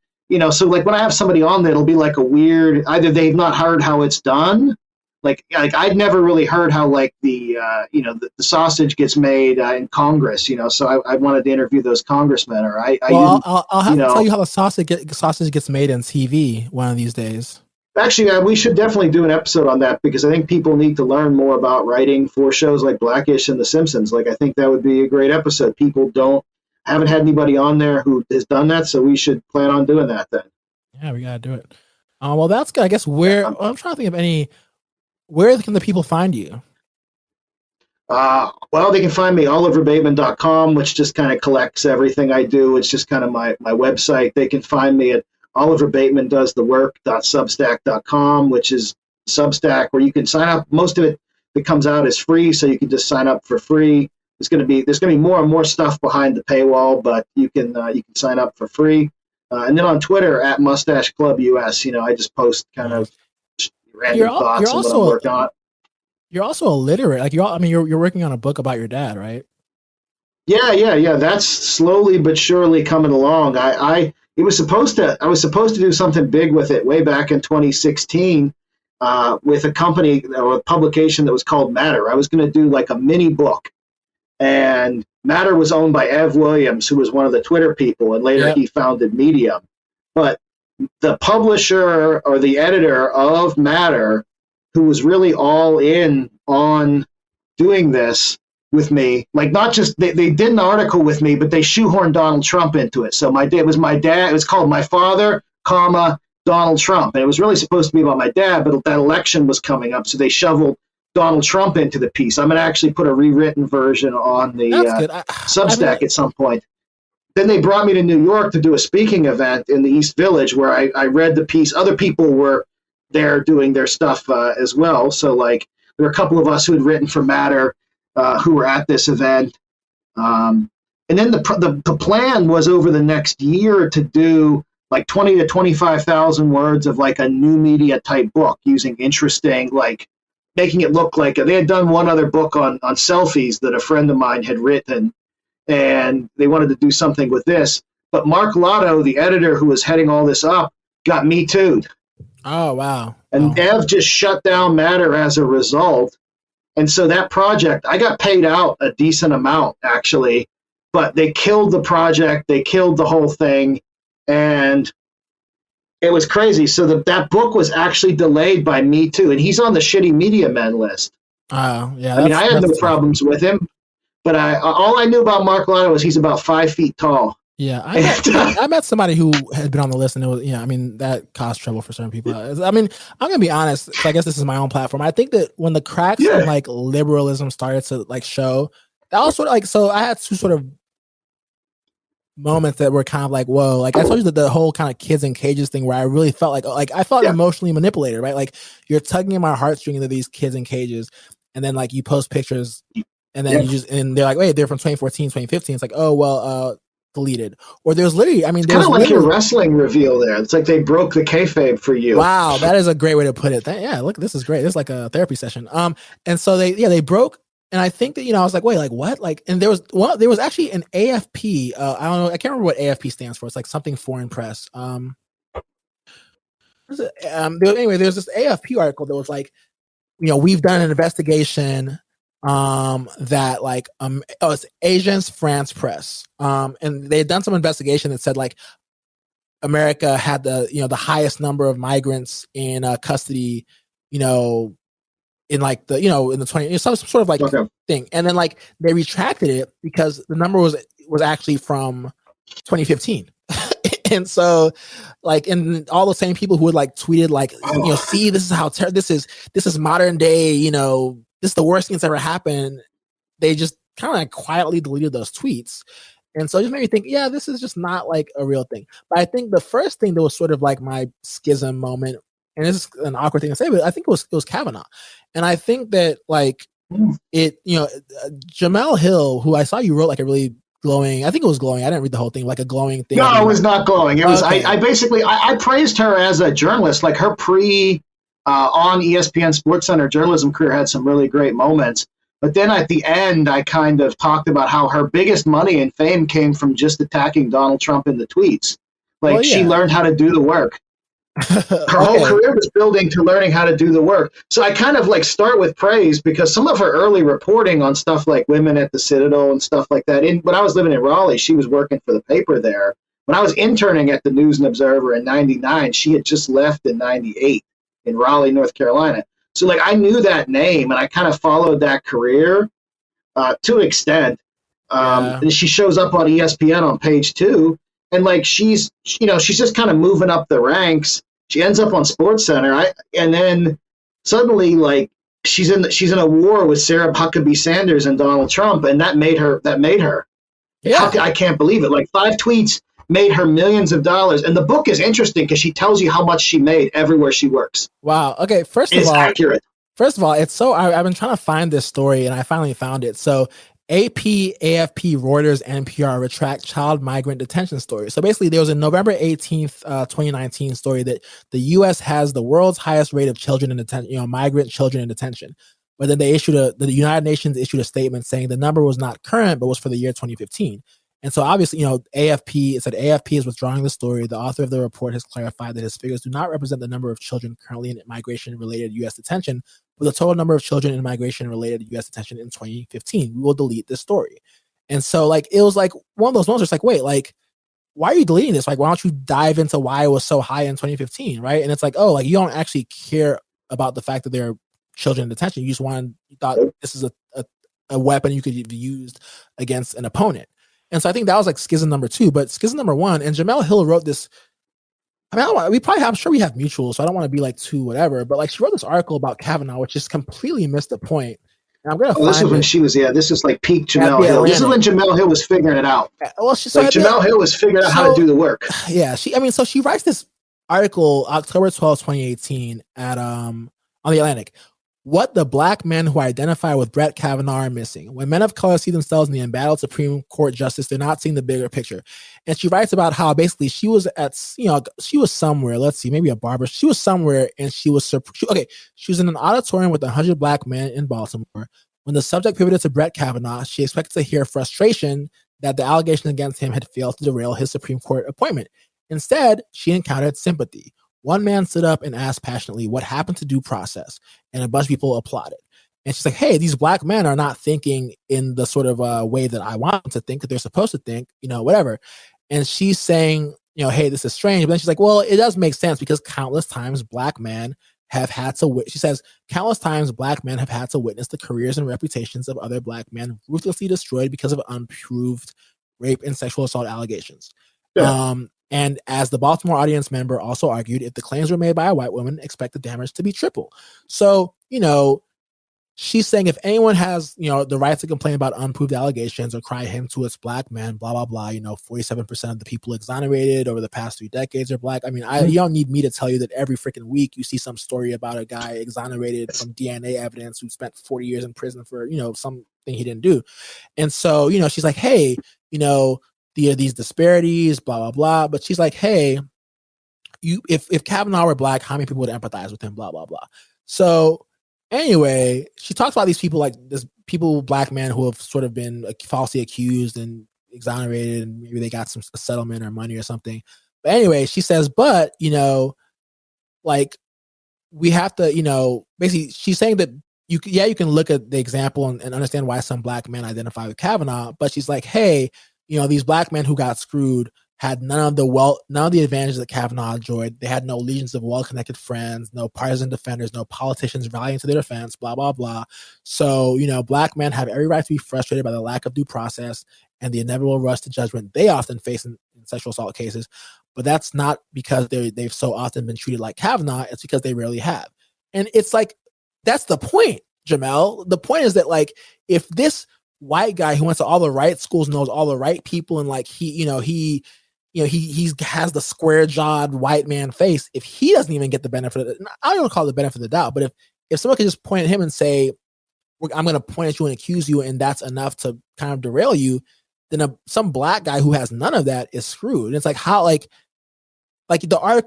So like when I have somebody on there, it'll be like a weird, either they've not heard how it's done. Like I'd never really heard how the sausage gets made in Congress, so I wanted to interview those congressmen. Or I'll have to tell you how the sausage gets made in TV one of these days. Actually, we should definitely do an episode on that because I think people need to learn more about writing for shows like Blackish and The Simpsons. Like I think that would be a great episode. People haven't had anybody on there who has done that, so we should plan on doing that then. Yeah, we gotta do it. Well, that's good. I guess I'm trying to think of any. Where can the people find you? Well, they can find me oliverbateman.com, which just kind of collects everything I do. It's just kind of my website. They can find me at oliverbatemandoesthework.substack.com, which is Substack, where you can sign up. Most of it that comes out is free, so you can just sign up for free. There's going to be more and more stuff behind the paywall, but you can sign up for free. And then on Twitter at Mustache Club US, I just post kind of random thoughts and what I'm working on. You're also illiterate. Like you're working on a book about your dad, right? Yeah. That's slowly but surely coming along. I was supposed to do something big with it way back in 2016 with a company or a publication that was called Matter. I was going to do like a mini book, and Matter was owned by Ev Williams, who was one of the Twitter people, and later he founded Medium. But the publisher or the editor of Matter, who was really all in on doing this with me, like not just they did an article with me, but they shoehorned Donald Trump into it. So it was called My Father, Donald Trump, and it was really supposed to be about my dad, but that election was coming up, so they shoveled Donald Trump into the piece. I'm going to actually put a rewritten version on the Substack at some point. Then they brought me to New York to do a speaking event in the East Village where I read the piece. Other people were there doing their stuff as well. So like there were a couple of us who had written for Matter who were at this event. And then the plan was over the next year to do like 20 to 25,000 words of like a new media type book using interesting, like making it look like they had done one other book on selfies that a friend of mine had written. And they wanted to do something with this. But Mark Lotto, the editor who was heading all this up, got Me Too'd. Oh, wow. And Ev just shut down Matter as a result. And so that project, I got paid out a decent amount, actually. But they killed the project. They killed the whole thing. And it was crazy. So that book was actually delayed by Me Too. And he's on the shitty media men list. Oh, yeah. I mean, I had no problems with him. But all I knew about Mark Lotto was he's about 5 feet tall. Yeah, I met somebody who had been on the list, and it was, I mean, that caused trouble for certain people. I mean, I'm gonna be honest. I guess this is my own platform. I think that when the cracks in like liberalism started to like show, that was sort of like, so I had two sort of moments that were kind of like, whoa, like I told you that the whole kind of kids in cages thing where I really felt like I felt emotionally manipulated, right? Like you're tugging at my heartstring into these kids in cages, and then like you post pictures. And then and they're like, wait, they're from 2014, 2015. It's like, oh, well, deleted. Or there's literally, I mean, it's kind of like your wrestling reveal there. It's like they broke the kayfabe for you. Wow, that is a great way to put it. Look, this is great. This is like a therapy session. And so they broke. And I think that, I was like, wait, like what? Like, and there was actually an AFP. I don't know. I can't remember what AFP stands for. It's like something foreign press. Anyway, there's this AFP article that was like, we've done an investigation that like it's Agence France Presse, and they had done some investigation that said like America had the the highest number of migrants in custody in like the, in the 20, some sort of like thing. And then like they retracted it because the number was actually from 2015. And so like, and all the same people who had like tweeted like, see, this is how this is modern day, this is the worst thing that's ever happened. They just kind of like quietly deleted those tweets. And so it just made me think, yeah, this is just not like a real thing. But I think the first thing that was sort of like my schism moment, and this is an awkward thing to say, but I think it was Kavanaugh. And I think that like Jamel Hill, who I saw you wrote like a really glowing, I think it was glowing. I didn't read the whole thing, like a glowing thing. No, it was not glowing. It was, I basically praised her as a journalist, like her on ESPN SportsCenter journalism career had some really great moments. But then at the end, I kind of talked about how her biggest money and fame came from just attacking Donald Trump in the tweets. Like she learned how to do the work. Her whole career was building to learning how to do the work. So I kind of like start with praise because some of her early reporting on stuff like women at the Citadel and stuff like that. When I was living in Raleigh, she was working for the paper there. When I was interning at the News and Observer in 99, she had just left in 98 in Raleigh, North Carolina. So like I knew that name and I kind of followed that career to an extent. And she shows up on ESPN on page 2. And like she's just kind of moving up the ranks. She ends up on SportsCenter, and then suddenly like she's in a war with Sarah Huckabee Sanders and Donald Trump, and that made her. Yeah. I can't believe it. Like 5 tweets made her millions of dollars, and the book is interesting because she tells you how much she made everywhere she works. Wow. Okay. It's accurate. First of all, it's so I've been trying to find this story, and I finally found it. So AP, AFP, Reuters, NPR retract child migrant detention story. So basically, there was a November 18th, 2019 story that the U.S. has the world's highest rate of children in detention, migrant children in detention. But then the United Nations issued a statement saying the number was not current, but was for the year 2015. And so obviously, it said AFP is withdrawing the story. The author of the report has clarified that his figures do not represent the number of children currently in migration-related U.S. detention, but the total number of children in migration-related U.S. detention in 2015. We will delete this story. And so, like, it was like one of those moments. It's like, wait, like, why are you deleting this? Like, why don't you dive into why it was so high in 2015, right? And it's like, oh, like you don't actually care about the fact that there are children in detention. You thought this is a weapon you could have used against an opponent. And so I think that was like schism number 2, but schism number 1, and Jamel Hill wrote this. I mean, I'm sure we have mutuals, so I don't want to be like too whatever, but like she wrote this article about Kavanaugh, which just completely missed the point. And I'm going to this is when she was, this is like peak Jamel Hill. This is when Jamel Hill was figuring it out. Well, Jamel Hill was figuring out how to do the work. Yeah. So she writes this article October 12th, 2018 on The Atlantic. What the black men who identify with Brett Kavanaugh are missing. When men of color see themselves in the embattled Supreme Court justice, they're not seeing the bigger picture. And she writes about how basically she was she was somewhere, let's see, maybe a barber. She was somewhere and she was in an auditorium with 100 black men in Baltimore. When the subject pivoted to Brett Kavanaugh, she expected to hear frustration that the allegation against him had failed to derail his Supreme Court appointment. Instead, she encountered sympathy. One man stood up and asked passionately, what happened to due process? And a bunch of people applauded. And she's like, hey, these black men are not thinking in the sort of way that I want them to think, that they're supposed to think, whatever. And she's saying, hey, this is strange. But then she's like, well, it does make sense because countless times black men have had to, she says, countless times black men have had to witness the careers and reputations of other black men ruthlessly destroyed because of unproved rape and sexual assault allegations. Yeah. And as the Baltimore audience member also argued, if the claims were made by a white woman, expect the damage to be triple. So, she's saying if anyone has, the right to complain about unproved allegations or cry him to its black man, blah, blah, blah, 47% of the people exonerated over the past 3 decades are black. I mean, you don't need me to tell you that every freaking week you see some story about a guy exonerated from DNA evidence who spent 40 years in prison for, something he didn't do. And so, she's like, hey, these disparities, blah, blah, blah. But she's like, hey, if Kavanaugh were black, how many people would empathize with him, blah, blah, blah. So anyway, she talks about these people, like this black men who have sort of been falsely accused and exonerated, and maybe they got some settlement or money or something. But anyway, she says, but, like we have to, basically she's saying that you can look at the example and understand why some black men identify with Kavanaugh, but she's like, hey, these black men who got screwed had none of the advantages that Kavanaugh enjoyed. They had no legions of well-connected friends, no partisan defenders, no politicians rallying to their defense, blah, blah, blah. So, black men have every right to be frustrated by the lack of due process and the inevitable rush to judgment they often face in sexual assault cases. But that's not because they've so often been treated like Kavanaugh. It's because they rarely have. And it's like, that's the point, Jamel. The point is that, like, if this white guy who went to all the right schools, knows all the right people, and like he has the square jawed white man face, if he doesn't even get the benefit of it, I don't call it the benefit of the doubt, but if someone could just point at him and say, I'm going to point at you and accuse you, and that's enough to kind of derail you, then some black guy who has none of that is screwed. And it's like, how, like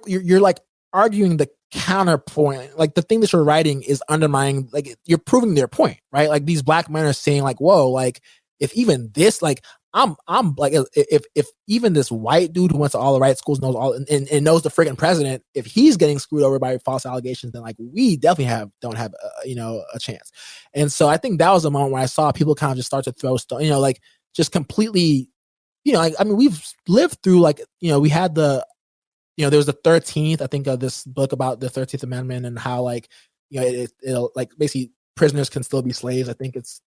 you're like arguing the counterpoint, like the thing that you're writing is undermining, like you're proving their point, right? Like these black men are saying, like, whoa, like if even this, like I'm like, if even this white dude who went to all the right schools knows all and knows the freaking president, if he's getting screwed over by false allegations, then like we definitely don't have a chance. And so I think that was a moment where I saw people kind of just start to throw stuff, like just completely, I mean, we've lived through, like, we had there was the 13th, I think, of this book about the 13th Amendment and how, like, it'll like basically prisoners can still be slaves. I think it's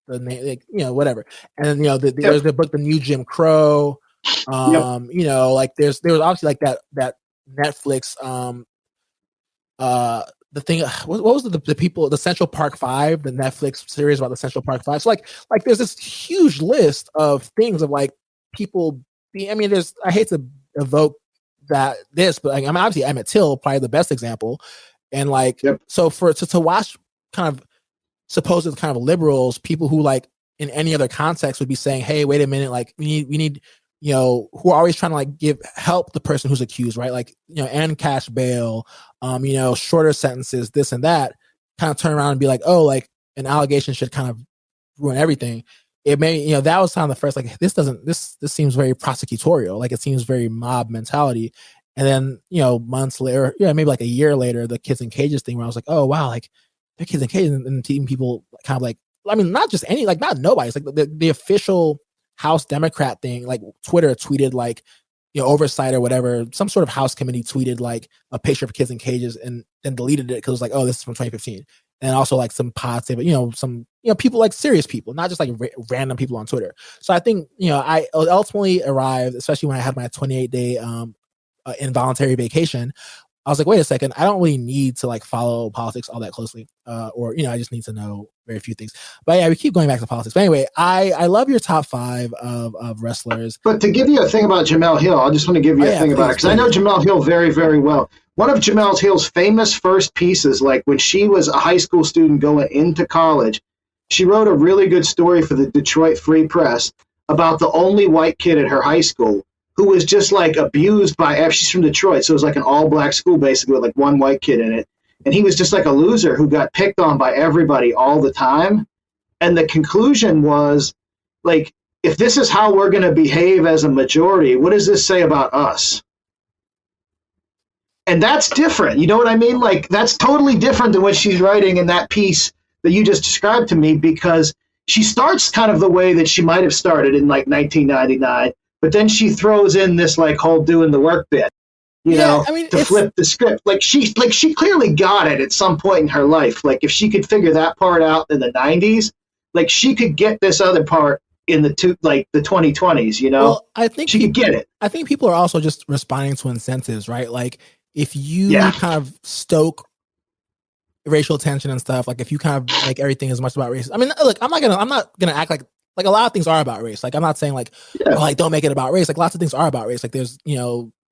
the name, like, whatever. And then, there's the book, The New Jim Crow. Like there was obviously like that Netflix, the thing, what was the people, the Central Park Five, the Netflix series about the Central Park Five. So like there's this huge list of things of like people being, I mean, I hate to evoke but like, I mean, obviously Emmett Till, probably the best example. And like, so to watch kind of supposed kind of liberals, people who like in any other context would be saying, hey, wait a minute, like we need, who are always trying to like help the person who's accused, right? Like, and cash bail, shorter sentences, this and that, kind of turn around and be like, oh, like an allegation should kind of ruin everything. It may, that was kind of the first, like, this seems very prosecutorial. Like it seems very mob mentality. And then, months later, maybe like a year later, the kids in cages thing where I was like, oh, wow, like they're kids in cages, and team people kind of like, I mean, not just any, like not nobody. It's like the official House Democrat thing, like Twitter tweeted like, oversight or whatever, some sort of House committee tweeted like a picture of kids in cages and then deleted it because it was like, oh, this is from 2015. And also like some positive, some, people, like serious people, not just like random people on Twitter. So I think, I ultimately arrived, especially when I had my 28-day involuntary vacation. I was like, wait a second, I don't really need to like follow politics all that closely. Or, I just need to know very few things. But yeah, we keep going back to politics. But anyway, I love your top 5 of wrestlers. But to give you a thing about Jamel Hill, I just want to give you a thing about it, because I know Jamel Hill very, very well. One of Jamel Hill's famous first pieces, like when she was a high school student going into college, she wrote a really good story for the Detroit Free Press about the only white kid at her high school who was just like abused by, she's from Detroit, so it was like an all-black school basically with like one white kid in it. And he was just like a loser who got picked on by everybody all the time. And the conclusion was, like, if this is how we're going to behave as a majority, what does this say about us? And that's different. You know what I mean? Like, that's totally different than what she's writing in that piece that you just described to me, because she starts kind of the way that she might have started in like 1999, but then she throws in this like whole doing the work bit, to flip the script. Like she clearly got it at some point in her life. Like if she could figure that part out in the 90s, like she could get this other part in the 2020s, Well, I think she could get it. I think people are also just responding to incentives, right? Like if you kind of stoke racial tension and stuff, like if you kind of make everything as much about race. I mean, look, I'm not gonna act like a lot of things are about race. Like I'm not saying like, like don't make it about race. Like lots of things are about race. Like there's,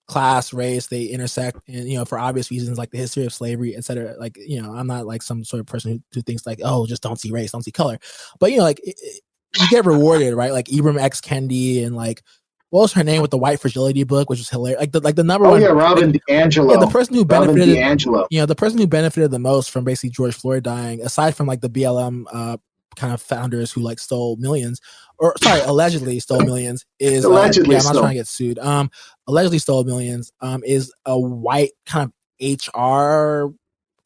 class, race, they intersect, and for obvious reasons, like the history of slavery, etc. Like, I'm not like some sort of person who thinks like, oh, just don't see race, don't see color. But like you get rewarded, right? Like Ibram X. Kendi and like, what was her name with the white fragility book, which was hilarious. Like the number one. Oh yeah, Robin DiAngelo. Yeah, the person who benefited. The person who benefited the most from basically George Floyd dying, aside from like the BLM kind of founders who like stole millions, or sorry, allegedly stole millions, is allegedly. I'm not trying to get sued. Allegedly stole millions. Is a white kind of HR.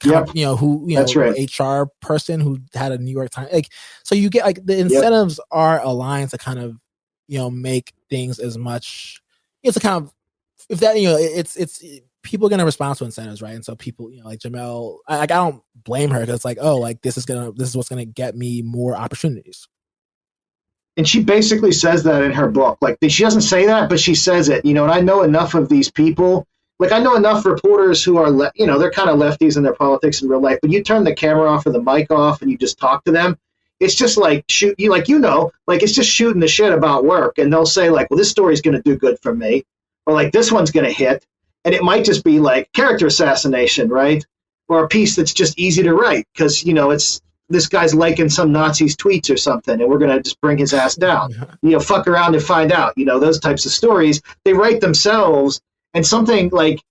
That's right. HR person who had a New York Times. Like, so you get like the incentives are aligned to kind of make things as much it's a kind of, if that, it's people are gonna respond to incentives, right? And so people, like Jamel, I don't blame her, because it's like, oh, like this is what's gonna get me more opportunities. And she basically says that in her book. Like, she doesn't say that, but she says it. And I know enough of these people. Like, I know enough reporters who are, they're kind of lefties in their politics in real life. But you turn the camera off or the mic off and you just talk to them. It's just like it's just shooting the shit about work. And they'll say, like, well, this story's going to do good for me, or like this one's going to hit. And it might just be like character assassination, right? Or a piece that's just easy to write because, it's this guy's liking some Nazi's tweets or something, and we're going to just bring his ass down. Fuck around and find out. Those types of stories, they write themselves. And something like,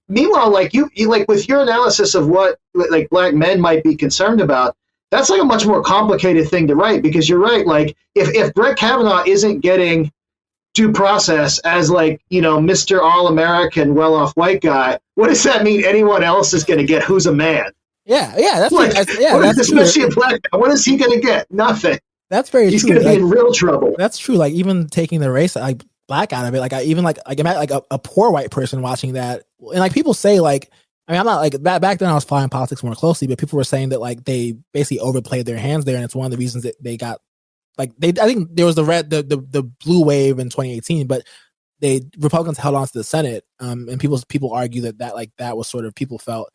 meanwhile, like you like with your analysis of what like black men might be concerned about, that's like a much more complicated thing to write, because you're right. Like if Brett Kavanaugh isn't getting due process as like, Mr. All-American, well-off white guy, what does that mean anyone else is going to get who's a man? Yeah, that's like, that's especially a black guy. What is he going to get? Nothing. That's very He's true. He's going to be in real trouble. That's true. Like even taking the race like black out of it, like I even like imagine like a poor white person watching that, and like people say like, I mean, I'm not like back then I was following politics more closely, but people were saying that like they basically overplayed their hands there, and it's one of the reasons that they got like I think there was the blue wave in 2018, but Republicans held on to the Senate, and people argue that was sort of, people felt,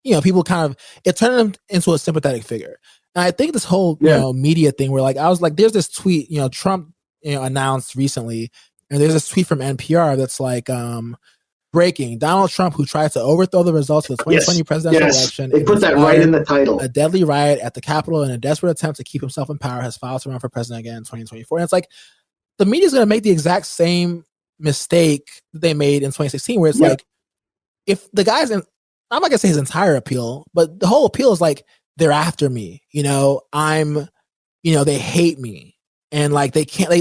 people kind of, it turned them into a sympathetic figure. And I think this whole media thing where like I was like, there's this tweet, Trump announced recently, and there's this tweet from NPR that's like, breaking: Donald Trump, who tried to overthrow the results of the 2020 presidential election. They put that right in the title. A deadly riot at the Capitol in a desperate attempt to keep himself in power, has filed to run for president again in 2024. And it's like, the media's going to make the exact same mistake that they made in 2016, where it's like, if the guy's in, I'm not going to say his entire appeal, but the whole appeal is like, they're after me, they hate me. And like they can't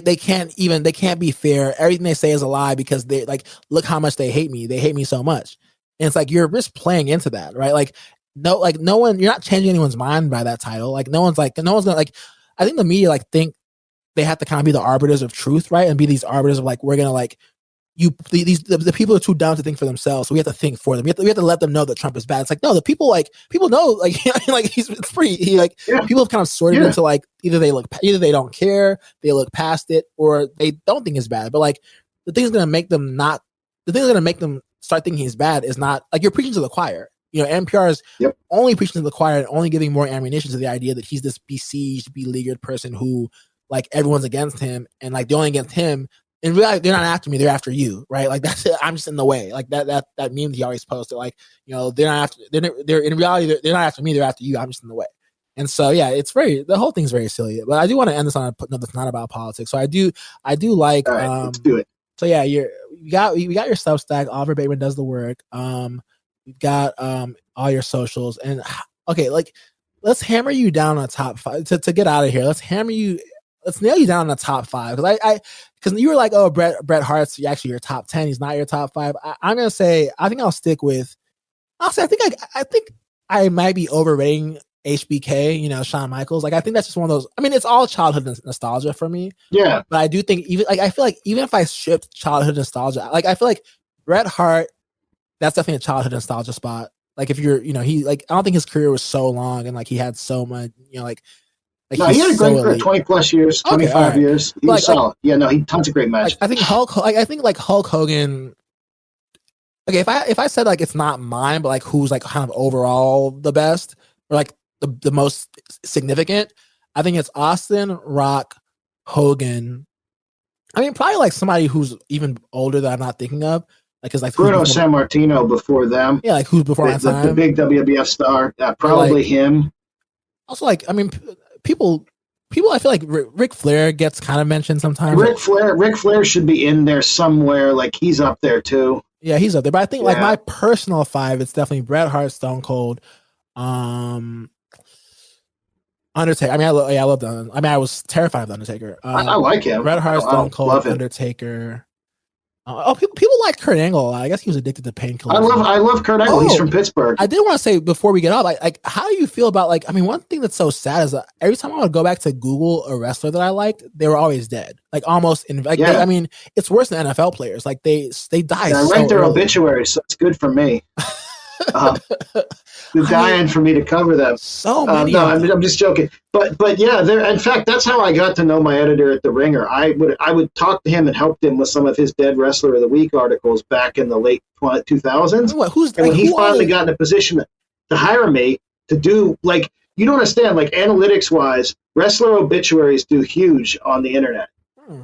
be fair. Everything they say is a lie, because they like, look how much they hate me. They hate me so much. And it's like, you're just playing into that, right? Like no one, you're not changing anyone's mind by that title. Like no one's gonna like, I think the media like think they have to kind of be the arbiters of truth, right? And be these arbiters of like, we're gonna like, the people are too dumb to think for themselves, so we have to think for them. We have to let them know that Trump is bad. It's like, no, the people know, like like it's free. People have kind of sorted into like, either they don't care, they look past it, or they don't think it's bad. But like the thing that's gonna make them start thinking he's bad is not like, you're preaching to the choir. NPR is only preaching to the choir and only giving more ammunition to the idea that he's this besieged, beleaguered person who like everyone's against him, and like they're only against him. In reality, they're not after me; they're after you, right? Like that's it. I'm just in the way. Like that meme he always posted. Like, they're not after. They're in reality, they're not after me; they're after you. I'm just in the way. And so, yeah, the whole thing's very silly. But I do want to end this on a note that's not about politics. So I do like. All right, let's do it. So yeah, you got your Substack. Oliver Bateman does the work. You've got all your socials, and okay, like let's hammer you down on the top 5 to get out of here. Let's nail you down in the top 5, because you were like, oh, Bret Hart's actually your top 10. He's not your top 5. I'm gonna say I think I'll stick with. I think I might be overrating HBK. Shawn Michaels. Like I think that's just one of those. I mean, it's all childhood nostalgia for me. Yeah, but I do think I feel like even if I stripped childhood nostalgia, like I feel like Bret Hart, that's definitely a childhood nostalgia spot. Like if you're, he like, I don't think his career was so long and like he had so much, like no, he had a great career, 20 plus years, 25 years. He was solid. He tons of great matches. I think Hulk Hogan. Okay, if I said like it's not mine, but like who's like kind of overall the best or like the most significant, I think it's Austin, Rock, Hogan. I mean, probably like somebody who's even older that I'm not thinking of. Like, cause like Bruno Sammartino before them. Yeah, like who's before my time? The big WWF star. Probably him. Also, like, I mean, people. I feel like Ric Flair gets kind of mentioned sometimes. Ric Flair should be in there somewhere. Like he's up there too. Yeah, he's up there. But I think like my personal 5, it's definitely Bret Hart, Stone Cold, Undertaker. I mean, I love the. I mean, I was terrified of the Undertaker. I like him. Bret Hart, Stone Cold, Undertaker. People like Kurt Angle. I guess he was addicted to painkillers. I love Kurt Angle. He's from Pittsburgh. I did want to say before we get off, like, how do you feel about like? I mean, one thing that's so sad is that every time I would go back to Google a wrestler that I liked, they were always dead. Like almost in like. Yeah. I mean, it's worse than NFL players. Like they die. I so write their early. obituaries, so it's good for me. They're dying for me to cover them. So many. No, I'm just joking. But yeah, in fact, that's how I got to know my editor at The Ringer. I would talk to him and help him with some of his Dead Wrestler of the Week articles back in the late 2000s. When he finally got in a position to hire me to do, like, you don't understand, like, analytics wise, wrestler obituaries do huge on the internet.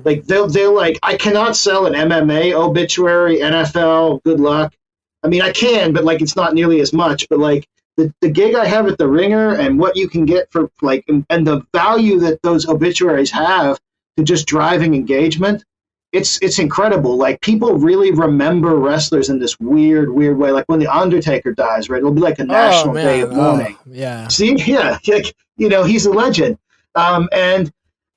Like they're like, I cannot sell an MMA obituary, NFL, good luck. I mean, I can, but like it's not nearly as much. But like the gig I have at The Ringer and what you can get for like and the value that those obituaries have to just driving engagement, it's incredible. Like people really remember wrestlers in this weird way. Like when the Undertaker dies, right? It'll be like a national day of mourning. Yeah. See, yeah, like, he's a legend. And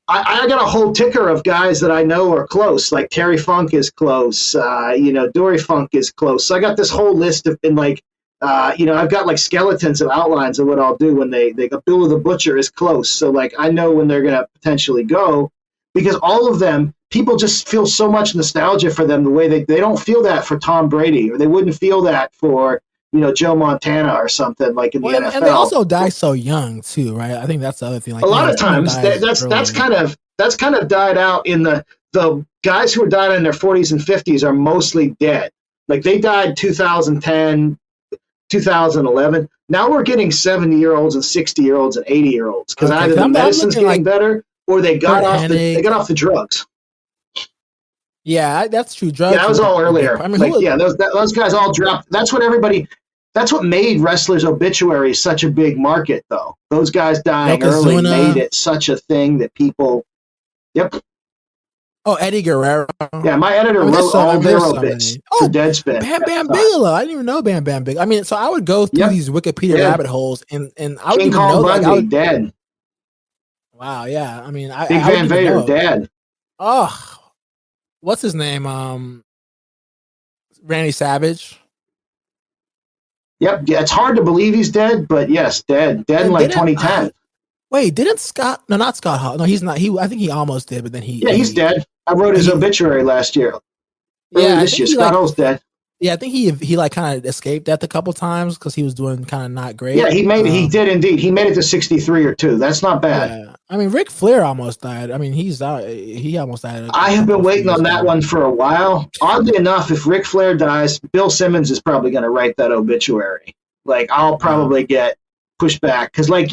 I got a whole ticker of guys that I know are close. Like Terry Funk is close. Dory Funk is close. So I got this whole list of, and like, I've got like skeletons of outlines of what I'll do when they go. Bill the Butcher is close. So like, I know when they're going to potentially go, because all of them, people just feel so much nostalgia for them the way they don't feel that for Tom Brady, or they wouldn't feel that for, Joe Montana or something like in the NFL. And they also die so young too, right? I think that's the other thing. Like a lot of times that's kind of died out in the guys who are died in their 40s and 50s are mostly dead. Like they died 2010, 2011. Now we're getting 70-year-olds and 60-year-olds and 80-year-olds because either the medicine's getting better or they got off the drugs. Yeah, that's true. Drugs. Yeah, that was all earlier. I mean, those guys all dropped. That's what made wrestlers' obituaries such a big market, though. Those guys dying early made it such a thing that people. Yep. Oh, Eddie Guerrero. Yeah, my editor wrote all their obits for Deadspin. Bam Bam Bigelow. I didn't even know Bam Bam Bigelow. I mean, so I would go through these Wikipedia rabbit holes, and I would King even Kong know Bundy, dead. Wow. Yeah. I mean, Big Van Vader, dead. Oh. What's his name? Randy Savage. Yep. Yeah, it's hard to believe he's dead, but yes, dead. Dead in like 2010. Wait, didn't Scott? No, not Scott Hall. No, he's not. I think he almost did, but then he. Yeah, he's dead. I wrote his obituary last year. This year, Scott Hall's dead. Yeah, I think he like kind of escaped death a couple times because he was doing kind of not great. Yeah, he did indeed. He made it to 63 or 2. That's not bad. Yeah. I mean, Ric Flair almost died. I mean, he almost died. I have been waiting on that one for a while. Oddly enough, if Ric Flair dies, Bill Simmons is probably going to write that obituary. Like, I'll probably get pushed back because, like,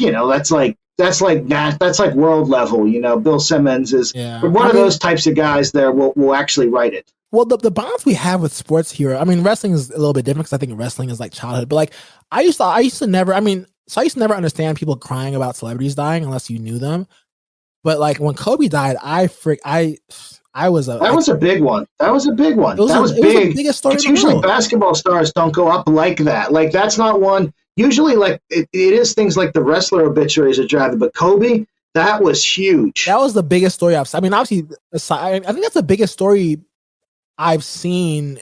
that's like world level. Bill Simmons is one of those types of guys there will actually write it. Well, the bonds we have with sports here, I mean, wrestling is a little bit different because I think wrestling is like childhood. But like, I used to never understand people crying about celebrities dying unless you knew them. But like when Kobe died, that was a big one. That was a big one. That was big. It was the biggest story. It's usually basketball stars don't go up like that. Like that's not one. Usually, like it is things like the wrestler obituaries that drive it. But Kobe, that was huge. That was the biggest story I've seen. I mean, obviously, I think that's the biggest story I've seen.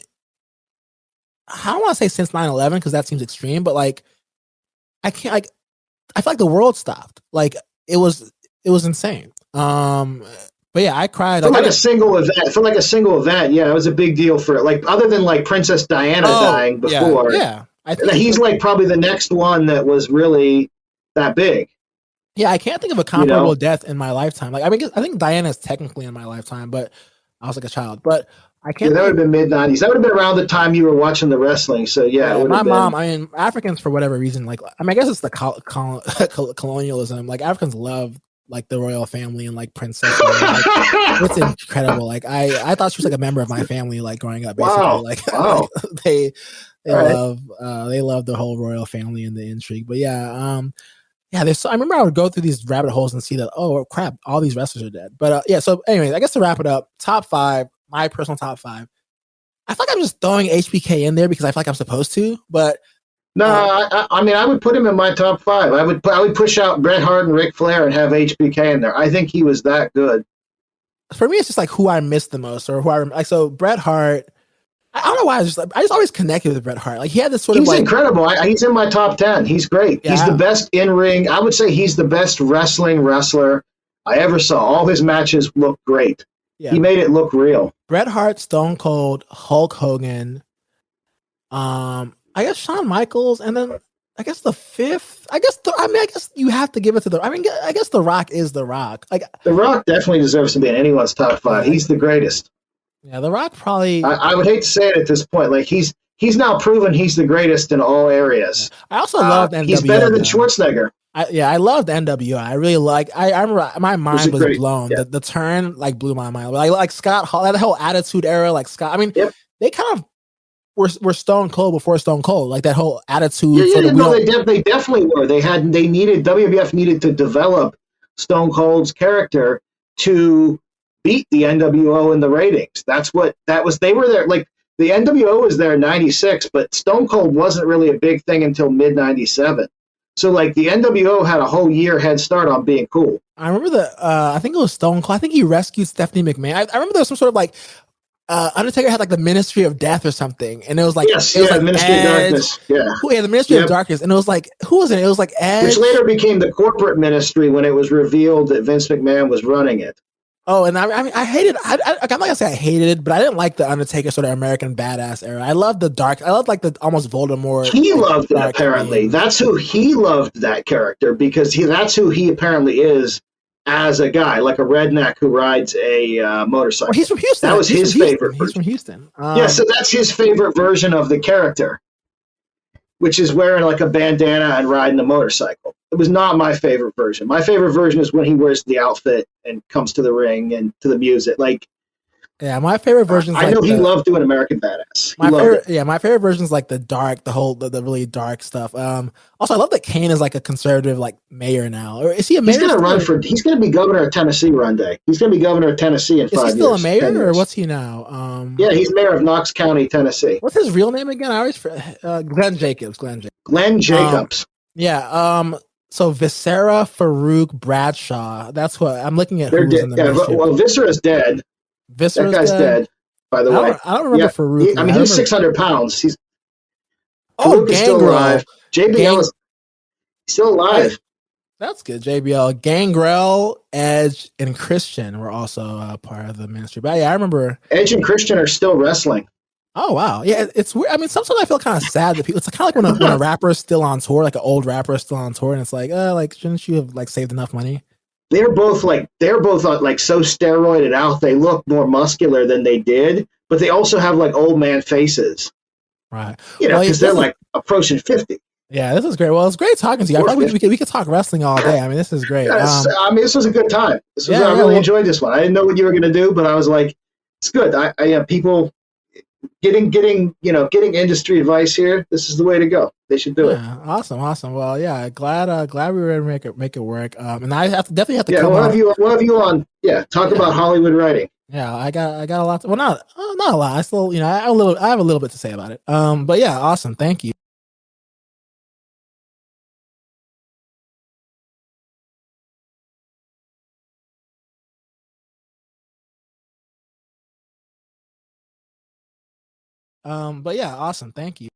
I don't want to say since 9/11 because that seems extreme, but like I can't. Like I feel like the world stopped. Like it was insane. But yeah, I cried. For a single event, yeah, it was a big deal for it. Like other than like Princess Diana dying before, yeah. He's like probably the next one that was really that big. Yeah, I can't think of a comparable death in my lifetime. Like I think Diana's technically in my lifetime, but I was like a child. But I can't. Yeah, that would have been mid-90s. That would have been around the time you were watching the wrestling. So yeah, my mom. I mean, Africans for whatever reason, like I guess it's the colonialism. Like Africans love like the royal family and like princess. Like, it's incredible. Like I thought she was like a member of my family. Like growing up, basically. Wow. Like they love the whole royal family and the intrigue. But yeah. I remember I would go through these rabbit holes and see that, oh crap, all these wrestlers are dead. But so anyways, I guess to wrap it up, top 5, my personal top 5. I feel like I'm just throwing HBK in there because I feel like I'm supposed to, but no, I mean I would put him in my top 5. I would push out Bret Hart and Ric Flair and have HBK in there. I think he was that good. For me, it's just like who I miss the most or who I like. So Bret Hart, I don't know why. I just always connected with Bret Hart. Like he had this sort of He's like, incredible. He's in my top 10. He's great. He's the yeah, best in ring. I would say he's the best wrestler I ever saw. All his matches look great. yeah. He made it look real. Bret Hart, Stone Cold, Hulk Hogan. I guess Shawn Michaels, and then I guess the fifth. I guess you have to give it to the. I mean, I guess The Rock is The Rock. Like The Rock definitely deserves to be in anyone's top 5. He's the greatest. Yeah, The Rock probably. I would hate to say it at this point. Like he's now proven he's the greatest in all areas. I also love NWO. He's better than Schwarzenegger. I loved NWO. I really like. I remember my mind was great, blown. yeah. The turn like blew my mind. Like Scott Hall, that whole Attitude Era. Like Scott. I mean, Yep. they kind of were Stone Cold before Stone Cold. Like that whole attitude. They definitely were. WWF needed to develop Stone Cold's character to beat the NWO in the ratings. They were there. Like the NWO was there in '96, but Stone Cold wasn't really a big thing until mid '97. So like the NWO had a whole year head start on being cool. I remember I think it was Stone Cold. I think he rescued Stephanie McMahon. I remember there was some sort of like Undertaker had like the Ministry of Death or something, and it was like Ministry of Darkness. The Ministry of Darkness, and it was like who was it? It was like Edge, which later became the corporate ministry when it was revealed that Vince McMahon was running it. Oh, and I mean, I hated. I'm not gonna say I hated it, but I didn't like the Undertaker sort of American badass era. I loved the dark. I loved like the almost Voldemort. He loved it apparently. That's who he loved that character because that's who he apparently is as a guy, like a redneck who rides a motorcycle. Well, he's from Houston. That was his favorite. He's from Houston. So that's his favorite version of the character, which is wearing like a bandana and riding a motorcycle. It was not my favorite version. My favorite version is when he wears the outfit and comes to the ring and to the music. Like, yeah, my favorite version. I know he loved doing American Badass. My favorite version is like the dark, the really dark stuff. Also, I love that Kane is like a conservative like mayor now. Or is he a mayor? He's going to be governor of Tennessee one day. He's going to be governor of Tennessee in 5 years. Is he still a mayor or what's he now? Yeah, he's mayor of Knox County, Tennessee. What's his real name again? I always Glenn Jacobs. Glenn Jacobs. So Viscera, Farouk, Bradshaw. That's what I'm looking at. They're dead. Well, Viscera's dead. That guy's dead. By the way, I don't remember Farouk. He's 600 pounds. Farouk is still alive. JBL is still alive. That's good. JBL, Gangrel, Edge, and Christian were also part of the ministry. But yeah, I remember Edge and Christian are still wrestling. Oh wow, yeah, it's weird. I mean, sometimes I feel kind of sad that people. It's kind of like when a rapper is still on tour, like an old rapper is still on tour, and it's like, shouldn't you have like saved enough money? They're both like so steroided out. They look more muscular than they did, but they also have like old man faces, right? Because they're like approaching 50. Yeah, this is great. Well, it's great talking to you. I feel like we could talk wrestling all day. I mean, this is great. This was a good time. I really enjoyed this one. I didn't know what you were going to do, but I was like, it's good. I have people. Getting industry advice here. This is the way to go. They should do it. Awesome. Well, yeah, glad we were able to make it work. And I definitely have to come on. We'll have you on. Yeah, talk about Hollywood writing. Yeah, I got a lot. Not a lot. I still, I have a little bit to say about it. But yeah, awesome. Thank you. But yeah, awesome. Thank you.